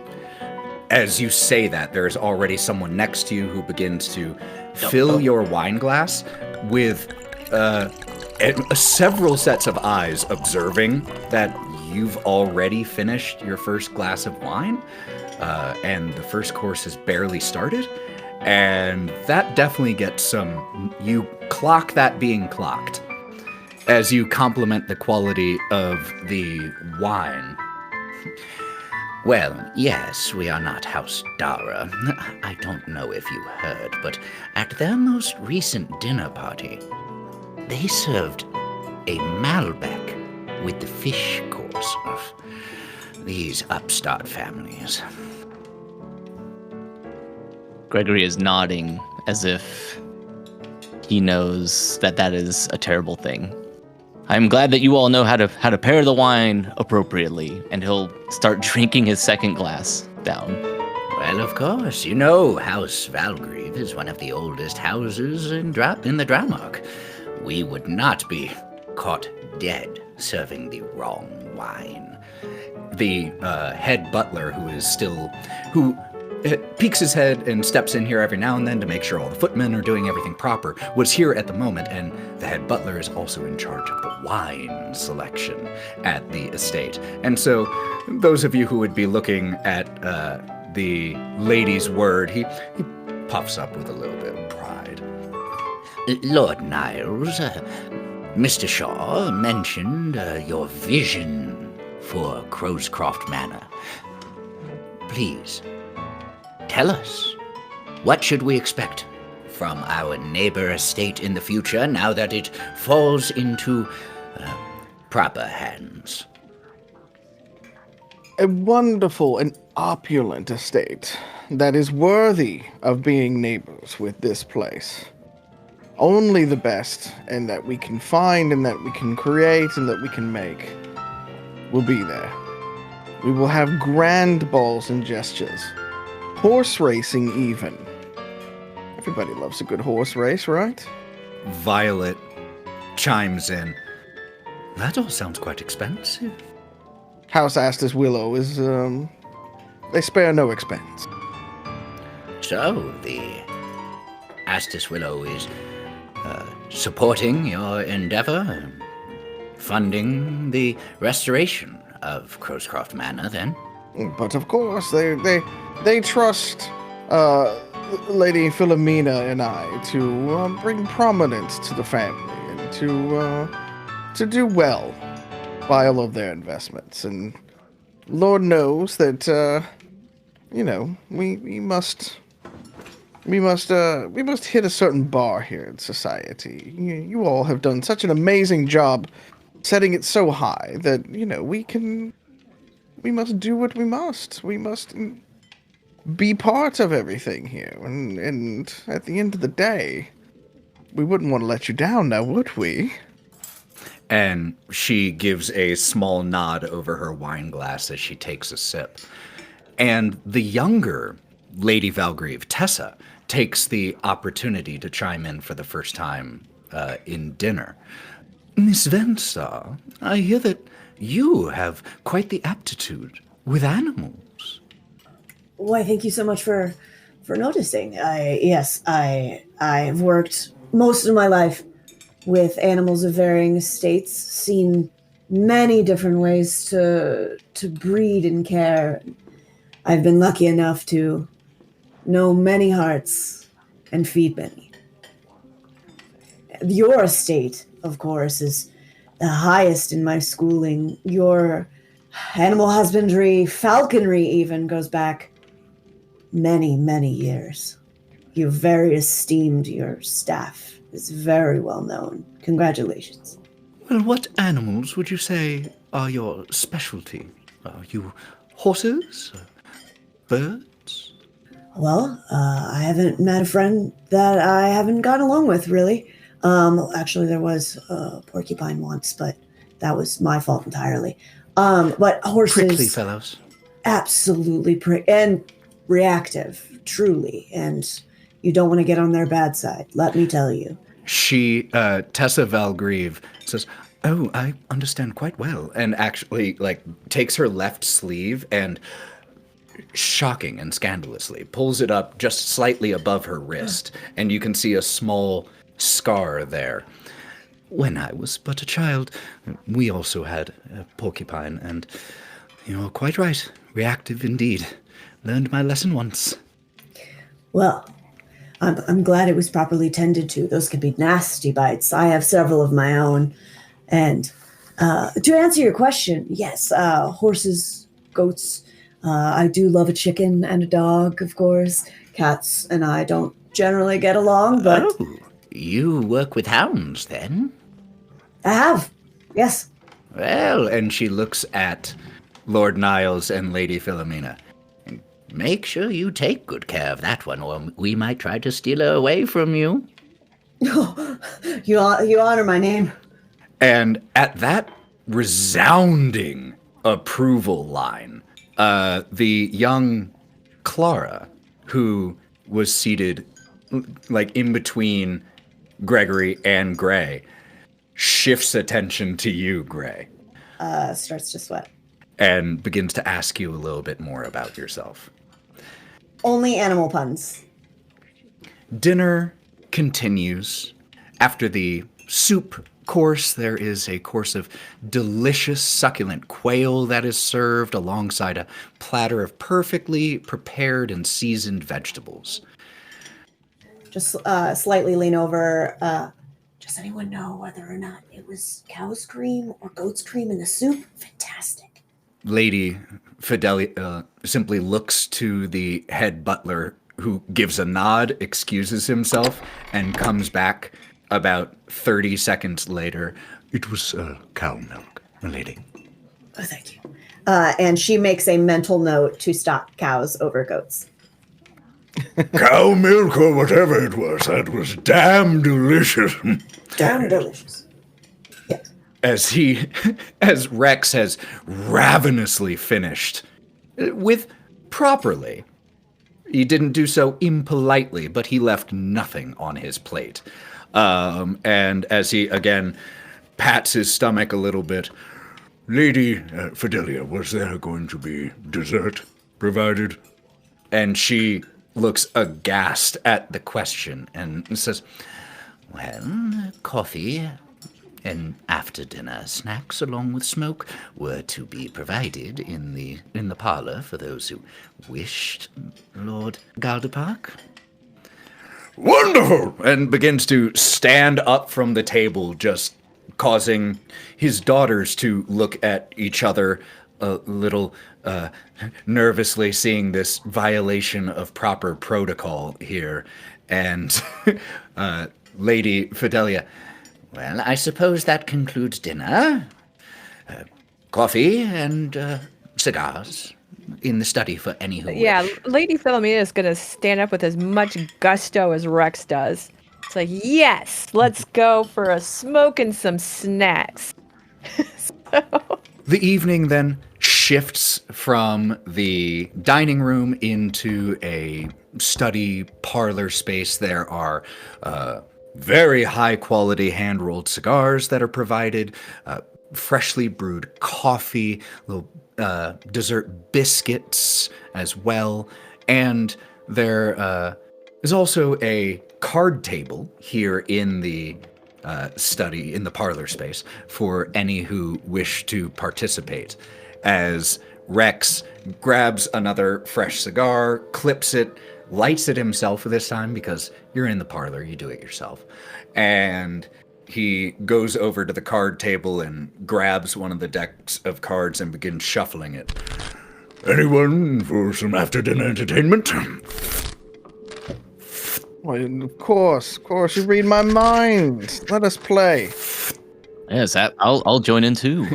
A: As you say that, there's already someone next to you who begins to fill your wine glass with several sets of eyes observing that you've already finished your first glass of wine, and the first course has barely started, and that definitely gets some, you clock that being clocked as you compliment the quality of the wine.
G: Well, yes, we are not House Dara. I don't know if you heard, but at their most recent dinner party, they served a Malbec with the fish course of these upstart families.
B: Gregory is nodding as if he knows that that is a terrible thing. I'm glad that you all know how to pair the wine appropriately, and he'll start drinking his second glass down.
G: Well, of course, you know House Valgrieve is one of the oldest houses in the Dramark. We would not be caught dead serving the wrong wine.
A: The head butler, who peeks his head and steps in here every now and then to make sure all the footmen are doing everything proper, was here at the moment, and the head butler is also in charge of the wine selection at the estate. And so those of you who would be looking at the lady's word, he puffs up with a little bit of pride.
G: Lord Niles, Mr. Shaw mentioned your vision for Crowscroft Manor. Please, tell us, what should we expect from our neighbor estate in the future now that it falls into proper hands?
D: A wonderful and opulent estate that is worthy of being neighbors with this place. Only the best, and that we can find, and that we can create, and that we can make, will be there. We will have grand balls and gestures. Horse racing, even. Everybody loves a good horse race, right?
A: Violet chimes in. That all sounds quite expensive.
D: House Astus Willow is, they spare no expense.
G: So, the Astus Willow is supporting your endeavor, funding the restoration of Crowscroft Manor, then?
D: But of course, they trust Lady Philomena and I to bring prominence to the family and to do well by all of their investments. And Lord knows that we must hit a certain bar here in society. You all have done such an amazing job setting it so high that we must do what we must. We must be part of everything here. And at the end of the day, we wouldn't want to let you down now, would we?
A: And she gives a small nod over her wine glass as she takes a sip. And the younger Lady Valgrieve, Tessa, takes the opportunity to chime in for the first time in dinner. Miss Venstar, I hear that you have quite the aptitude with animals.
C: Why, thank you so much for noticing. I have worked most of my life with animals of varying estates, seen many different ways to breed and care. I've been lucky enough to know many hearts and feed many. Your estate, of course, is the highest in my schooling. Your animal husbandry, falconry even, goes back many, many years. You're very esteemed. Your staff is very well known. Congratulations.
A: Well, what animals would you say are your specialty? Are you horses? Birds?
C: Well, I haven't met a friend that I haven't gotten along with, really. Actually, there was a porcupine once, but that was my fault entirely. But horses...
A: Prickly fellows.
C: Absolutely and reactive, truly. And you don't want to get on their bad side, let me tell you.
A: Tessa Valgrieve says, "Oh, I understand quite well," and actually, takes her left sleeve and, shocking and scandalously, pulls it up just slightly above her wrist, and you can see a small scar there. When I was but a child, we also had a porcupine, and you're quite right, reactive indeed. Learned my lesson once.
C: Well, I'm glad it was properly tended to. Those could be nasty bites. I have several of my own. And to answer your question, yes, horses, goats. I do love a chicken and a dog, of course. Cats and I don't generally get along, but...
G: Oh, you work with hounds, then?
C: I have, yes.
A: Well, and she looks at Lord Niles and Lady Philomena.
G: Make sure you take good care of that one, or we might try to steal her away from you.
C: You honor my name.
A: And at that resounding approval line, the young Clara, who was seated like in between Gregory and Gray, shifts attention to you, Gray,
C: Starts to sweat.
A: and begins to ask you a little bit more about yourself.
C: Only animal puns.
A: Dinner continues. After the soup course, there is a course of delicious, succulent quail that is served alongside a platter of perfectly prepared and seasoned vegetables.
C: Just slightly lean over. Does anyone know whether or not it was cow's cream or goat's cream in the soup? Fantastic.
A: Lady Fidelia simply looks to the head butler, who gives a nod, excuses himself, and comes back about 30 seconds later.
F: It was cow milk, milady.
C: Oh, thank you. And she makes a mental note to stock cows over goats.
F: Cow milk or whatever it was, that was damn delicious.
C: Damn delicious. Yes.
A: As Rex has ravenously finished, with properly. He didn't do so impolitely, but he left nothing on his plate. And as he again pats his stomach a little bit,
F: Lady Fidelia, was there going to be dessert provided?
A: and she looks aghast at the question and says,
G: Well, coffee and after-dinner snacks along with smoke were to be provided in the parlor for those who wished, Lord Galderpark.
F: Wonderful!
A: and begins to stand up from the table, just causing his daughters to look at each other a little nervously, seeing this violation of proper protocol here. And Lady Fidelia,
G: Well, I suppose that concludes dinner. Coffee and cigars in the study for any who
E: Yeah,
G: wish.
E: Lady Philomena is going to stand up with as much gusto as Rex does. It's like, yes, let's go for a smoke and some snacks.
A: the evening then shifts from the dining room into a study parlor space. There are very high quality hand rolled cigars that are provided, freshly brewed coffee, little dessert biscuits as well. And there is also a card table here in the study, in the parlor space, for any who wish to participate. As Rex grabs another fresh cigar, clips it, lights it himself this time because you're in the parlor, you do it yourself. And he goes over to the card table and grabs one of the decks of cards and begins shuffling it.
F: Anyone for some after-dinner entertainment?
D: Well, of course, you read my mind. Let us play.
B: Yes, I'll join in too.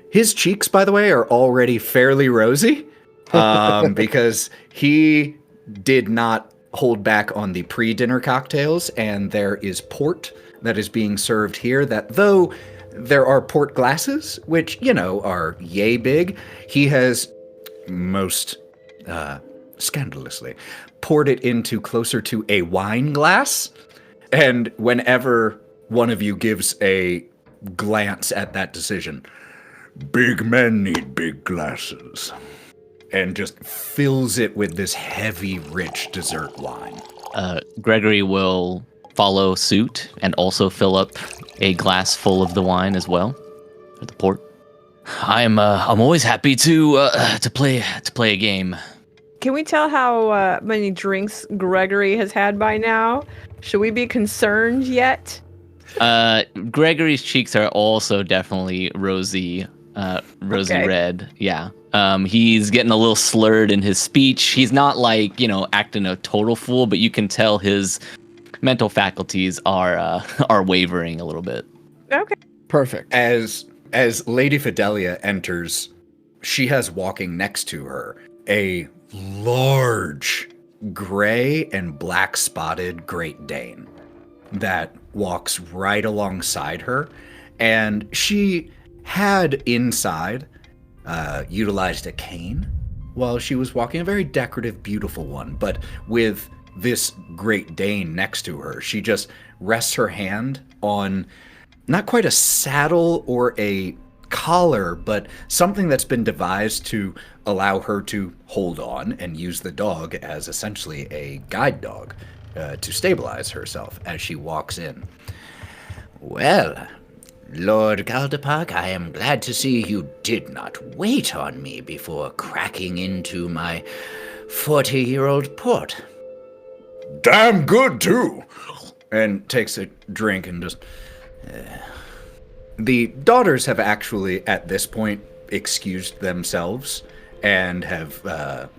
A: His cheeks, by the way, are already fairly rosy because he did not hold back on the pre-dinner cocktails, and there is port that is being served here that, though there are port glasses, which, are yay big, he has most scandalously poured it into closer to a wine glass. And whenever one of you gives a glance at that decision,
F: Big men need big glasses.
A: and just fills it with this heavy, rich dessert wine.
B: Gregory will follow suit and also fill up a glass full of the wine as well, or the port. I'm always happy to play a game.
E: Can we tell how many drinks Gregory has had by now? Should we be concerned yet?
B: Gregory's cheeks are also definitely rosy
E: Okay.
B: red. Yeah. He's getting a little slurred in his speech. He's not like, acting a total fool, but you can tell his mental faculties are wavering a little bit.
E: Okay.
D: Perfect.
A: As Lady Fidelia enters, she has walking next to her a large gray and black spotted Great Dane that walks right alongside her. And she had inside utilized a cane while she was walking, a very decorative, beautiful one. But with this Great Dane next to her, she just rests her hand on not quite a saddle or a collar, but something that's been devised to allow her to hold on and use the dog as essentially a guide dog to stabilize herself as she walks in.
G: Well, Lord Galdepark, I am glad to see you did not wait on me before cracking into my 40-year-old port.
F: Damn good, too.
A: And takes a drink and just... The daughters have actually, at this point, excused themselves and have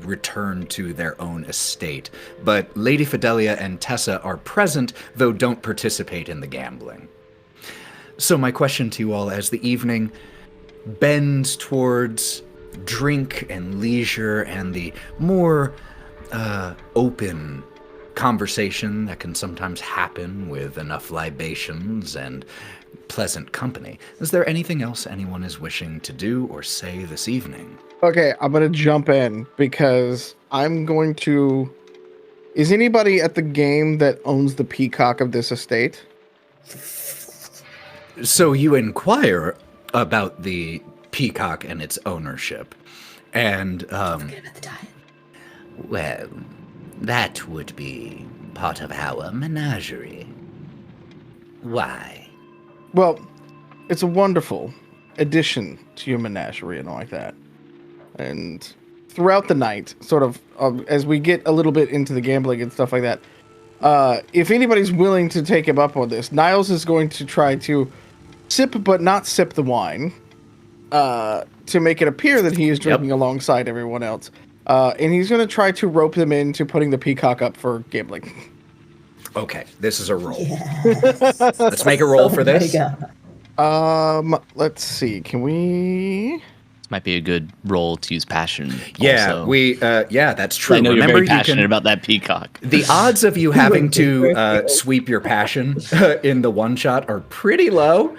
A: returned to their own estate. But Lady Fidelia and Tessa are present, though don't participate in the gambling. So my question to you all, as the evening bends towards drink and leisure and the more open conversation that can sometimes happen with enough libations and pleasant company, is there anything else anyone is wishing to do or say this evening?
D: Okay, I'm going to jump in because I'm going to... Is anybody at the game that owns the peacock of this estate?
A: So you inquire about the peacock and its ownership, and
C: Forget about the diet.
G: Well, that would be part of our menagerie. Why?
D: Well, it's a wonderful addition to your menagerie and all like that. And throughout the night, sort of, as we get a little bit into the gambling and stuff like that, if anybody's willing to take him up on this, Niles is going to try to sip but not sip the wine to make it appear that he is drinking alongside everyone else. And he's going to try to rope them into putting the peacock up for gambling.
A: Okay, this is a roll.
C: Yes.
A: Let's make a roll for this.
D: Let's see. Can we...
B: This might be a good role to use passion.
A: Yeah,
B: also.
A: that's true.
B: I know
A: Remember,
B: you're very passionate
A: you can,
B: about that peacock.
A: the odds of you having to sweep your passion in the one shot are pretty low.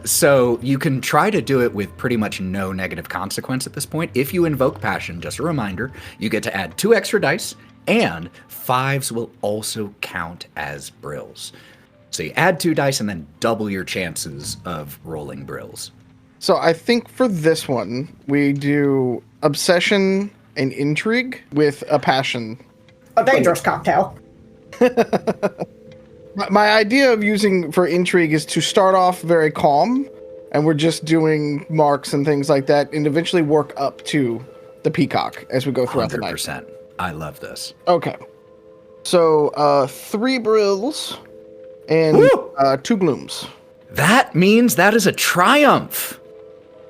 A: So you can try to do it with pretty much no negative consequence at this point. If you invoke passion, just a reminder, you get to add 2 extra dice, and 5s will also count as brills. So you add 2 dice and then double your chances of rolling brills.
D: So I think for this one, we do obsession and intrigue with a passion.
C: A dangerous cocktail.
D: My idea of using for intrigue is to start off very calm, and we're just doing marks and things like that, and eventually work up to the peacock as we go throughout the night.
A: 100%. I love this.
D: Okay. So 3 brills and 2 glooms.
A: That means that is a triumph.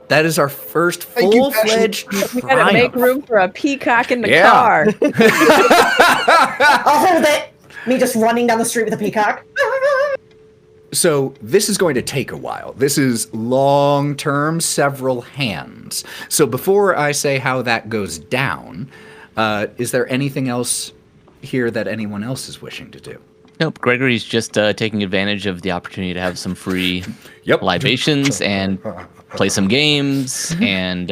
A: That is our first
D: Thank you,
A: full-fledged
E: We gotta make
A: triumph.
E: room for a peacock in the
A: Yeah.
E: car.
C: I'll hold it. Me just running down the street with a peacock.
A: So this is going to take a while. This is long-term, several hands. So before I say how that goes down, is there anything else here that anyone else is wishing to do?
B: Nope, Gregory's just taking advantage of the opportunity to have some free
A: Yep.
B: libations and play some games and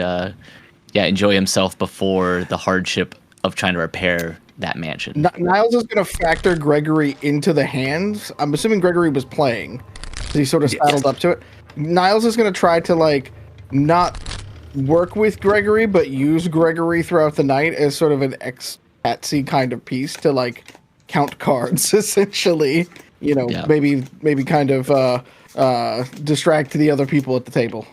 B: enjoy himself before the hardship of trying to repair that mansion.
D: Niles is going to factor Gregory into the hands. I'm assuming Gregory was playing, so he sort of saddled up to it. Niles is going to try to not work with Gregory, but use Gregory throughout the night as sort of an ex-patsy kind of piece to count cards, essentially. Maybe kind of distract the other people at the table.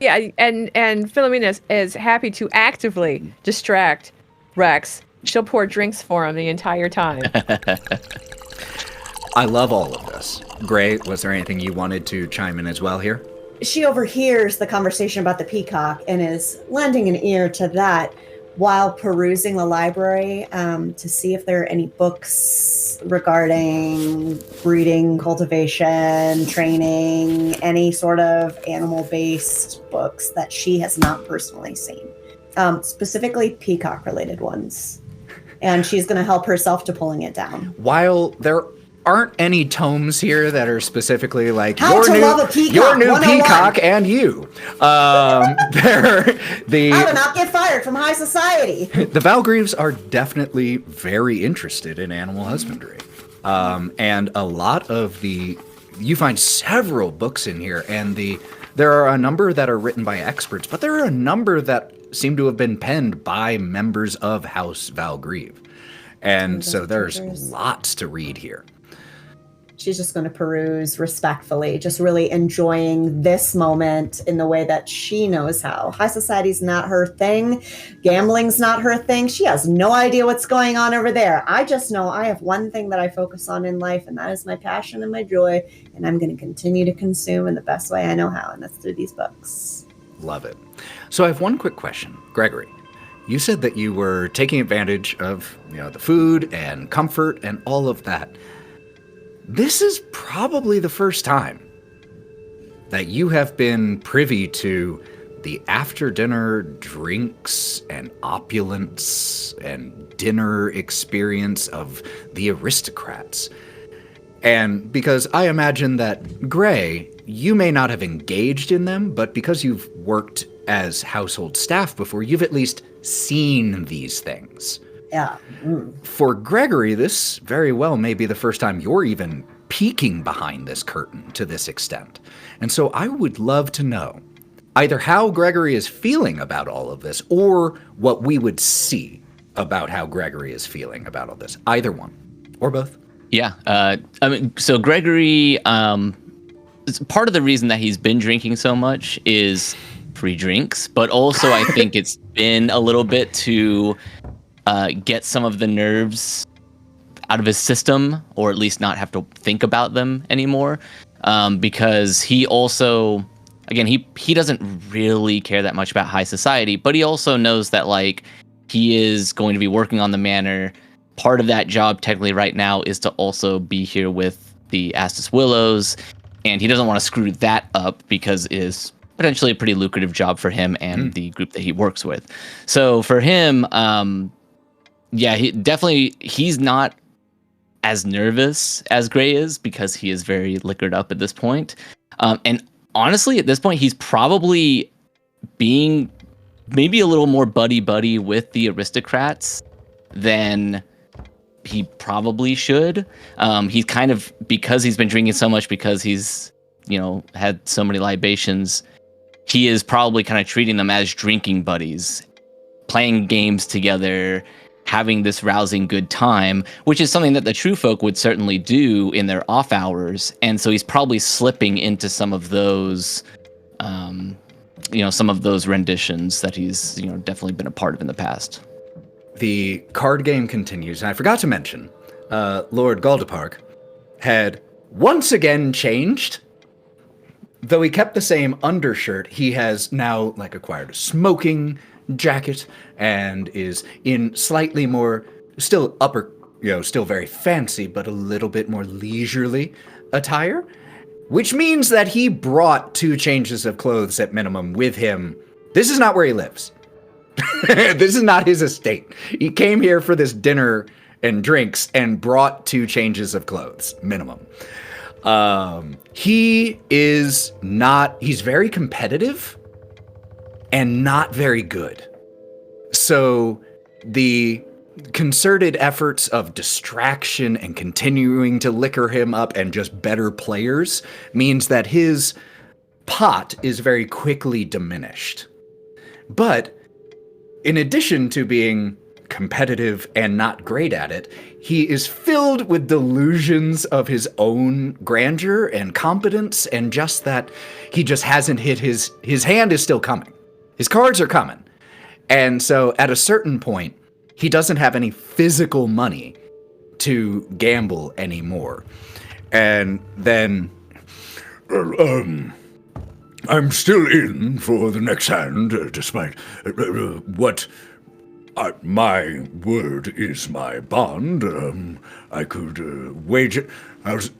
E: Yeah, and Philomena is happy to actively distract Rex. She'll pour drinks for him the entire time.
A: I love all of this. Gray, was there anything you wanted to chime in as well here?
C: She overhears the conversation about the peacock and is lending an ear to that while perusing the library to see if there are any books regarding breeding, cultivation, training, any sort of animal-based books that she has not personally seen. specifically peacock-related ones. And she's going to help herself to pulling it down.
A: While there aren't any tomes here that are specifically like
C: How to love a peacock,
A: your new
C: 101.
A: peacock and you. They're
C: How to not get fired from high society.
A: The Valgreaves are definitely very interested in animal husbandry. And a lot of you find several books in here, and there are a number that are written by experts, but there are a number that seem to have been penned by members of House Valgrieve. And so there's lots to read here.
C: She's just going to peruse respectfully, just really enjoying this moment in the way that she knows how. High society's not her thing. Gambling's not her thing. She has no idea what's going on over there. I just know I have one thing that I focus on in life, and that is my passion and my joy, and I'm going to continue to consume in the best way I know how, and that's through these books.
A: Love it. So I have one quick question. Gregory, you said that you were taking advantage of, the food and comfort and all of that. This is probably the first time that you have been privy to the after-dinner drinks and opulence and dinner experience of the aristocrats. And because I imagine that, Gray, you may not have engaged in them, but because you've worked as household staff before, you've at least seen these things.
C: Yeah.
A: For Gregory, this very well may be the first time you're even peeking behind this curtain to this extent. And so I would love to know either how Gregory is feeling about all of this, or what we would see about how Gregory is feeling about all this. Either one, or both.
B: Yeah. So Gregory, part of the reason that he's been drinking so much is free drinks, but also I think it's been a little bit to get some of the nerves out of his system, or at least not have to think about them anymore. Because he also, again, he doesn't really care that much about high society, but he also knows that he is going to be working on the manor. Part of that job technically right now is to also be here with the Astus Willows, and he doesn't want to screw that up because it is potentially a pretty lucrative job for him and the group that he works with. So for him, he's not as nervous as Gray is because he is very liquored up at this point. And honestly, at this point, he's probably being maybe a little more buddy-buddy with the aristocrats than he probably should. He's kind of, because he's been drinking so much, because he's, had so many libations, he is probably kind of treating them as drinking buddies, playing games together, having this rousing good time, which is something that the true folk would certainly do in their off hours. And so he's probably slipping into some of those, some of those renditions that he's, definitely been a part of in the past.
A: The card game continues, and I forgot to mention, Lord Galdepark had once again changed. Though he kept the same undershirt, he has now acquired a smoking jacket and is in slightly more, still still very fancy, but a little bit more leisurely attire, which means that he brought 2 changes of clothes at minimum with him. This is not where he lives. This is not his estate. He came here for this dinner and drinks and brought 2 changes of clothes, minimum. He's very competitive and not very good. So the concerted efforts of distraction and continuing to liquor him up and just better players means that his pot is very quickly diminished. But in addition to being competitive and not great at it, he is filled with delusions of his own grandeur and competence, and just that he just hasn't hit his hand is still coming. His cards are coming. And so at a certain point, he doesn't have any physical money to gamble anymore. And then,
F: I'm still in for the next hand, despite what my word is my bond. I could wager.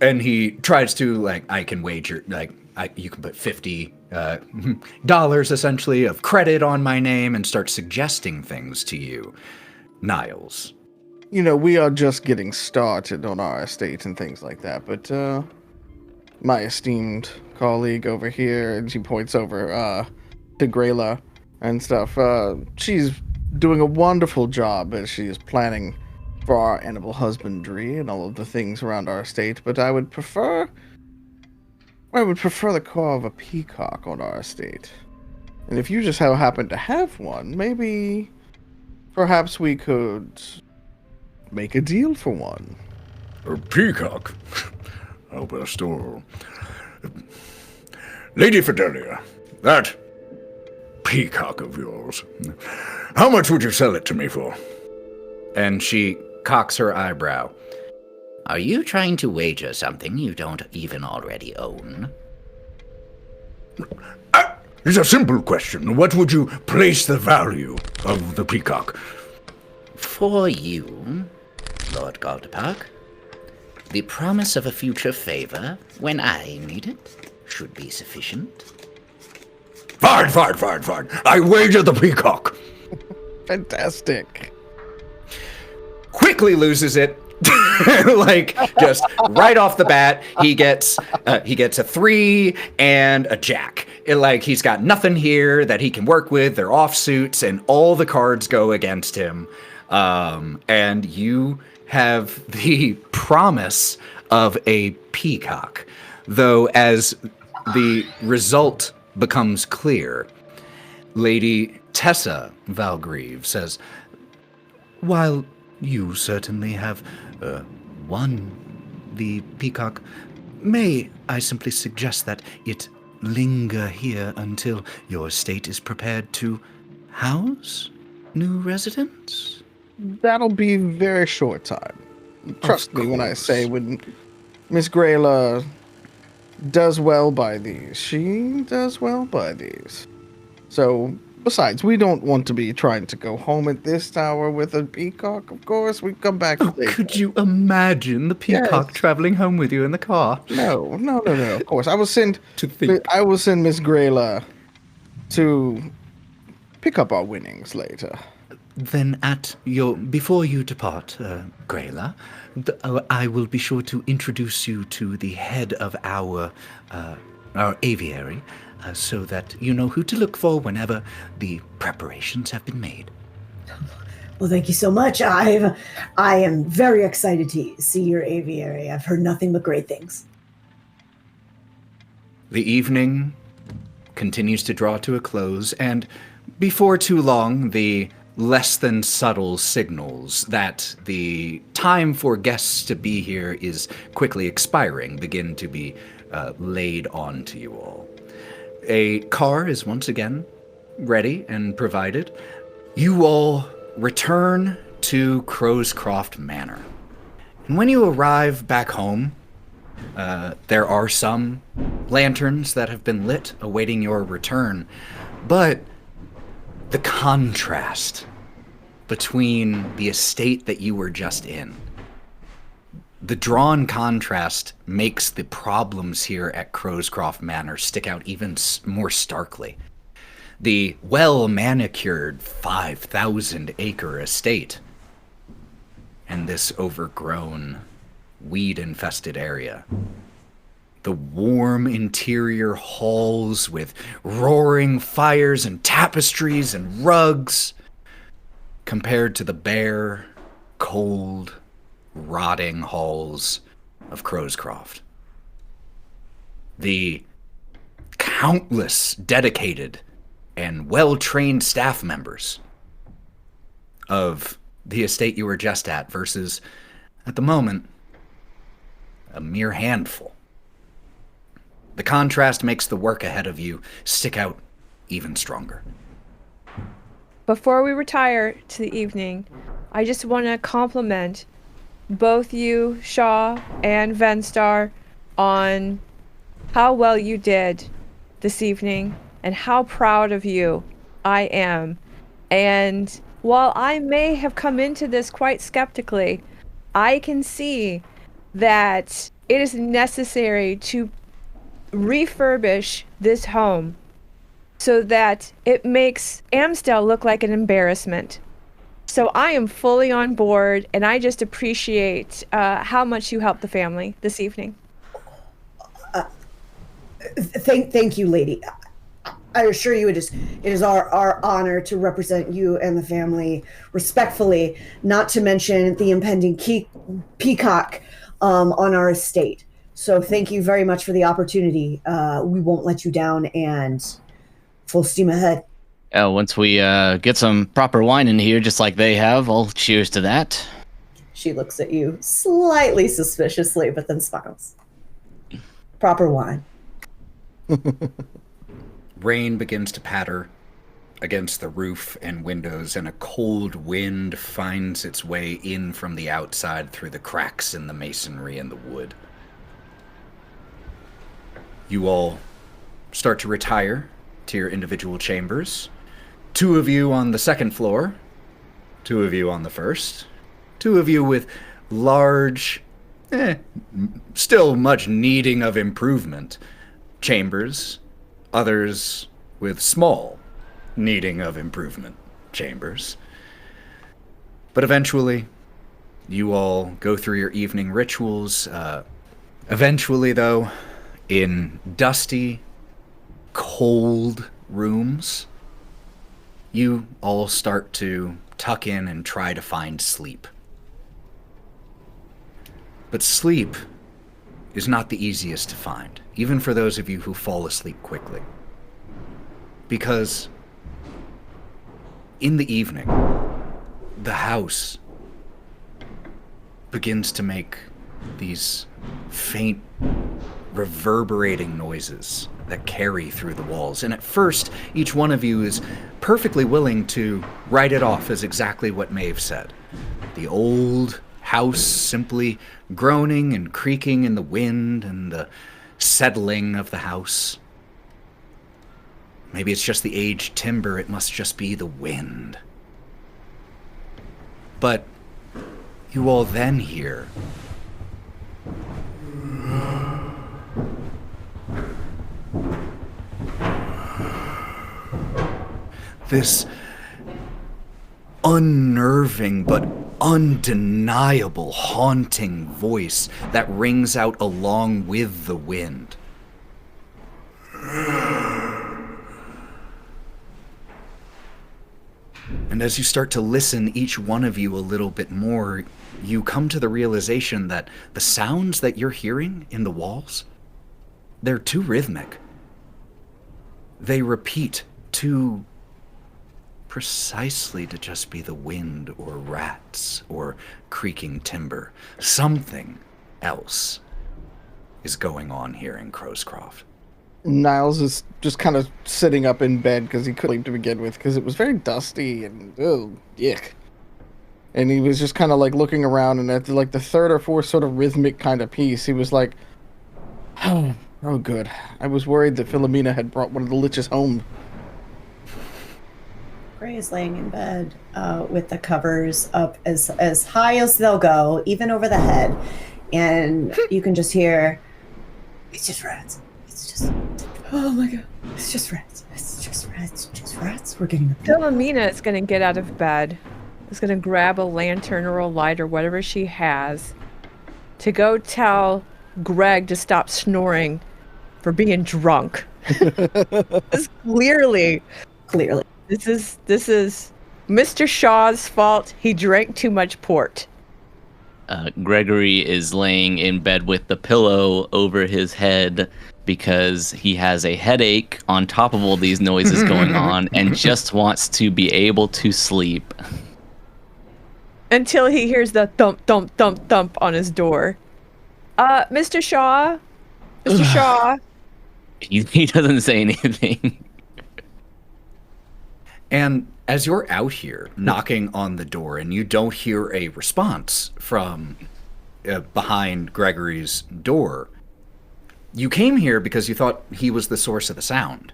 A: and he tries to, I can wager, you can put 50 dollars essentially of credit on my name and start suggesting things to you, Niles.
D: We are just getting started on our estate and things like that, but my esteemed colleague over here, and she points over to Grayla and stuff, she's doing a wonderful job as she is planning for our animal husbandry and all of the things around our estate, but I would prefer the core of a peacock on our estate. And if you just happen to have one, maybe perhaps we could make a deal for one.
F: A peacock? Oh, best of all. Lady Fidelia, that peacock of yours, how much would you sell it to me for?
A: And she cocks her eyebrow.
G: Are you trying to wager something you don't even already own?
F: It's a simple question. What would you place the value of the peacock?
G: For you, Lord Galdepark, the promise of a future favor, when I need it, should be sufficient.
F: Fine. I wager the peacock.
D: Fantastic.
A: Quickly loses it. Like, just right off the bat, he gets a 3 and a jack. He's got nothing here that he can work with. They're offsuits, and all the cards go against him. And you have the promise of a peacock. Though, as the result becomes clear, Lady Tessa Valgrieve says, "While you certainly have won the peacock, may I simply suggest that it linger here until your estate is prepared to house new residents?"
D: That'll be very short time. Trust me when I say when Miss Grayla does well by these, she does well by these. So, besides, we don't want to be trying to go home at this hour with a peacock, of course. We come back later.
A: Could you imagine the peacock traveling home with you in the car?
D: No, of course. I will send
A: To
D: Miss Grayla to pick up our winnings later.
A: Then before you depart, Grayla, I will be sure to introduce you to the head of our aviary, so that you know who to look for whenever the preparations have been made.
C: Well, thank you so much. I am very excited to see your aviary. I've heard nothing but great things.
A: The evening continues to draw to a close, and before too long, the less than subtle signals that the time for guests to be here is quickly expiring begin to be laid on to you all. A car is once again ready and provided. You all return to Crowscroft Manor. And when you arrive back home, there are some lanterns that have been lit awaiting your return, but the contrast between the estate that you were just in, the drawn contrast makes the problems here at Crowscroft Manor stick out even more starkly. The well-manicured 5,000-acre estate and this overgrown, weed-infested area. The warm interior halls with roaring fires and tapestries and rugs, compared to the bare, cold, rotting halls of Crowscroft. The countless dedicated and well-trained staff members of the estate you were just at versus, at the moment, a mere handful. The contrast makes the work ahead of you stick out even stronger.
E: Before we retire to the evening, I just want to compliment both you, Shaw, and Venstar on how well you did this evening and how proud of you I am. And while I may have come into this quite skeptically, I can see that it is necessary to refurbish this home so that it makes Amstel look like an embarrassment. So I am fully on board, and I just appreciate how much you helped the family this evening.
C: Thank you, lady. I assure you, it is our honor to represent you and the family respectfully. Not to mention the impending peacock on our estate. So thank you very much for the opportunity. We won't let you down, and full steam ahead.
B: Once we get some proper wine in here, just like they have, I'll cheers to that.
C: She looks at you slightly suspiciously, but then smiles. Proper wine.
A: Rain begins to patter against the roof and windows, and a cold wind finds its way in from the outside through the cracks in the masonry and the wood. You all start to retire to your individual chambers. 2 of you on the second floor, 2 of you on the first, 2 of you with large, still much needing of improvement chambers, others with small, needing of improvement chambers. But eventually, you all go through your evening rituals. Eventually, though, in dusty, cold rooms, you all start to tuck in and try to find sleep. But sleep is not the easiest to find, even for those of you who fall asleep quickly. Because in the evening, the house begins to make these faint, reverberating noises that carry through the walls. And at first, each one of you is perfectly willing to write it off as exactly what Maeve said. The old house simply groaning and creaking in the wind and the settling of the house. Maybe it's just the aged timber, it must just be the wind. But you all then hear this unnerving but undeniable haunting voice that rings out along with the wind. And as you start to listen, each one of you a little bit more, you come to the realization that the sounds that you're hearing in the walls, they're too rhythmic. They repeat too precisely to just be the wind or rats or creaking timber. Something else is going on here in Crowscroft.
D: Niles is just kind of sitting up in bed because he couldn't sleep to begin with because it was very dusty and yuck. And he was just kind of like looking around, and at like the third or fourth sort of rhythmic kind of piece, he was like, "Oh, good. I was worried that Philomena had brought one of the liches home."
C: Gray is laying in bed with the covers up as high as they'll go, even over the head, and you can just hear, "It's just rats. It's just, oh my god, it's just rats. It's just rats. Just rats. We're getting the
E: Philomena is going to get out of bed. Is going to grab a lantern or a light or whatever she has to go tell Greg to stop snoring for being drunk. This clearly. This is Mr. Shaw's fault. He drank too much port.
B: Gregory is laying in bed with the pillow over his head because he has a headache on top of all these noises going on and just wants to be able to sleep.
E: Until he hears the thump, thump, thump, thump on his door. Mr. Shaw? Mr. Shaw?
B: He doesn't say anything.
A: And as you're out here knocking on the door and you don't hear a response from behind Gregory's door, you came here because you thought he was the source of the sound.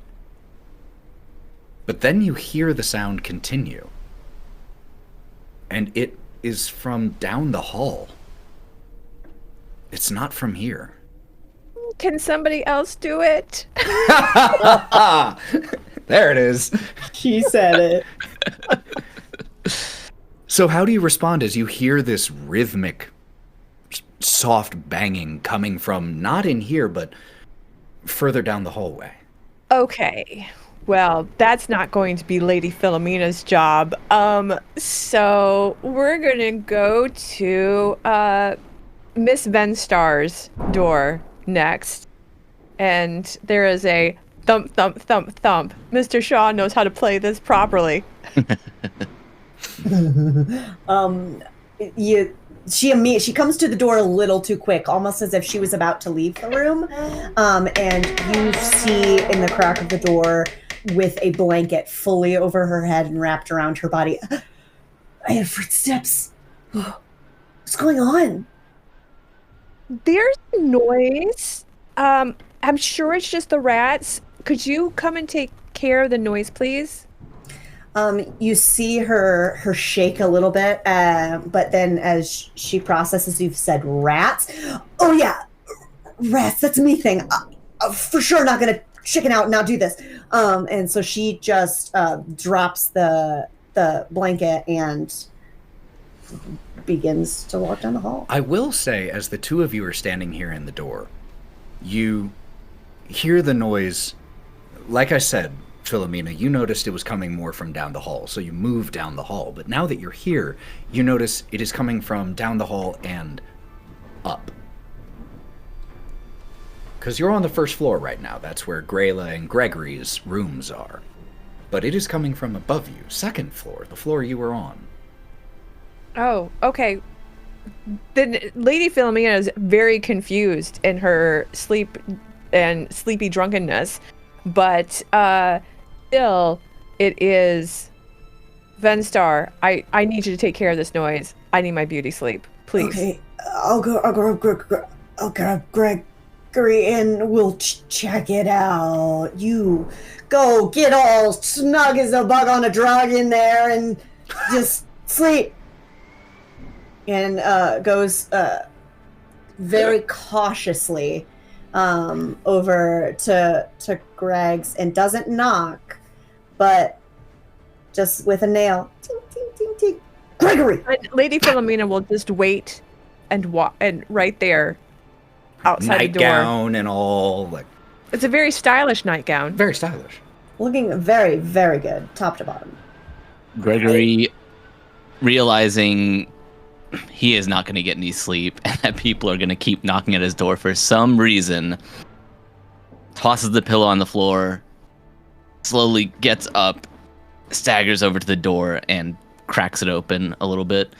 A: But then you hear the sound continue. And it is from down the hall. It's not from here.
E: Can somebody else do it?
A: There it is.
C: She said it.
A: So how do you respond as you hear this rhythmic, soft banging coming from not in here, but further down the hallway?
E: Okay. Well, that's not going to be Lady Philomena's job. So we're gonna go to Miss Venstar's door next. And there is a thump, thump, thump, thump. Mr. Shaw knows how to play this properly.
C: She comes to the door a little too quick, almost as if she was about to leave the room. And you see in the crack of the door, with a blanket fully over her head and wrapped around her body, I have footsteps. What's going on?
E: There's noise. I'm sure it's just the rats. Could you come and take care of the noise, please?
C: You see her shake a little bit, but then as she processes, you've said rats. Oh yeah, rats. That's a me thing. For sure, not gonna chicken out and not do this. And so she just drops the blanket and begins to walk down the hall.
A: I will say, as the two of you are standing here in the door, you hear the noise. Like I said, Philomena, you noticed it was coming more from down the hall, so you moved down the hall. But now that you're here, you notice it is coming from down the hall and up. Because you're on the first floor right now. That's where Grayla and Gregory's rooms are. But it is coming from above you, second floor, the floor you were on.
E: Oh, okay. Then Lady Philomena is very confused in her sleep and sleepy drunkenness. But still, it is Venstar. I need you to take care of this noise. I need my beauty sleep, please.
C: Okay, I'll grab Gregory and we'll check it out. You go get all snug as a bug on a drug in there and just sleep. And goes very cautiously over to Greg's and doesn't knock, but just with a nail. Ting, ting, ting, ting. Gregory!
E: And Lady Philomena will just wait and walk, and right there outside the door.
A: Nightgown and all, like,
E: It's a very stylish nightgown.
A: very stylish.
C: Looking very, very good, top to bottom.
B: Gregory, realizing he is not going to get any sleep and that people are going to keep knocking at his door for some reason, tosses the pillow on the floor, slowly gets up, staggers over to the door, and cracks it open a little bit.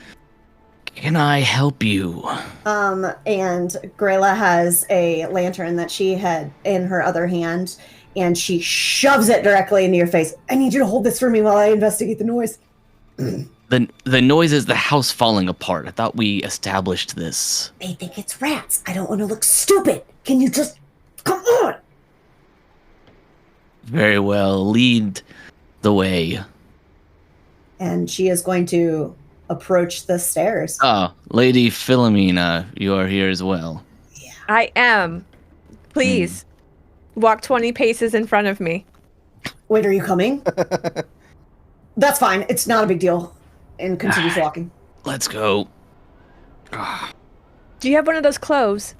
B: Can I help you?
C: And Grayla has a lantern that she had in her other hand, and she shoves it directly into your face. I need you to hold this for me while I investigate the noise.
B: The noise is the house falling apart. I thought we established this.
C: They think it's rats. I don't want to look stupid. Can you just... Come on!
B: Very well. Lead the way.
C: And she is going to approach the stairs.
B: Oh, Lady Philomena, you are here as well.
E: I am. Please, walk 20 paces in front of me.
C: Wait, are you coming? That's fine. It's not a big deal. And continues walking.
B: Let's go.
E: Do you have one of those clothes?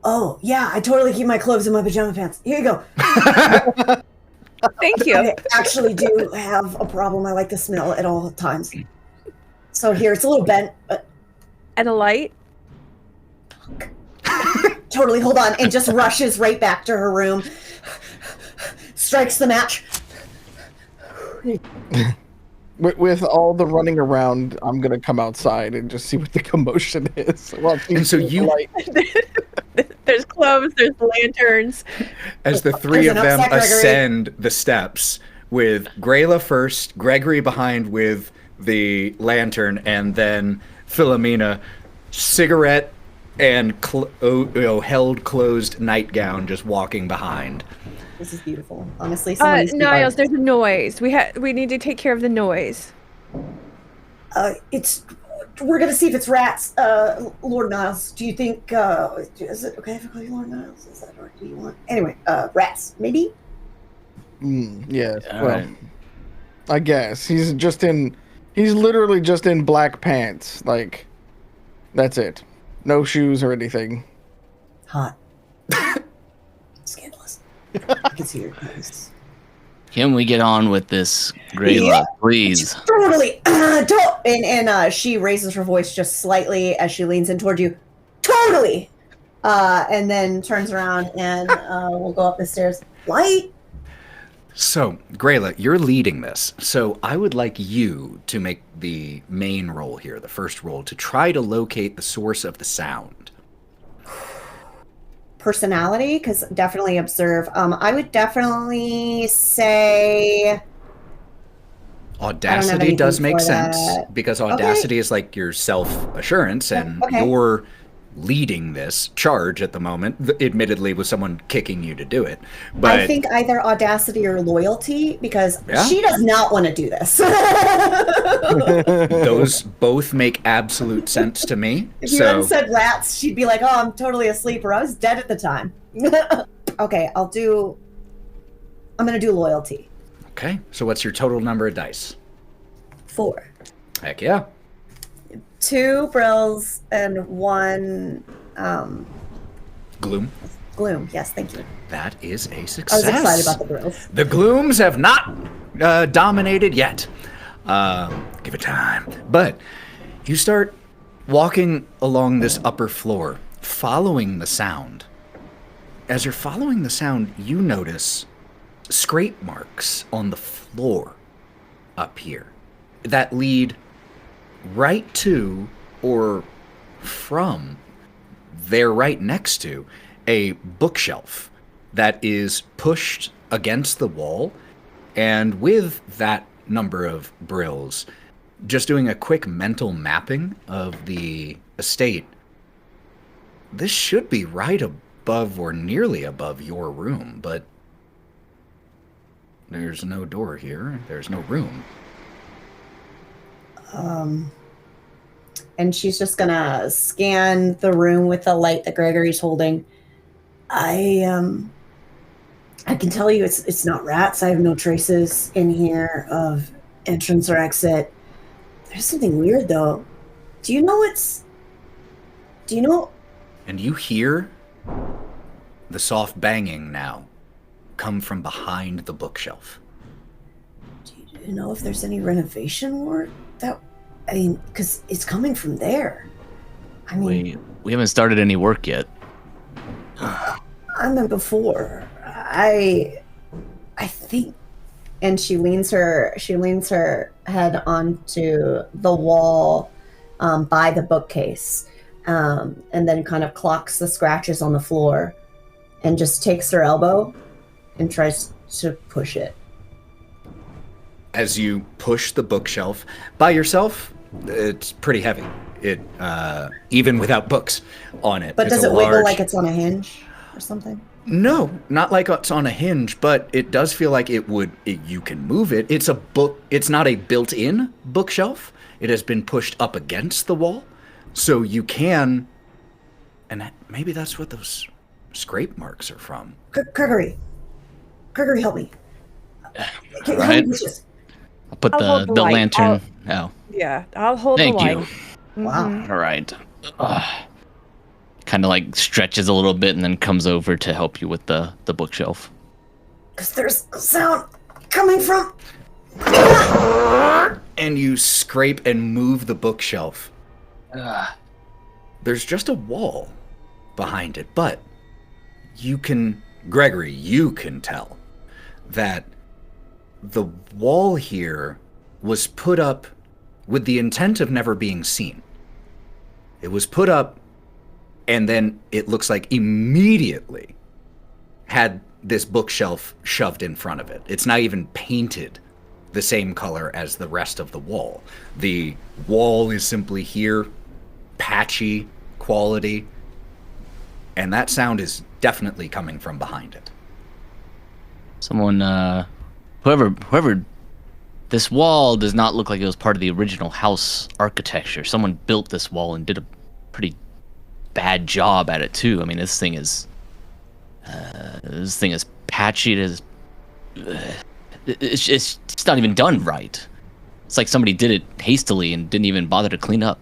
C: Oh, yeah. I totally keep my clothes in my pajama pants. Here you go.
E: Thank you.
C: I actually do have a problem. I like the smell at all times. So here, it's a little bent, but...
E: And a light?
C: Totally, hold on. And just rushes right back to her room. Strikes the match.
D: With all the running around, I'm gonna come outside and just see what the commotion is.
A: And so you,
E: There's clothes, there's lanterns.
A: as the three of
C: There's an
A: them
C: upset Gregory.
A: ascend the steps, with Grayla first, Gregory behind with the lantern, and then Philomena, cigarette and held closed nightgown, just walking behind.
C: This is beautiful. Honestly, someone needs to be
E: Niles, there's a noise. We need to take care of the noise.
C: It's we're gonna see if it's rats. Lord Niles, do you think is it okay if I call you Lord Niles? Is that or do you want? Anyway, rats, maybe.
D: Yes.
B: All
D: Well,
B: right.
D: I guess he's literally just in black pants. Like, that's it. No shoes or anything.
C: Hot. Scandalous. I can see your eyes.
B: Can we get on with this, Grayla,
C: Yeah.
B: please?
C: Totally. Don't. And she raises her voice just slightly as she leans in toward you. Totally. And then turns around and we'll go up the stairs. Light.
A: So, Grayla, you're leading this. So, I would like you to make the main roll here, the first roll, to try to locate the source of the sound.
C: Personality, because definitely observe. I would definitely say
A: Audacity does
C: anything
A: make
C: for
A: sense
C: that.
A: because audacity is like your self-assurance, and
C: Okay.
A: you're leading this charge at the moment, admittedly with someone kicking you to do it. But
C: I think either audacity or loyalty, because
A: Yeah.
C: she does not want to do this.
A: those both make absolute sense to me.
C: If you
A: So
C: hadn't said rats, she'd be like, "Oh, I'm totally asleep," or "I was dead at the time." Okay, I'm gonna do loyalty.
A: okay, so what's your total number of dice?
C: 4.
A: Heck yeah.
C: 2 brills and 1
A: Gloom.
C: gloom. Yes, thank you.
A: That is a
C: I
A: success.
C: was excited about the brills.
A: The glooms have not dominated yet. Give it time. But you start walking along this upper floor, following the sound. As you're following the sound, you notice scrape marks on the floor up here that lead right to or from there right next to a bookshelf that is pushed against the wall. And with that number of brills, just doing a quick mental mapping of the estate, this should be right above or nearly above your room, but there's no door here. There's no room.
C: And she's just gonna scan the room with the light that Gregory's holding. I can tell you it's not rats. I have no traces in here of entrance or exit. There's something weird though. Do you know?
A: And you hear the soft banging now come from behind the bookshelf.
C: Do you know if there's any renovation work because it's coming from there. I mean,
B: We haven't started any work yet.
C: I meant before. I think, and she leans her head onto the wall by the bookcase, and then kind of clocks the scratches on the floor, and just takes her elbow and tries to push it.
A: As you push the bookshelf by yourself, it's pretty heavy. It even without books on it.
C: But
A: It's
C: does
A: a
C: it wiggle
A: large-
C: like it's on a hinge or something?
A: No, not like it's on a hinge, but it does feel like you can move it. It's a book. It's not a built-in bookshelf. It has been pushed up against the wall, so you can. And maybe that's what those scrape marks are from.
C: Gregory, help me. Help
B: Right.
C: me push this.
B: I'll put
E: I'll
B: the
E: hold the
B: the
E: light.
B: lantern. Oh,
E: Yeah, I'll hold
B: thank
E: the
B: you.
E: light.
C: Wow.
B: All right. Kind of like stretches a little bit and then comes over to help you with the bookshelf.
C: Because there's a sound coming from.
A: And you scrape and move the bookshelf. There's just a wall behind it, but Gregory, you can tell that the wall here was put up with the intent of never being seen. It was put up, and then it looks like immediately had this bookshelf shoved in front of it. It's not even painted the same color as the rest of the wall. The wall is simply here, patchy quality, and that sound is definitely coming from behind it.
B: Someone, whoever This wall does not look like it was part of the original house architecture. Someone built this wall and did a pretty bad job at it too. I mean, this thing is patchy. It's not even done right. It's like somebody did it hastily and didn't even bother to clean up.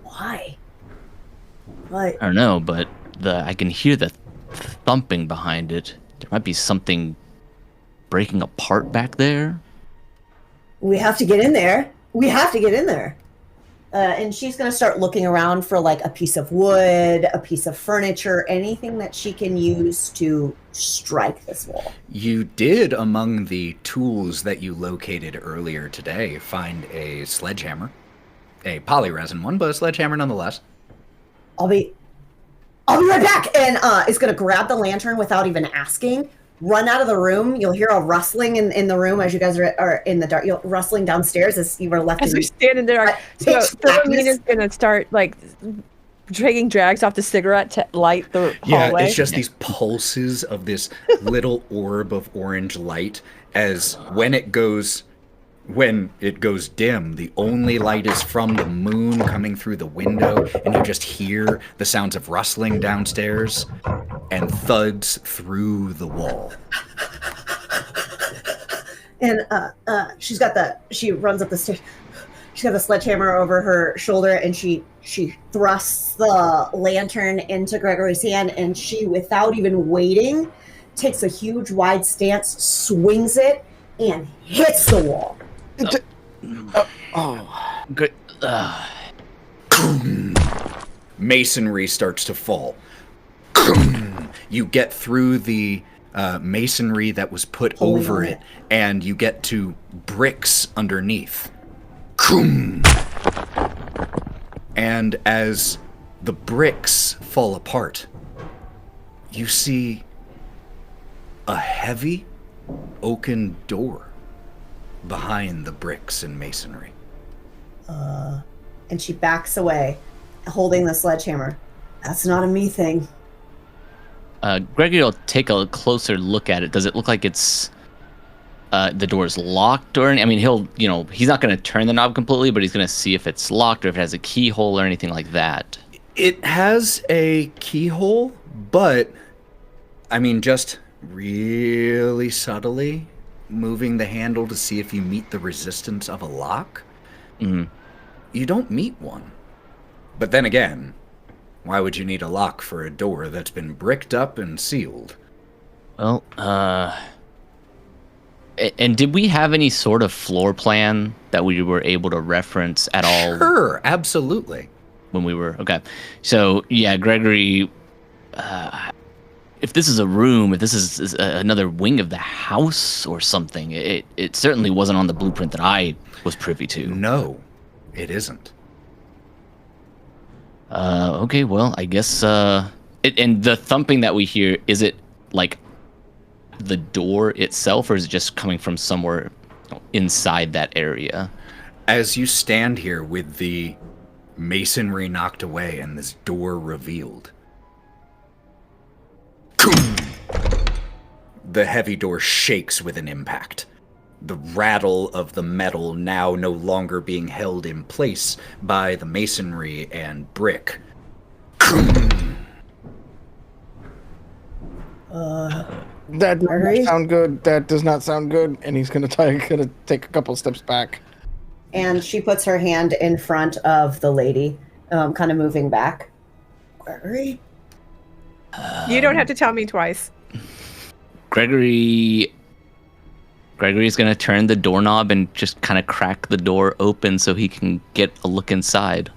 C: Why? What?
B: I don't know, but I can hear the thumping behind it. There might be something breaking apart back there.
C: We have to get in there. We have to get in there. And she's going to start looking around for like a piece of wood, a piece of furniture, anything that she can use to strike this wall.
A: You did, among the tools that you located earlier today, find a sledgehammer. A polyresin one, but a sledgehammer nonetheless.
C: I'll be right back. And is going to grab the lantern without even asking. Run out of the room. You'll hear a rustling in the room as you guys are in the dark. You're rustling downstairs as you were left.
E: As we're standing there, so Philomena's gonna start like taking drags off the cigarette to light the hallway.
A: Yeah, it's just these pulses of this little orb of orange light as when it goes dim, the only light is from the moon coming through the window, and you just hear the sounds of rustling downstairs and thuds through the wall.
C: And she runs up the stairs. She's got the sledgehammer over her shoulder, and she thrusts the lantern into Gregory's hand, and she, without even waiting, takes a huge wide stance, swings it, and hits the wall.
B: Good.
A: Masonry starts to fall. You get through the masonry that was put over it, and you get to bricks underneath. And as the bricks fall apart, you see a heavy oaken door behind the bricks and masonry.
C: And she backs away, holding the sledgehammer. That's not a me thing.
B: Gregory will take a closer look at it. Does it look like it's the door's locked or I mean, he's not going to turn the knob completely, but he's going to see if it's locked or if it has a keyhole or anything like that.
A: It has a keyhole, but I mean, just really subtly moving the handle to see if you meet the resistance of a lock.
B: Mm-hmm.
A: You don't meet one. But then again, why would you need a lock for a door that's been bricked up and sealed?
B: Well, and did we have any sort of floor plan that we were able to reference at all?
A: Sure, absolutely.
B: When we were, okay. So, yeah, Gregory, if this is a room, if this is another wing of the house or something, it certainly wasn't on the blueprint that I was privy to.
A: No, it isn't.
B: Okay, well, I guess, and the thumping that we hear, is it like the door itself, or is it just coming from somewhere inside that area?
A: As you stand here with the masonry knocked away and this door revealed, the heavy door shakes with an impact. The rattle of the metal now no longer being held in place by the masonry and brick.
D: That does not sound good. That does not sound good. And he's gonna take a couple steps back.
C: And she puts her hand in front of the lady, kind of moving back. Gregory?
E: You don't have to tell me twice.
B: Gregory's gonna turn the doorknob and just kind of crack the door open so he can get a look inside.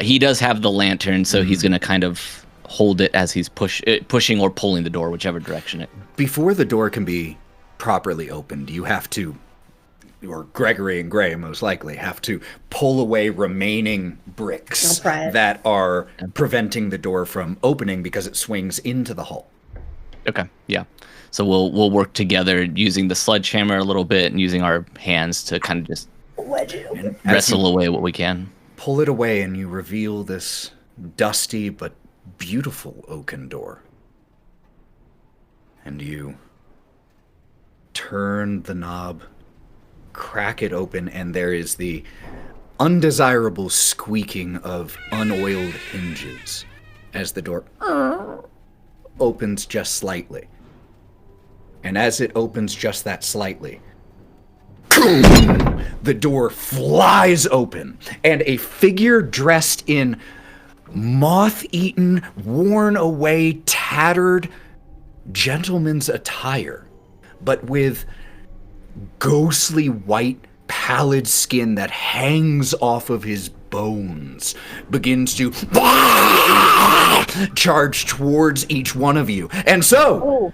B: He does have the lantern, so he's gonna kind of hold it as he's pushing or pulling the door, whichever direction it.
A: Before the door can be properly opened, you have to, or Gregory and Gray most likely, have to pull away remaining bricks that are preventing the door from opening because it swings into the hull.
B: Okay, yeah. So we'll work together using the sledgehammer a little bit and using our hands to kind of just wrestle away what we can.
A: Pull it away and you reveal this dusty but beautiful oaken door. And you turn the knob, crack it open, and there is the undesirable squeaking of unoiled hinges as the door opens just slightly. And as it opens just that slightly, the door flies open, and a figure dressed in moth-eaten, worn-away, tattered gentleman's attire, but with ghostly white, pallid skin that hangs off of his bones, begins to charge towards each one of you. And so...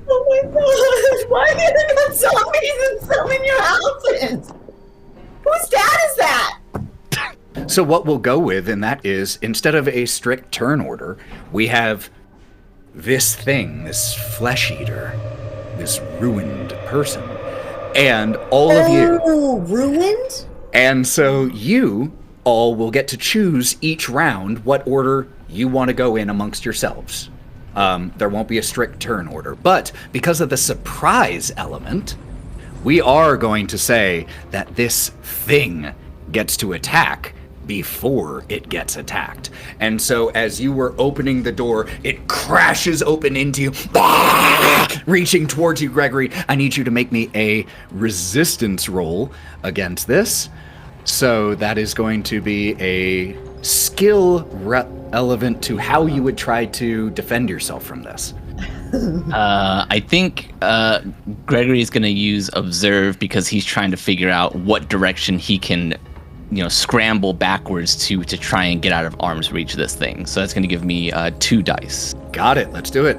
C: Oh my god, why are there got zombies and some in your houses? Whose dad is that?
A: So what we'll go with, and that is, instead of a strict turn order, we have this thing, this flesh eater, this ruined person, and all of you.
C: Oh, ruined?
A: And so you all will get to choose each round what order you want to go in amongst yourselves. There won't be a strict turn order, but because of the surprise element, we are going to say that this thing gets to attack before it gets attacked. And so as you were opening the door, it crashes open into you, reaching towards you, Gregory. I need you to make me a resistance roll against this. So that is going to be a skill relevant to how you would try to defend yourself from this.
B: I think Gregory is going to use observe because he's trying to figure out what direction he can, scramble backwards to try and get out of arm's reach of this thing. So that's going to give me 2 dice.
A: Got it. Let's do it.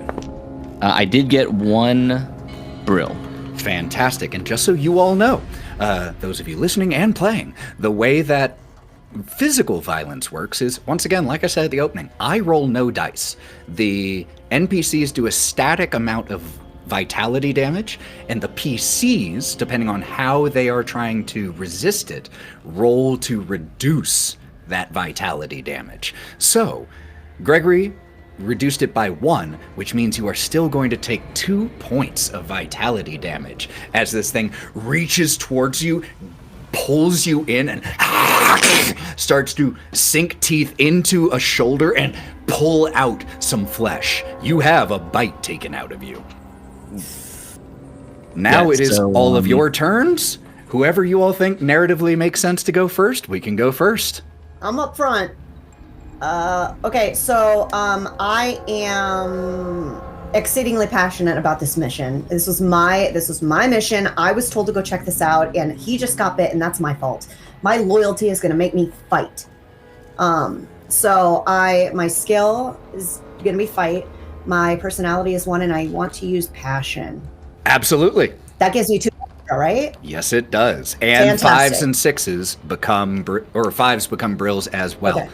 B: I did get 1 brill.
A: Fantastic. And just so you all know, those of you listening and playing, the way that physical violence works is, once again, like I said at the opening, I roll no dice. The NPCs do a static amount of vitality damage, and the PCs, depending on how they are trying to resist it, roll to reduce that vitality damage. So, Gregory reduced it by 1, which means you are still going to take 2 points of vitality damage as this thing reaches towards you, pulls you in, and starts to sink teeth into a shoulder and pull out some flesh. You have a bite taken out of you. Now it is all of your turns. Whoever you all think narratively makes sense to go first, we can go first.
C: I'm up front. Okay, so I am exceedingly passionate about this mission. This was my mission. I was told to go check this out, and he just got bit, and that's my fault. My loyalty is going to make me fight. So my skill is going to be fight. My personality is 1, and I want to use passion.
A: Absolutely.
C: That gives me 2, right?
A: Yes, it does. And
C: Fantastic.
A: 5s and 6s become, or 5s become brills as well.
C: Okay.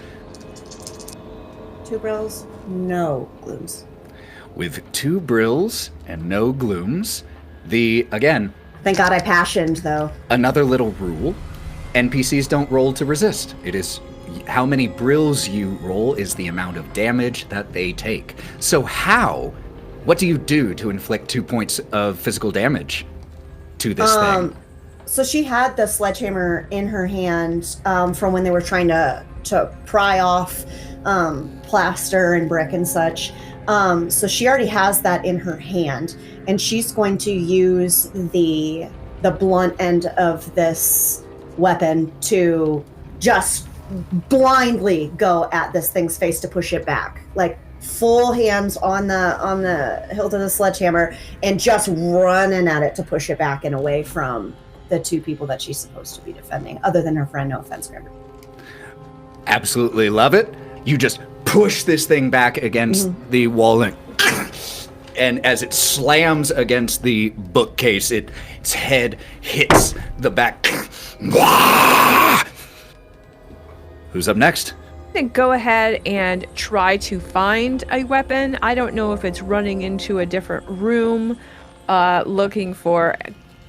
C: 2 brills, no glooms.
A: With 2 brills and no glooms, again,
C: Thank God I passioned, though.
A: another little rule, NPCs don't roll to resist. It is how many brills you roll is the amount of damage that they take. So what do you do to inflict 2 points of physical damage to this thing?
C: So she had the sledgehammer in her hand from when they were trying to pry off plaster and brick and such. So she already has that in her hand, and she's going to use the blunt end of this weapon to just blindly go at this thing's face to push it back, like full hands on the hilt of the sledgehammer and just running at it to push it back and away from the 2 people that she's supposed to be defending, other than her friend. No offense, Gregory.
A: Absolutely love it. You just push this thing back against the wall, and as it slams against the bookcase, its head hits the back. Who's up next?
E: Then go ahead and try to find a weapon. I don't know if it's running into a different room, looking for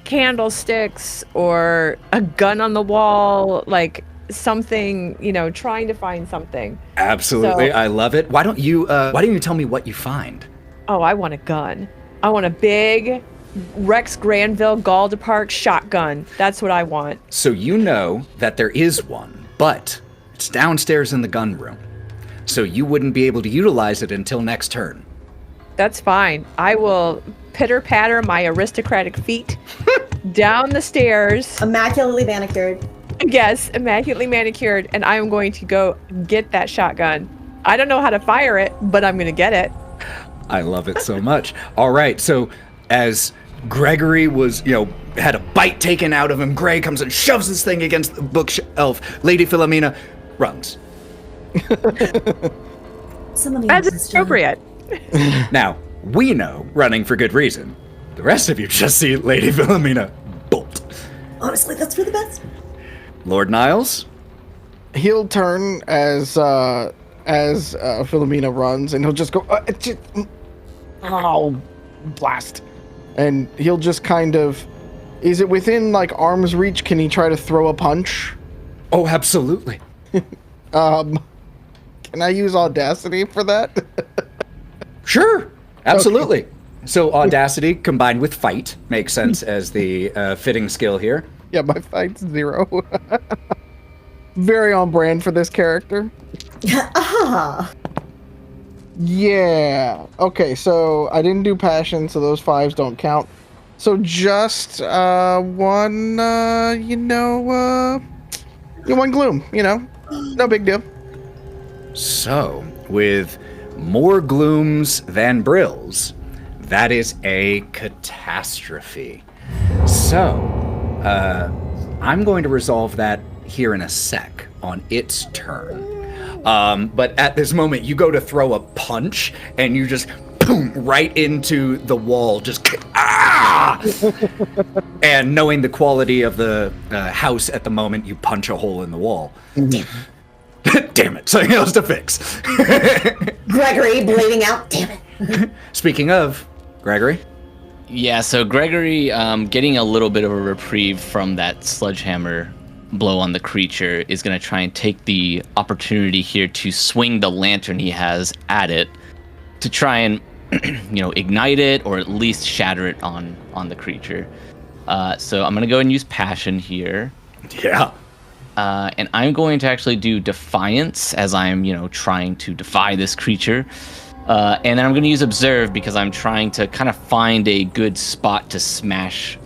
E: candlesticks or a gun on the wall, like something, trying to find something.
A: Absolutely,
E: So-
A: I love it. Why don't you tell me what you find?
E: Oh, I want a gun. I want a big, Rex Granville Galda Park shotgun. That's what I want.
A: So you know that there is one, but it's downstairs in the gun room. So you wouldn't be able to utilize it until next turn.
E: That's fine. I will pitter patter my aristocratic feet down the stairs.
C: Immaculately manicured.
E: Yes, immaculately manicured, and I am going to go get that shotgun. I don't know how to fire it, but I'm going to get it.
A: I love it so much. All right, so as Gregory was, had a bite taken out of him, Gray comes and shoves this thing against the bookshelf. Lady Philomena runs.
C: Somebody
E: As
C: else's turn.
E: appropriate.
A: Now, we know running for good reason. The rest of you just see Lady Philomena bolt.
C: Honestly, that's for the best.
A: Lord Niles?
D: He'll turn as Philomena runs, and he'll just go, oh, blast. And he'll just kind of, is it within, like, arm's reach? Can he try to throw a punch?
A: Oh, absolutely.
D: Can I use Audacity for that?
A: Sure, absolutely. Okay. So Audacity combined with Fight makes sense as the fitting skill here.
D: Yeah, my Fight's 0. Very on brand for this character. Yeah. Okay, so I didn't do Passion, so those 5s don't count. So just one, one Gloom, no big deal.
A: So, with more glooms than brills, that is a catastrophe. So, I'm going to resolve that here in a sec on its turn. But at this moment, you go to throw a punch, and you just boom right into the wall, just and knowing the quality of the house at the moment, you punch a hole in the wall. Damn it, something else to fix.
C: Gregory bleeding out, damn it.
A: Speaking of, Gregory?
B: Yeah, so Gregory, getting a little bit of a reprieve from that sledgehammer blow on the creature, is going to try and take the opportunity here to swing the lantern he has at it to try and, ignite it or at least shatter it on the creature. So I'm going to go and use Passion here.
A: Yeah.
B: And I'm going to actually do Defiance as I'm, trying to defy this creature. And then I'm going to use Observe because I'm trying to kind of find a good spot to smash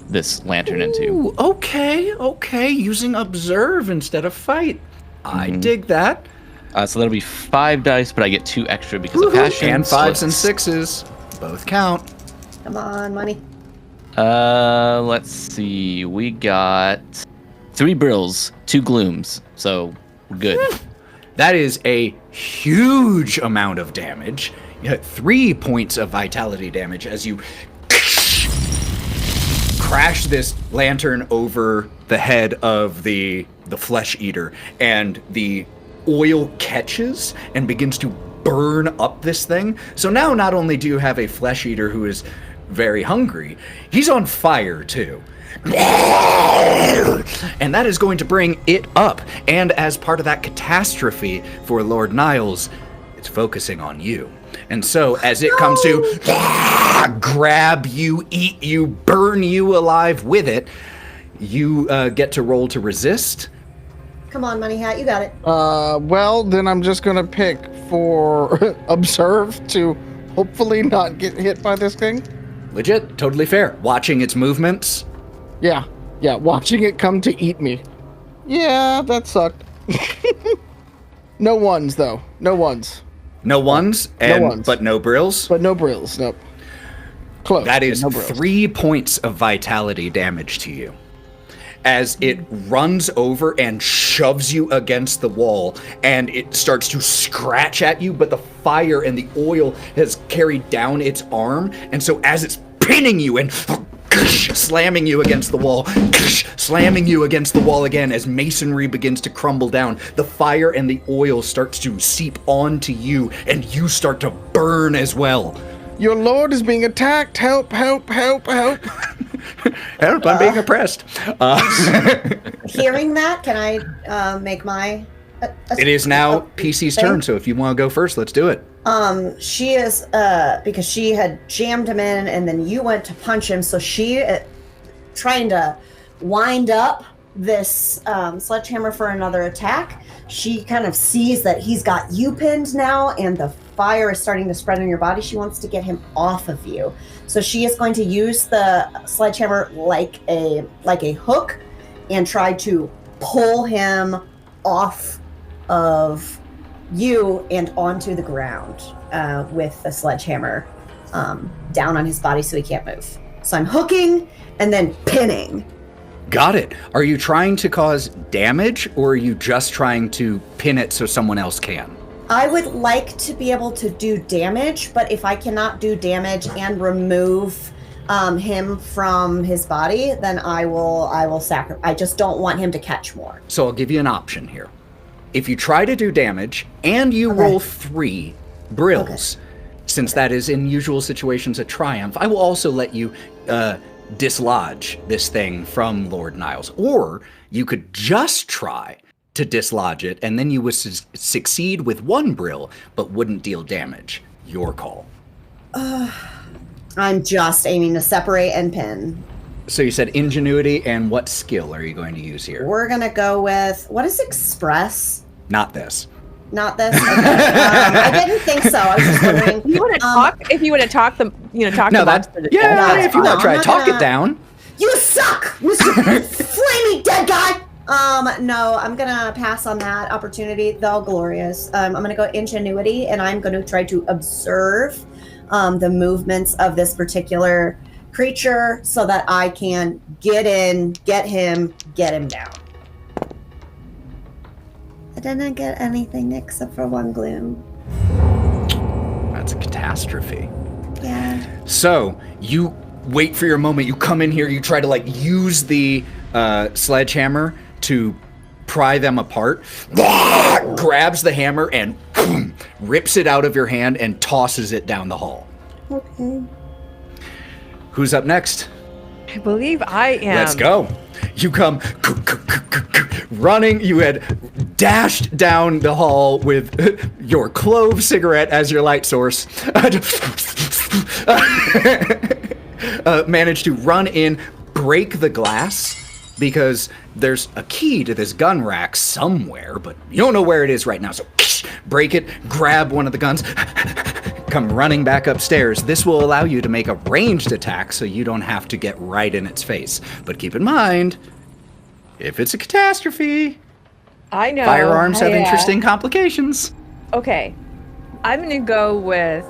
B: this lantern into.
A: Ooh, okay. Using Observe instead of Fight. I dig that.
B: So that'll be 5 dice, but I get 2 extra because of Passion.
A: And 5s and 6s. Both count.
C: Come on, money.
B: Let's see. We got 3 brills, 2 glooms. So we're good.
A: That is a huge amount of damage. You had 3 points of vitality damage as you crash this lantern over the head of the flesh eater, and the oil catches and begins to burn up this thing. So now not only do you have a flesh eater who is very hungry, he's on fire too. And that is going to bring it up. And as part of that catastrophe for Lord Niles, it's focusing on you. And so as it comes to grab you, eat you, burn you alive with it, you get to roll to resist.
C: Come on, Money Hat, you got it.
D: Well, then I'm just gonna pick for Observe to hopefully not get hit by this thing.
A: Legit, totally fair. Watching its movements.
D: Yeah, watching it come to eat me. Yeah, that sucked. No ones, though. No ones.
A: No ones, but no brills?
D: But no brills, nope. Close.
A: That is
D: no brills.
A: 3 points of vitality damage to you. As it runs over and shoves you against the wall, and it starts to scratch at you, but the fire and the oil has carried down its arm, and so as it's pinning you and slamming you against the wall, slamming you against the wall again as masonry begins to crumble down, the fire and the oil starts to seep onto you, and you start to burn as well.
D: Your lord is being attacked. Help, help, help, help.
A: Help, I'm being oppressed.
C: Hearing that, can I make my...
A: It is now PC's turn, so if you want to go first, let's do it.
C: She is because she had jammed him in, and then you went to punch him. So she trying to wind up this sledgehammer for another attack. She kind of sees that he's got you pinned now, and the fire is starting to spread in your body. She wants to get him off of you. So she is going to use the sledgehammer like a hook and try to pull him off of you and onto the ground with the sledgehammer down on his body so he can't move. So I'm hooking and then pinning.
A: Got it. Are you trying to cause damage, or are you just trying to pin it so someone else can?
C: I would like to be able to do damage, but if I cannot do damage and remove him from his body, then I will sacrifice. I just don't want him to catch more.
A: So I'll give you an option here. If you try to do damage and you roll 3 brills, since that is in usual situations a triumph, I will also let you dislodge this thing from Lord Niles. Or you could just try to dislodge it, and then you would succeed with 1 brill, but wouldn't deal damage. Your call.
C: I'm just aiming to separate and pin.
A: So you said ingenuity, and what skill are you going to use here?
C: We're gonna go with, what is express?
A: Not this.
C: Not this. Okay. I didn't think so. I was just wondering.
E: You want to talk? If you want to talk them, talk
A: No,
E: them
A: that's
E: up to the
A: if you want to try to talk it down.
C: You suck, Mr. Flaming Dead Guy. No, I'm gonna pass on that opportunity, though glorious. I'm gonna go ingenuity, and I'm gonna try to observe the movements of this particular creature so that I can get in, get him down. I didn't get anything except for 1 gloom.
A: That's a catastrophe.
C: Yeah.
A: So you wait for your moment. You come in here. You try to use the sledgehammer to pry them apart. Grabs the hammer and rips it out of your hand and tosses it down the hall.
C: Okay.
A: Who's up next?
E: I believe I am.
A: Let's go. You come running. You had dashed down the hall with your clove cigarette as your light source. Managed to run in, break the glass, because there's a key to this gun rack somewhere, but you don't know where it is right now. So break it, grab one of the guns, come running back upstairs. This will allow you to make a ranged attack so you don't have to get right in its face. But keep in mind, if it's a catastrophe,
E: I know.
A: firearms have
E: Yeah.
A: interesting complications.
E: Okay, I'm gonna go with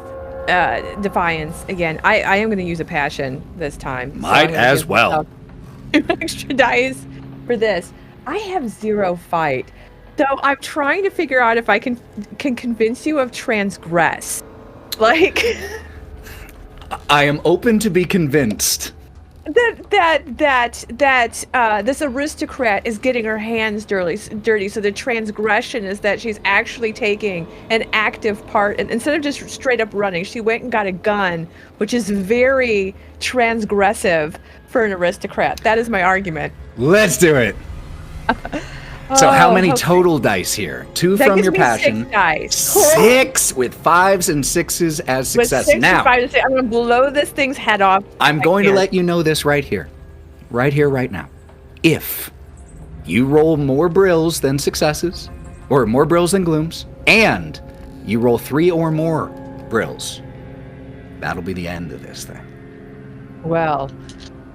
E: defiance again. I am gonna use a passion this time. So
A: Might
E: I'm gonna
A: as
E: give
A: well.
E: myself 2 extra dice for this. I have 0 fight, so I'm trying to figure out if I can convince you of transgress.
A: I am open to be convinced.
E: that this aristocrat is getting her hands dirty. So the transgression is that she's actually taking an active part, and instead of just straight up running, she went and got a gun, which is very transgressive for an aristocrat. That is my argument.
A: Let's do it. So how many
E: okay.
A: total dice here? 2
E: That
A: from
E: gives
A: your
E: me
A: passion.
E: 6 dice.
A: 6 with 5s and 6s as
E: With
A: success.
E: 6
A: Now,
E: and 5 to 6, I'm going to blow this thing's head off.
A: I'm going to let you know this right here, right now. If you roll more brills than successes, or more brills than glooms, and you roll 3 or more brills, that'll be the end of this thing.
E: Well,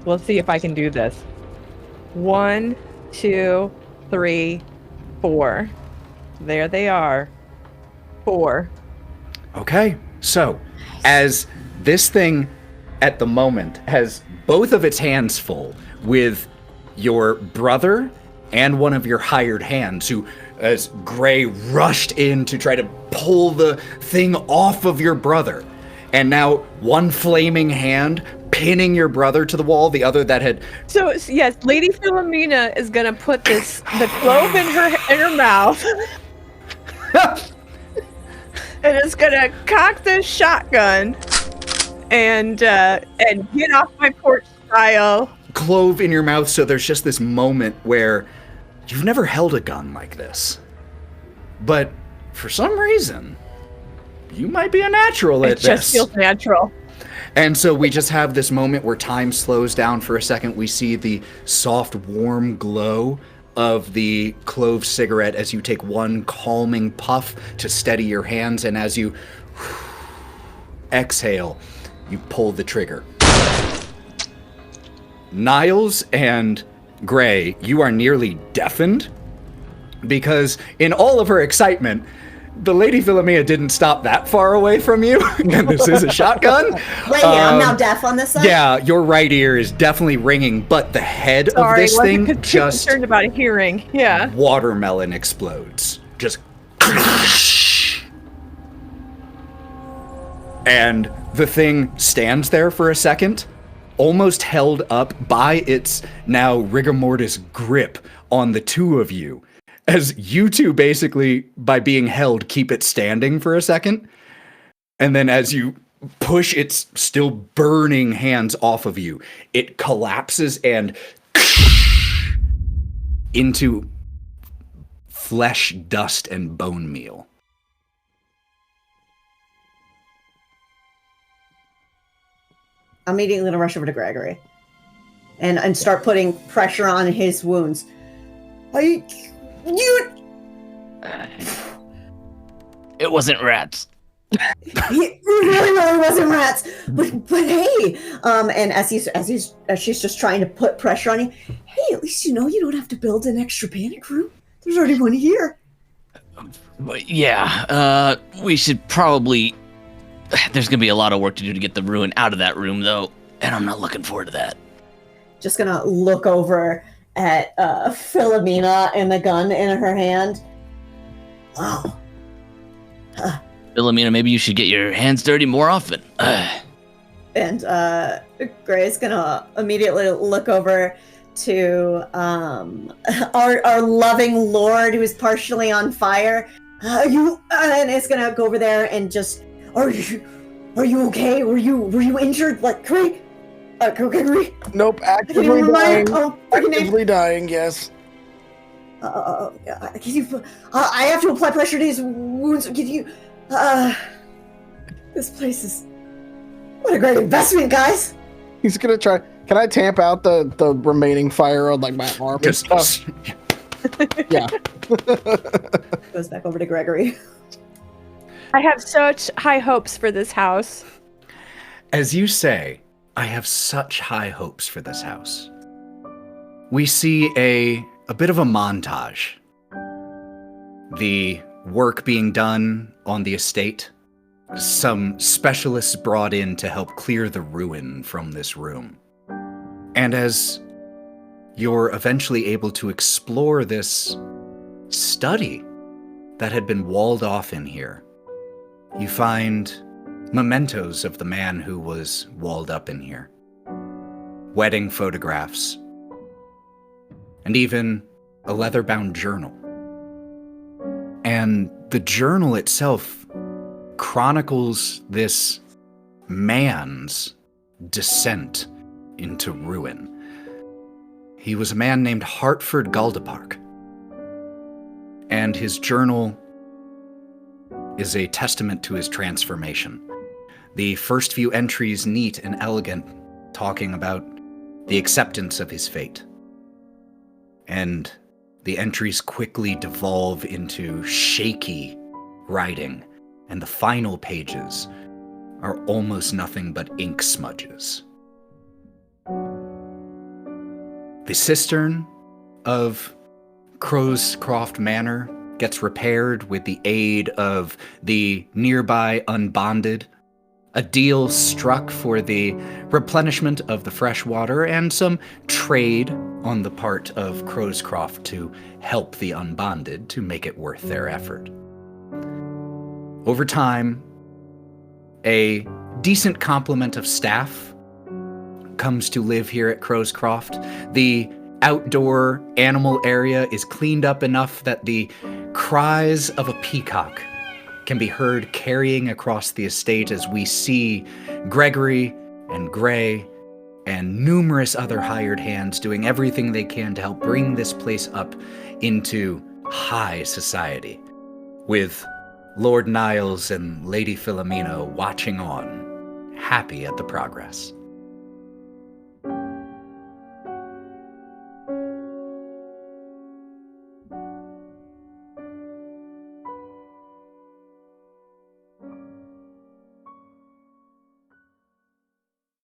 E: we'll see if I can do this. 1, 2, 3, 4. There they are. 4.
A: Okay, so as this thing at the moment has both of its hands full with your brother and one of your hired hands, who, as Gray rushed in to try to pull the thing off of your brother, and now one flaming hand pinning your brother to the wall, the other that had...
E: So yes, Lady Philomena is gonna put the clove in her mouth, and is gonna cock this shotgun and get off my porch style.
A: Clove in your mouth, so there's just this moment where you've never held a gun like this. But for some reason, you might be a natural at
E: It just
A: this.
E: feels natural.
A: And so we just have this moment where time slows down for a second. We see the soft, warm glow of the clove cigarette as you take one calming puff to steady your hands, and as you exhale, you pull the trigger. Niles and Gray, you are nearly deafened because in all of her excitement, the Lady Philomena didn't stop that far away from you, and this is a shotgun.
C: Right here, I'm now deaf on this side.
A: Yeah, your right ear is definitely ringing, but the head of this thing just
E: concerned about hearing. Yeah.
A: watermelon explodes. Just and the thing stands there for a second, almost held up by its now rigor mortis grip on the two of you, as you two basically, by being held, keep it standing for a second. And then as you push its still burning hands off of you, it collapses and into flesh, dust, and bone meal.
C: I'm immediately going to rush over to Gregory and start putting pressure on his wounds. You...
B: It wasn't rats.
C: It really wasn't rats. But hey, and as she's just trying to put pressure on you, hey, at least you know you don't have to build an extra panic room. There's already one here.
B: But yeah, we should probably... There's gonna be a lot of work to do to get the ruin out of that room, though, and I'm not looking forward to that.
C: Just gonna look over at Philomena and the gun in her hand. Wow.
B: Philomena, maybe you should get your hands dirty more often.
C: And Gray's gonna immediately look over to our loving lord who is partially on fire. And it's gonna go over there and just, are you okay? Were you injured? Like, Gray? Gregory?
D: Nope, actively dying. Actively dying, yes.
C: Can you? I have to apply pressure to his wounds. Can you? This place is. What a great investment, guys!
D: He's gonna try. Can I tamp out the remaining fire on like my arm and stuff? Yeah.
C: Goes back over to Gregory.
E: I have such high hopes for this house.
A: As you say, I have such high hopes for this house. We see a bit of a montage. The work being done on the estate. Some specialists brought in to help clear the ruin from this room. And as you're eventually able to explore this study that had been walled off in here, you find mementos of the man who was walled up in here. Wedding photographs. And even a leather-bound journal. And the journal itself chronicles this man's descent into ruin. He was a man named Hartford Galdepark. And his journal is a testament to his transformation. The first few entries, neat and elegant, talking about the acceptance of his fate. And the entries quickly devolve into shaky writing, and the final pages are almost nothing but ink smudges. The cistern of Crowscroft Manor gets repaired with the aid of the nearby Unbonded, a deal struck for the replenishment of the fresh water and some trade on the part of Crowscroft to help the Unbonded to make it worth their effort. Over time, a decent complement of staff comes to live here at Crowscroft. The outdoor animal area is cleaned up enough that the cries of a peacock can be heard carrying across the estate as we see Gregory and Gray and numerous other hired hands doing everything they can to help bring this place up into high society, with Lord Niles and Lady Philomena watching on, happy at the progress.